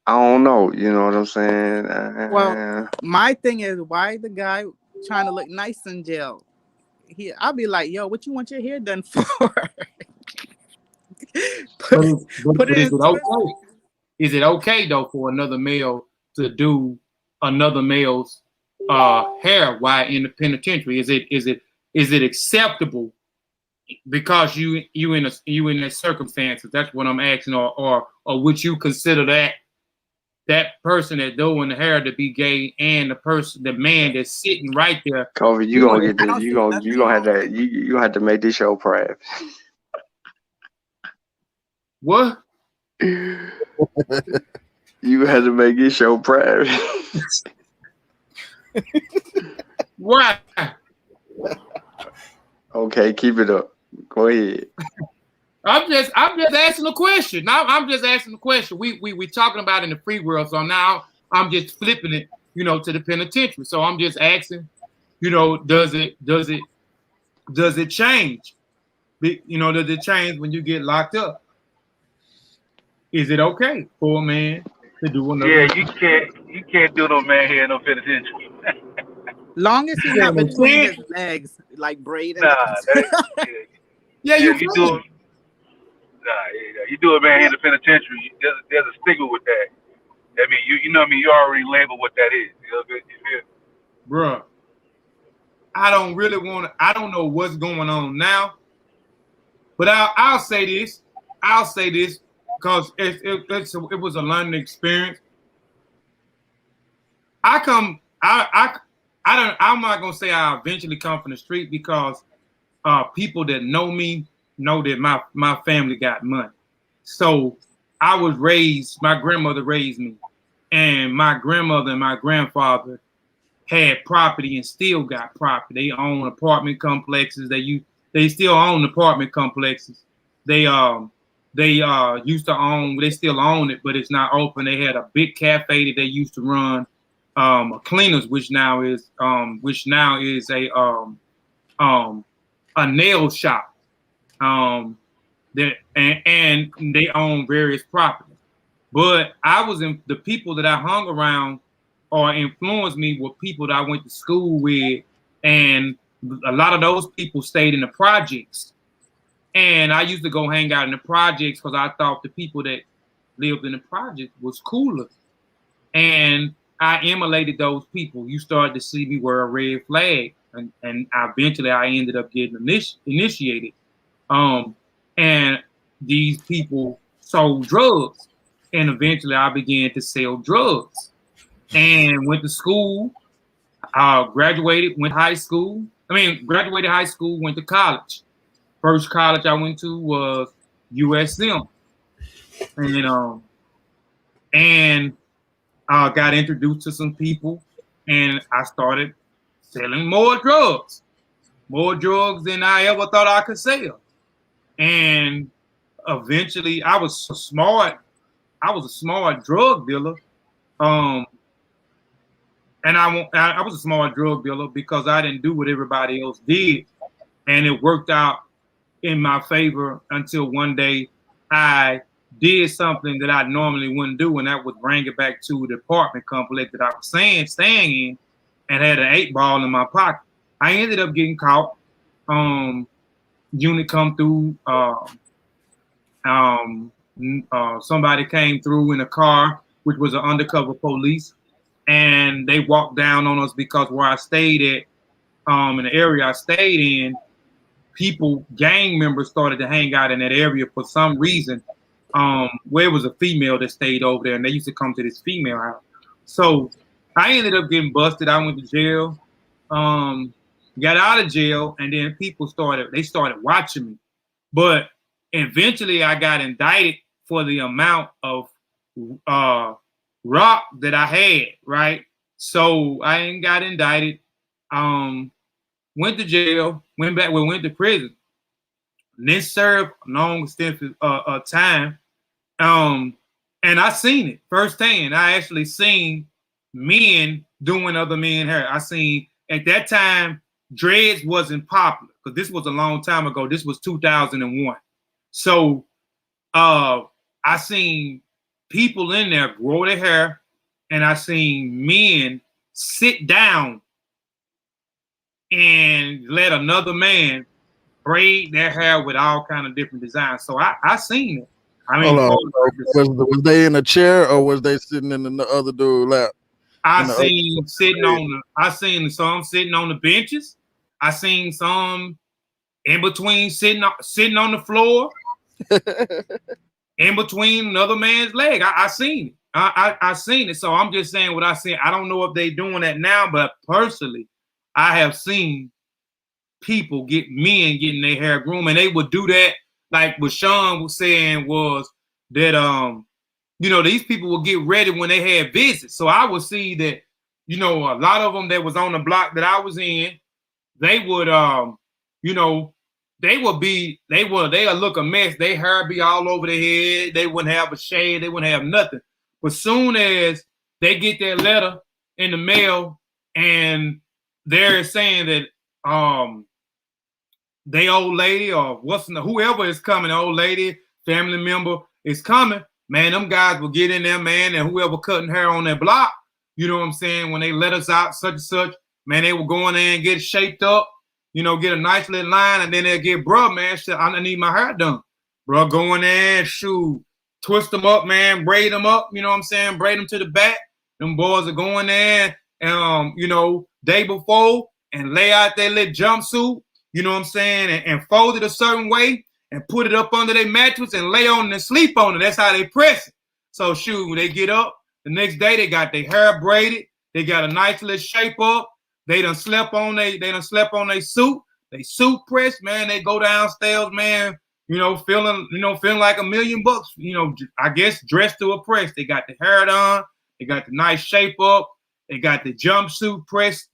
I don't know, you know what I'm saying? Well, my thing is, why the guy trying to look nice in jail? I'll be like, yo, what you want your hair done for? Is it okay though for another male to do another male's hair while in the penitentiary? Is it acceptable because you in that circumstances? That's what I'm asking. Or would you consider that person that doing the hair to be gay, and the man that's sitting right there? Kofi, you gonna get this. You gonna have to make this show private. What? You had to make this show private. Why? Okay, keep it up. Go ahead. I'm just asking a question. I'm just asking a question. We talking about in the free world, so now I'm just flipping it, you know, to the penitentiary. So I'm just asking, you know, does it change? You know, does it change when you get locked up? Is it okay for a man to do another? Yeah, you can't do no man hair in no penitentiary. Long as he's not between his legs, like braiding. Nah, you do. Nah, you do a man hair in the penitentiary. There's a stigma with that. I mean, you know what I mean. You already labeled what that is. You know, you feel? Bruh, I don't know what's going on now, but I'll say this. Because it was a learning experience. I'm not gonna say I eventually come from the street, because people that know me know that my family got money. So I was raised. My grandmother raised me, and my grandmother and my grandfather had property and still got property. They own apartment complexes. They still own apartment complexes. They used to own, they still own it, but it's not open. They had a big cafe that they used to run, a cleaners, which now is a nail shop. And they own various properties. But the people that I hung around or influenced me were people that I went to school with, and a lot of those people stayed in the projects. And I used to go hang out in the projects because I thought the people that lived in the project was cooler. And I emulated those people. You started to see me wear a red flag. And eventually I ended up getting initiated. And these people sold drugs. And eventually I began to sell drugs. And went to school, graduated high school, went to college. First college I went to was USM, and I got introduced to some people, and I started selling more drugs than I ever thought I could sell. And eventually, I was a smart drug dealer, and I was a smart drug dealer because I didn't do what everybody else did, and it worked out in my favor until one day I did something that I normally wouldn't do, and that was bring it back to the apartment complex that I was staying in, and had an 8-ball in my pocket. I ended up getting caught. Unit come through. Somebody came through in a car which was an undercover police, and they walked down on us because where I stayed at, in the area I stayed in, gang members started to hang out in that area for some reason. Where it was a female that stayed over there, and they used to come to this female house. So I ended up getting busted. I went to jail, got out of jail, and then people started watching me. But eventually I got indicted for the amount of rock that I had, right? So I ain't got indicted. Went to jail, went to prison, and then served a long extensive time. And I seen it firsthand. I actually seen men doing other men hair. I seen at that time dreads wasn't popular because this was a long time ago. This was 2001. So I seen people in there grow their hair, and I seen men sit down and let another man braid their hair with all kind of different designs. So I seen it. I mean, was they in a chair or was they sitting in the other dude's lap? I seen some sitting on the benches. I seen some in between sitting on the floor, in between another man's leg. I seen it. I seen it. So I'm just saying what I seen. I don't know if they're doing that now, but personally, I have seen men getting their hair groomed, and they would do that. Like what Sean was saying was that these people would get ready when they had visits. So I would see that, a lot of them that was on the block that I was in, they would they'll look a mess. Their hair be all over their head. They wouldn't have a shade, they wouldn't have nothing. But soon as they get their letter in the mail and they're saying that they old lady or whoever is coming, old lady, family member is coming, man, them guys will get in there, man, and whoever cutting hair on their block, you know what I'm saying, when they let us out, such and such, man, they will go in there and get it shaped up, get a nice little line, and then they'll get, bro, man, I need my hair done. Bro, go in there and twist them up, man, braid them up, you know what I'm saying, braid them to the back. Them boys are going there and, day before and lay out their little jumpsuit, you know what I'm saying, and fold it a certain way and put it up under their mattress and lay on it and sleep on it. That's how they press it. So when they get up, the next day they got their hair braided, they got a nice little shape up, they done slept on their suit, they suit pressed, man, they go downstairs, man, feeling like $1 million, I guess dressed to impress. They got the hair done, they got the nice shape up, they got the jumpsuit pressed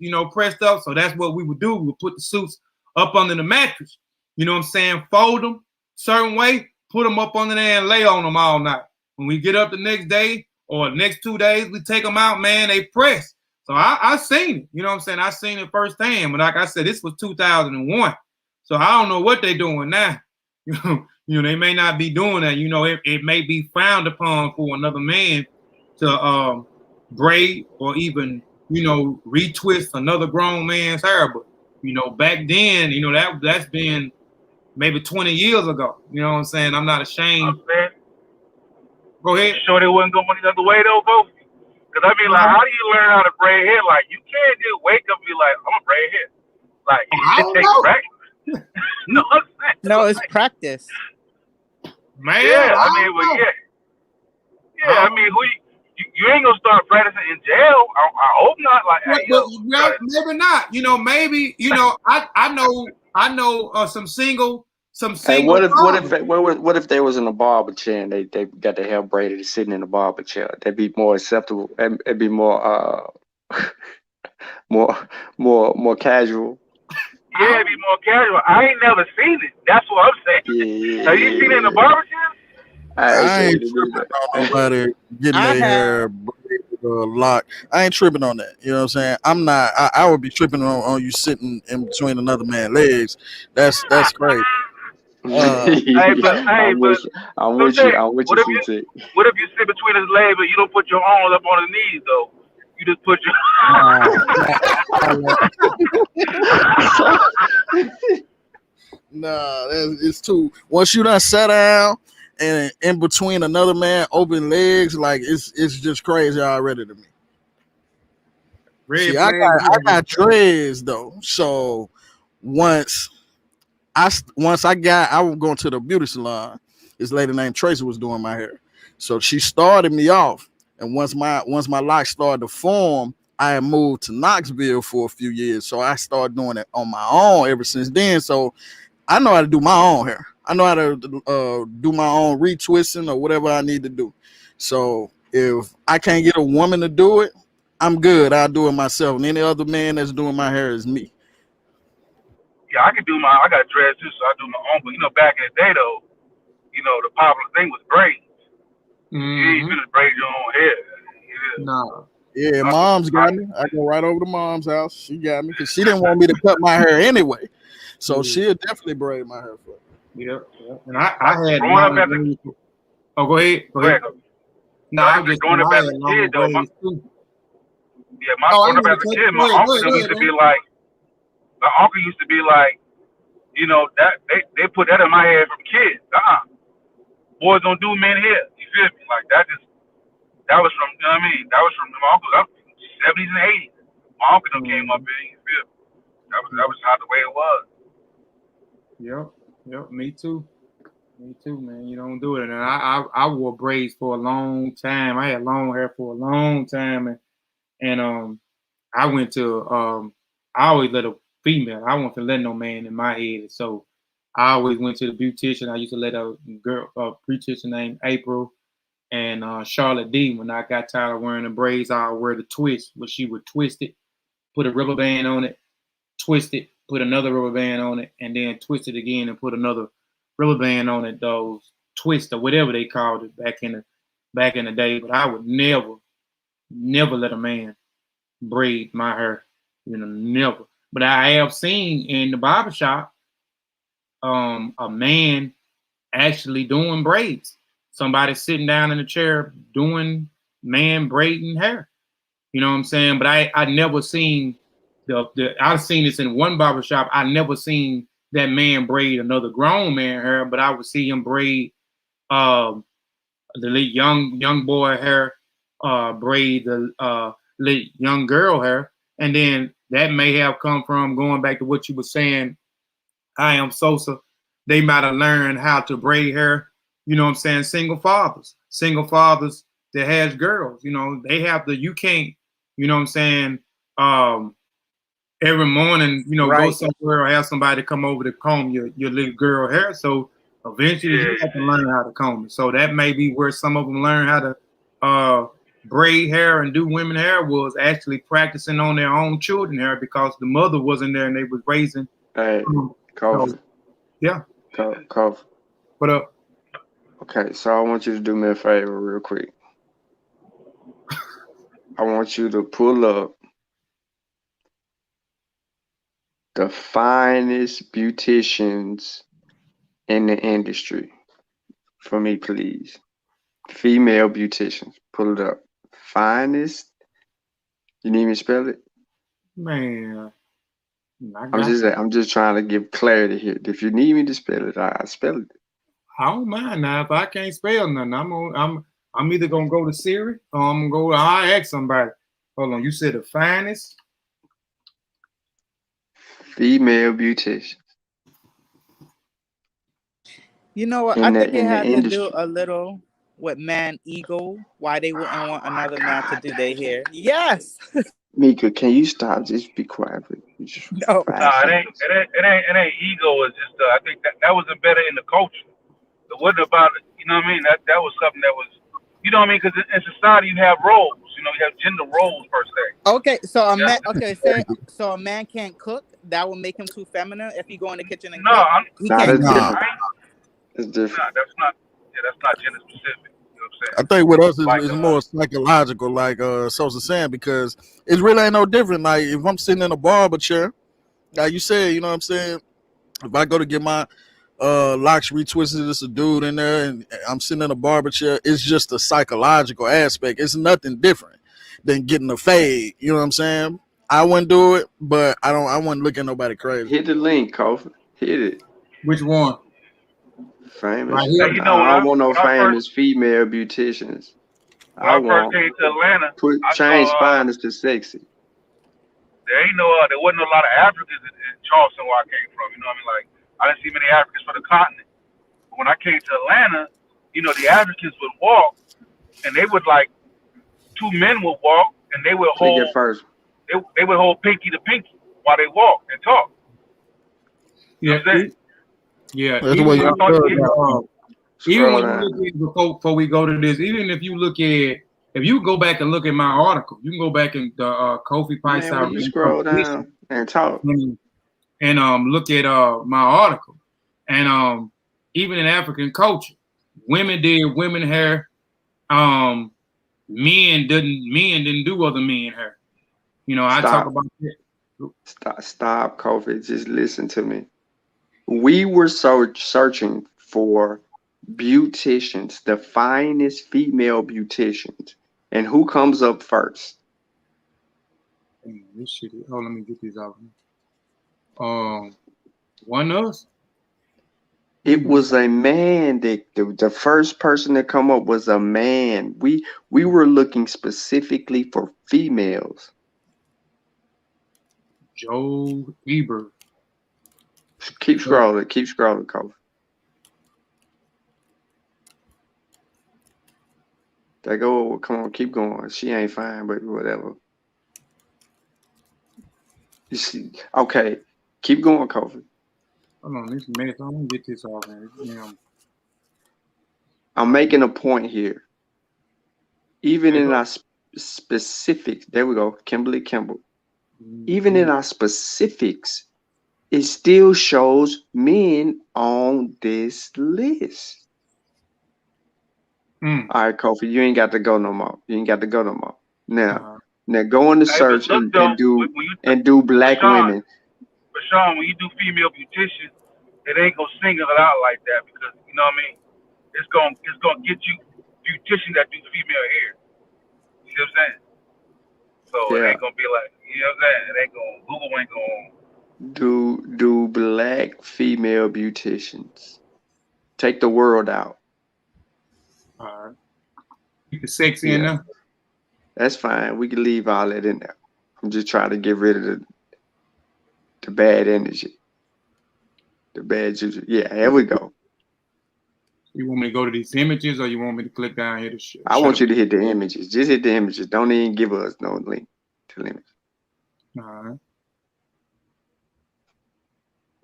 up. So that's what we would do. We would put the suits up under the mattress, you know what I'm saying? Fold them certain way, put them up under there and lay on them all night. When we get up the next day or the next 2 days, we take them out, man, they press. So I seen it, you know what I'm saying? I seen it firsthand. But like I said, this was 2001. So I don't know what they're doing now. They may not be doing that. It may be frowned upon for another man to braid or even, retwist another grown man's hair. But back then, that's been maybe 20 years ago. You know what I'm saying? I'm not ashamed. Go ahead. You sure they wasn't going the other way though, Kofi? Because I mean, how do you learn how to braid hair? Like, you can't just wake up and be like, I'm gonna braid hair. Like, it takes practice. You know what I'm saying? No, it's practice. Man, yeah, I mean, you ain't gonna start practicing in jail. I hope not. Like, maybe not. Maybe I know some single. Hey, what if they was in a barber chair and they got their hair braided sitting in a barber chair? That'd be more acceptable. It'd be more more casual. Yeah, it'd be more casual. I ain't never seen it. That's what I'm saying. Yeah. Have you seen it in the barber chair? I ain't tripping on nobody getting their hair braided or locked. I ain't tripping on that. You know what I'm saying? I'm not. I would be tripping on you sitting in between another man's legs. That's crazy. I'm with you. What if you sit between his legs, but you don't put your arms up on his knees though? You just put your. Nah, it's too. Once you done sat down and in between another man open legs, like it's just crazy already to me. Red See, I flag. got dreads though. So once I was going to the beauty salon. This lady named Tracy was doing my hair. So she started me off. And once my locks started to form, I had moved to Knoxville for a few years. So I started doing it on my own ever since then. So I know how to do my own hair. I know how to do my own retwisting or whatever I need to do. So if I can't get a woman to do it, I'm good. I'll do it myself. And any other man that's doing my hair is me. Yeah, I got dreads too, so I do my own. But you know, back in the day though, you know, the popular thing was braids. You ain't finna braid your own hair. No. Yeah, mom's got me. I go right over to mom's house. She got me because she didn't want me to cut my hair anyway. So she'll definitely braid my hair for me. Yep. And I had growing up as a go ahead. No, I'm just growing up as a kid though. Growing up as a kid, my uncle used to be like, you know, that they put that in my head from kids. Boys don't do men here. You feel me? Like that was from, you know what I mean? That was from my uncle. That was 70s and 80s. My uncle came up in. You feel me? That was how the way it was. Yep. Me too, man. You don't do it. And I wore braids for a long time. I had long hair for a long time, and I went to I always let a female. I wasn't let no man in my head, so I always went to the beautician. I used to let a beautician named April and Charlotte D. When I got tired of wearing the braids, I would wear the twist, where she would twist it, put a rubber band on it, twist it, put another rubber band on it, and then twist it again and put another rubber band on it. Those twists or whatever they called it back in the day. But I would never let a man braid my hair, never. But I have seen in the barbershop a man actually doing braids. Somebody sitting down in a chair doing man braiding hair. You know what I'm saying? But I never seen I've seen this in one barbershop. I never seen that man braid another grown man hair, but I would see him braid the young boy hair, braid the young girl hair. And then that may have come from going back to what you were saying, I Am Sosa. They might have learned how to braid hair, you know what I'm saying? Single fathers that has girls, they have you can't, you know what I'm saying? Every morning, go somewhere or have somebody come over to comb your little girl hair. So eventually you have to learn how to comb it. So that may be where some of them learn how to braid hair and do women hair, was actually practicing on their own children hair because the mother wasn't there and they was raising. Hey, Kofi. Yeah. Kofi. What up? Okay, so I want you to do me a favor real quick. I want you to pull up the finest beauticians in the industry for me, please. Female beauticians. Pull it up. Finest. You need me to spell it? Man. I'm just trying to give clarity here. If you need me to spell it, I spell it. I don't mind now. If I can't spell nothing, I'm either gonna go to Siri or I'm gonna I'll ask somebody. Hold on, you said the finest female beauticians. You know what? I think it had to do a little with man ego, why they wouldn't want another man to do their hair. Yes. Mika, can you stop? Just be quiet. No, it ain't ego. It's just I think that was embedded in the culture. It wasn't about it. You know what I mean? That was something that was, you know what I mean? Because in society you have roles. You have gender roles per se. Okay, so so a man can't cook. That would make him too feminine if he go in the kitchen and cook. He can't cook. It's different. That's not gender specific. I think with us it's more psychological, like Sosa saying, because it really ain't no different. Like if I'm sitting in a barber chair, like you said, you know what I'm saying? If I go to get my locks retwisted, there's a dude in there and I'm sitting in a barber chair, it's just a psychological aspect. It's nothing different than getting a fade. You know what I'm saying? I wouldn't do it, but I wouldn't look at nobody crazy. Hit the link, Kofi. Hit it. Which one? Famous. Right here. Now, you know, I don't want no when I famous female beauticians. When I first came to Atlanta, I change saw finest to sexy. there wasn't a lot of Africans in Charleston where I came from. You know what I mean? Like I didn't see many Africans for the continent. But when I came to Atlanta, you know, the Africans would walk, and they would like two men would walk, and they would Click it hold first. they would hold pinky to pinky while they walk and talk. You know what I'm saying? Yeah, That's the way even when you look at, before we go to this, even if you look at, if you go back and look at my article, you can go back and Kofi Piesie. Man, you scroll down and talk. And look at my article. And even in African culture, women did women hair. Men didn't do other men hair. You know, I talk about that. Stop, Kofi. Just listen to me. We were searching for beauticians, the finest female beauticians. And who comes up first? This shit. Oh, let me get these out. One of us. It was a man. The first person to come up was a man. We were looking specifically for females. Joe Eber. Keep scrolling. Keep scrolling, Kofi. They go. Come on, keep going. She ain't fine, but whatever. You see? Okay, keep going, Kofi. Hold on, this mess. I'm gonna get this off, man. I'm making a point here. Even in our specifics, there we go, Kimberly Kimball. Even in our specifics, it still shows men on this list. All right, Kofi, you ain't got to go no more. You ain't got to go no more. Now go in the search and do black women. But Sean, when you do female beautician, it ain't gonna single it out like that because you know what I mean. It's gonna get you beautician that do female hair. You see what I'm saying? So it ain't gonna be like, you know what I'm saying? It ain't gonna, Google ain't gonna do black female beauticians. Take the world out. All right. Keep the sexy in there. That's fine. We can leave all that in there. I'm just trying to get rid of the bad energy. The bad juju. Yeah, here we go. You want me to go to these images or you want me to click down here to show? I want you to hit the images. Just hit the images. Don't even give us no link to the image. All right.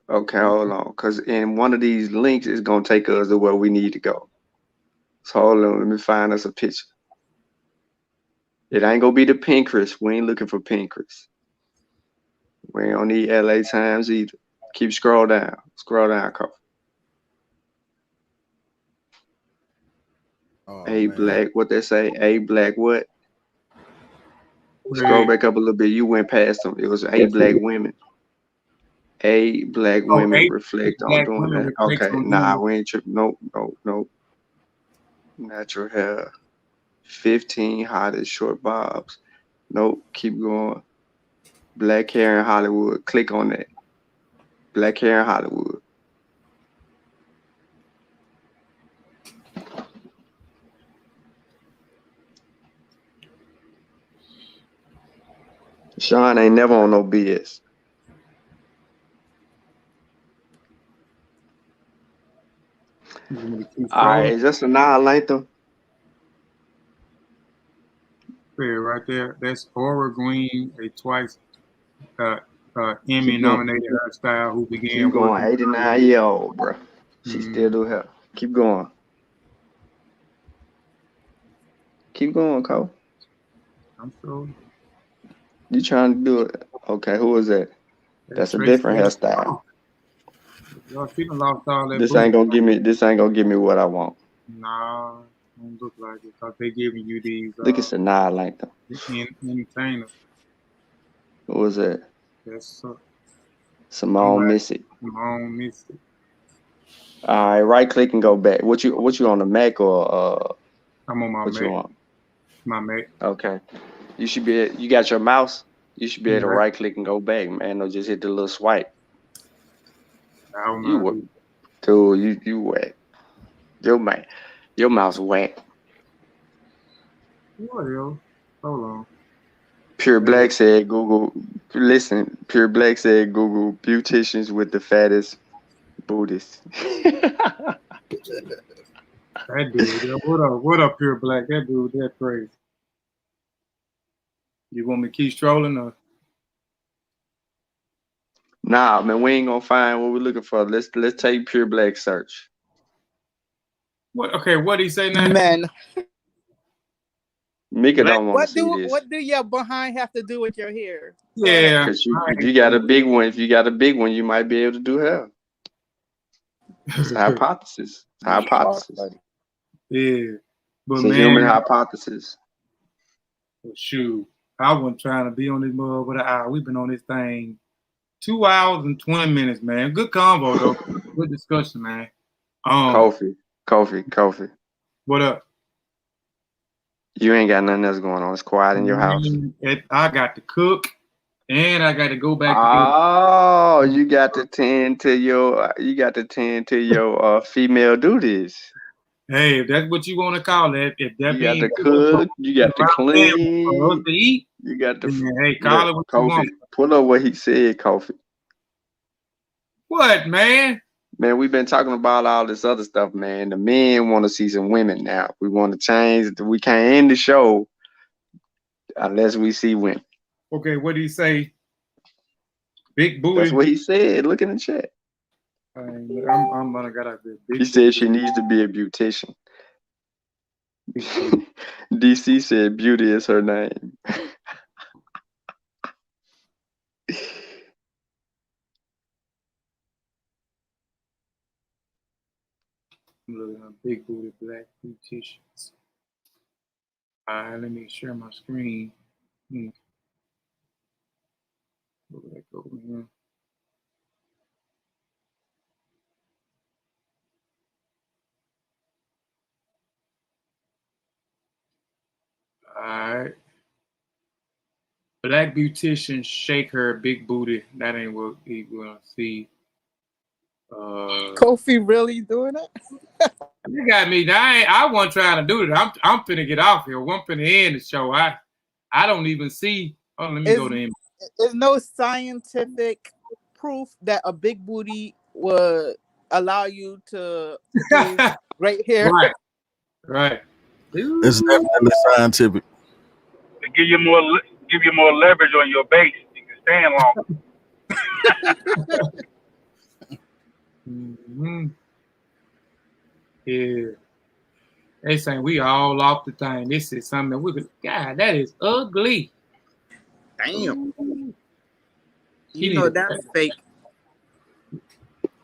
Okay, hold on. Because in one of these links, it's going to take us to where we need to go. So hold on. Let me find us a picture. It ain't going to be the Pinterest. We ain't looking for Pinterest. We don't need LA Times either. Keep scroll down. Scroll down, Kofi. Black, what they say? A black what? Scroll back up a little bit. You went past them. It was black women. Black women reflect on doing that. Okay, nah, we ain't tripping. Nope. Natural hair. 15 hottest short bobs. Nope, keep going. Black hair in Hollywood. Click on that. Black hair in Hollywood. Sean ain't never on no BS. All right, is this a Annihilate? Right there. That's Aura Green, a twice Emmy nominated hairstyle who began. Keep going, 89-year-old, bro. She still do hair. Keep going. Keep going, Cole. I'm sure. You trying to do it? Okay, who is that? That's a different hairstyle. This ain't gonna give me. This ain't gonna give me what I want. Nah, don't look like it. Cause they giving you these. Look at Annihilate them. Entertainer. What was that? That's Simone Missy. Simone Missy. All right, right click and go back. What you on the Mac or I'm on my Mac. You on? My Mac. Okay. You should be. You got your mouse. You should be able to right click and go back, man. Or just hit the little swipe. I don't know. Dude, you whack. Your mouth's whack. What else? Hold on. Pure Black said Google. Listen, Pure Black said Google beauticians with the fattest booties. That dude, yo, what up, Pure Black? That dude, that crazy. You want me to keep strolling or? Nah, man, we ain't gonna find what we're looking for. Let's take Pure Black search. What? Okay, what did he say now? Men. Mika don't want to see this. What do your behind have to do with your hair? Yeah, because you got a big one. If you got a big one, you might be able to do hair. It's a hypothesis. It's a hypothesis. Yeah, but it's a man, human hypothesis. Well, shoot, I wasn't trying to be on this mug with an hour. We've been on this thing 2 hours and 20 minutes, man. Good convo though. Good discussion, man. Kofi. What up? You ain't got nothing else going on. It's quiet in your house. I got to cook, and I got to go back. You got to tend to your. Female duties. Hey, if that's what you want to call it, if that you got to cook, you got to clean, for us to eat. You got to. Hey, call it what you want. Pull up what he said, Kofi. What, man? Man, we've been talking about all this other stuff, man. The men want to see some women now. We want to change. We can't end the show unless we see women. Okay, what did he say? Big booty. That's what he said. Look in the chat. I'm gonna get out there. He said she needs to be a beautician. DC said beauty is her name. I'm looking at big booty black beauticians. All right, let me share my screen. Where would I go here? All right. Black beautician shake her big booty. That ain't what we gonna see. Kofi really doing it? You got me. I wasn't trying to do it. I'm finna get off here. I'm finna end the show. I don't even see. Oh, let me go to him. There's no scientific proof that a big booty would allow you to do great hair. Right. It's definitely scientific. To give you more leverage on your base. You can stand longer. Mm-hmm. Yeah. They saying we all off the thing. This is something that we could. God, that is ugly. Damn. You know that's fake.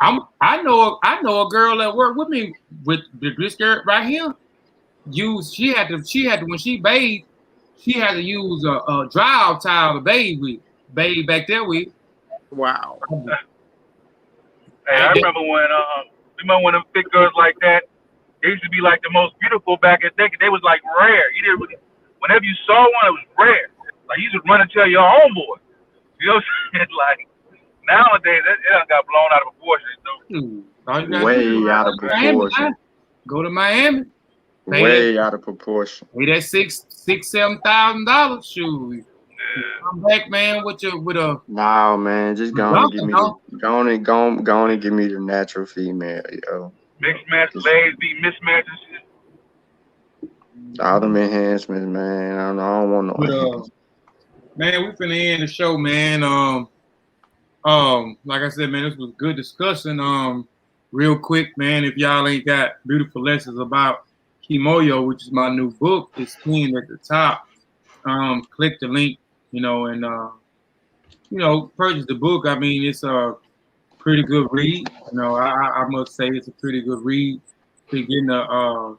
I know a girl that worked with me with this girl right here. She had to when she bathed, she had to use a dry towel to bathe back there with. Wow. Hey, I remember when them thick girls like that, they used to be like the most beautiful back in the day. They was like rare. Whenever you saw one, it was rare. Like you just run and tell your homeboy. You know what I'm saying? Like nowadays, it done got blown out of proportion. Way out of proportion. Go to Miami. Way out of proportion. Pay that $7,000 shoe. Come back, man, with a. No, man, just go on and give me the natural female, yo. Mixed match, legs be mismatched and shit. All them enhancements, man. I don't want no. Man, we finna end the show, man. Like I said, man, this was good discussion. Real quick, man, if y'all ain't got beautiful lessons about Kimoyo, which is my new book, it's pinned at the top. Click the link, and purchase the book. I mean, it's a pretty good read. I must say it's a pretty good read. Been getting a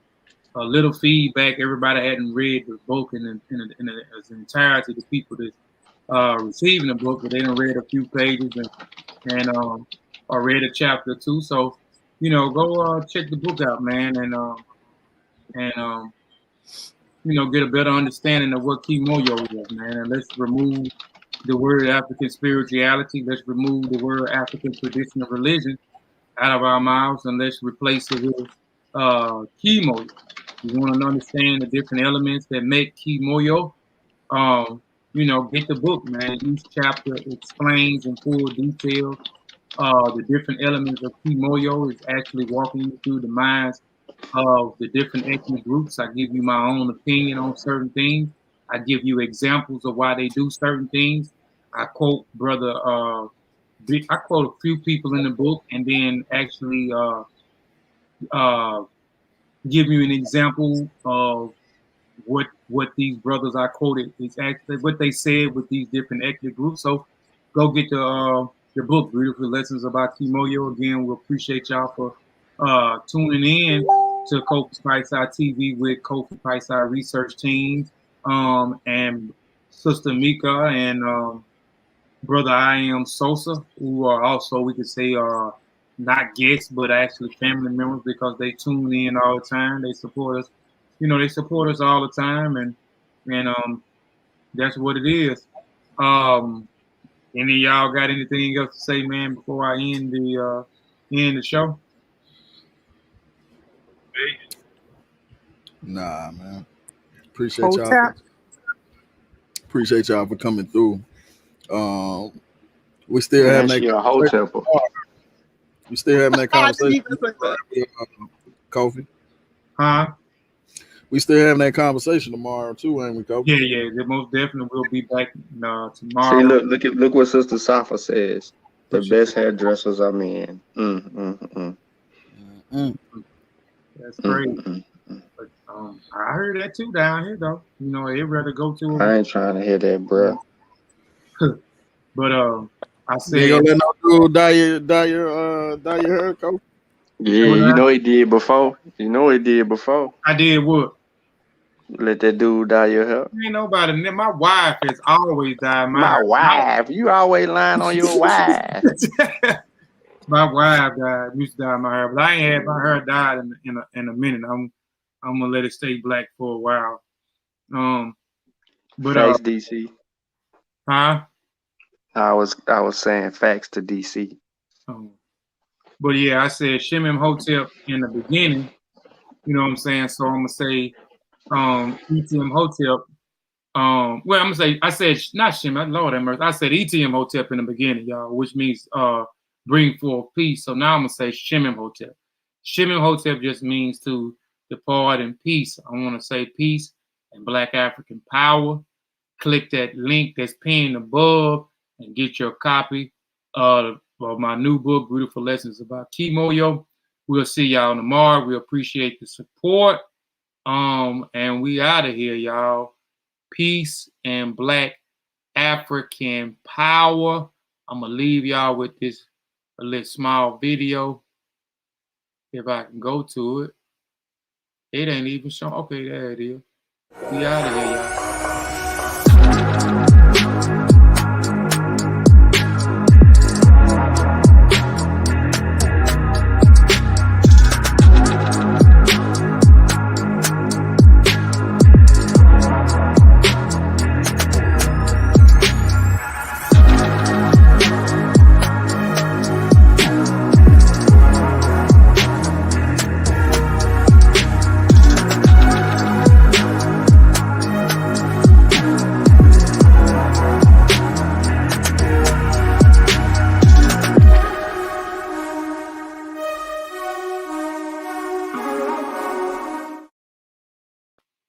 little feedback. Everybody hadn't read the book in its entirety. The people that receiving the book, but they done read a few pages and or read a chapter or two. So, go check the book out, man, and get a better understanding of what Kimoyo is, man. And let's remove the word African spirituality. Let's remove the word African traditional religion out of our mouths, and let's replace it with Kimoyo. You want to understand the different elements that make Kimoyo. You know, get the book, man. Each chapter explains in full detail the different elements of Kimoyo. Is actually walking you through the minds of the different ethnic groups. I give you my own opinion on certain things. I give you examples of why they do certain things. I quote I quote a few people in the book, and then actually give you an example of what these brothers I quoted is actually what they said with these different ethnic groups. So go get the book, Beautiful Lessons About Kimoyo. Again, we appreciate y'all for tuning in to Kofi Piesie TV with Kofi Piesie research teams and Sister Mika and Brother I Am Sosa, who are also, we could say, not guests, but actually family members because they tune in all the time. They support us. You know, they support us all the time, and that's what it is. Any of y'all got anything else to say, man, before I end the show? Nah, man. Appreciate y'all for coming through. We still having that. We still having that conversation. Kofi. Huh? We still having that conversation tomorrow too, ain't we, Kofi? Yeah. They most definitely will be back tomorrow. See, look what Sister Safa says. The best hairdressers are men. That's crazy. But, I heard that too down here, though. You know, they'd rather go to. I ain't trying to hear that, bro. But I said, you gonna let no dude dye your hair, Kofi? Yeah, you know he did before. I did what? Let that dude dye your hair. Ain't nobody. My wife has always dyed my hair. Wife. You always lying on your wife. My wife used to dye my hair, but I ain't had my hair dyed in a minute. I'm gonna let it stay black for a while. But facts, DC. Huh? I was saying facts to DC. But yeah, I said Shimim Hotep in the beginning. You know what I'm saying? So I'm gonna say ETM Hotep. Well, I'm gonna say I said not Shimim, Lord have mercy. I said ETM Hotep in the beginning, y'all, which means bring forth peace. So now I'm gonna say Shimim Hotep. Shimim Hotep just means to depart in peace. I want to say peace and Black African power. Click that link that's pinned above and get your copy of my new book, Beautiful Lessons About Kimoyo. We'll see y'all tomorrow. We appreciate the support. And we out of here, y'all. Peace and Black African power. I'm gonna leave y'all with this a little small video. If I can go to it. It ain't even showing. Okay, there it is. We out of here, y'all.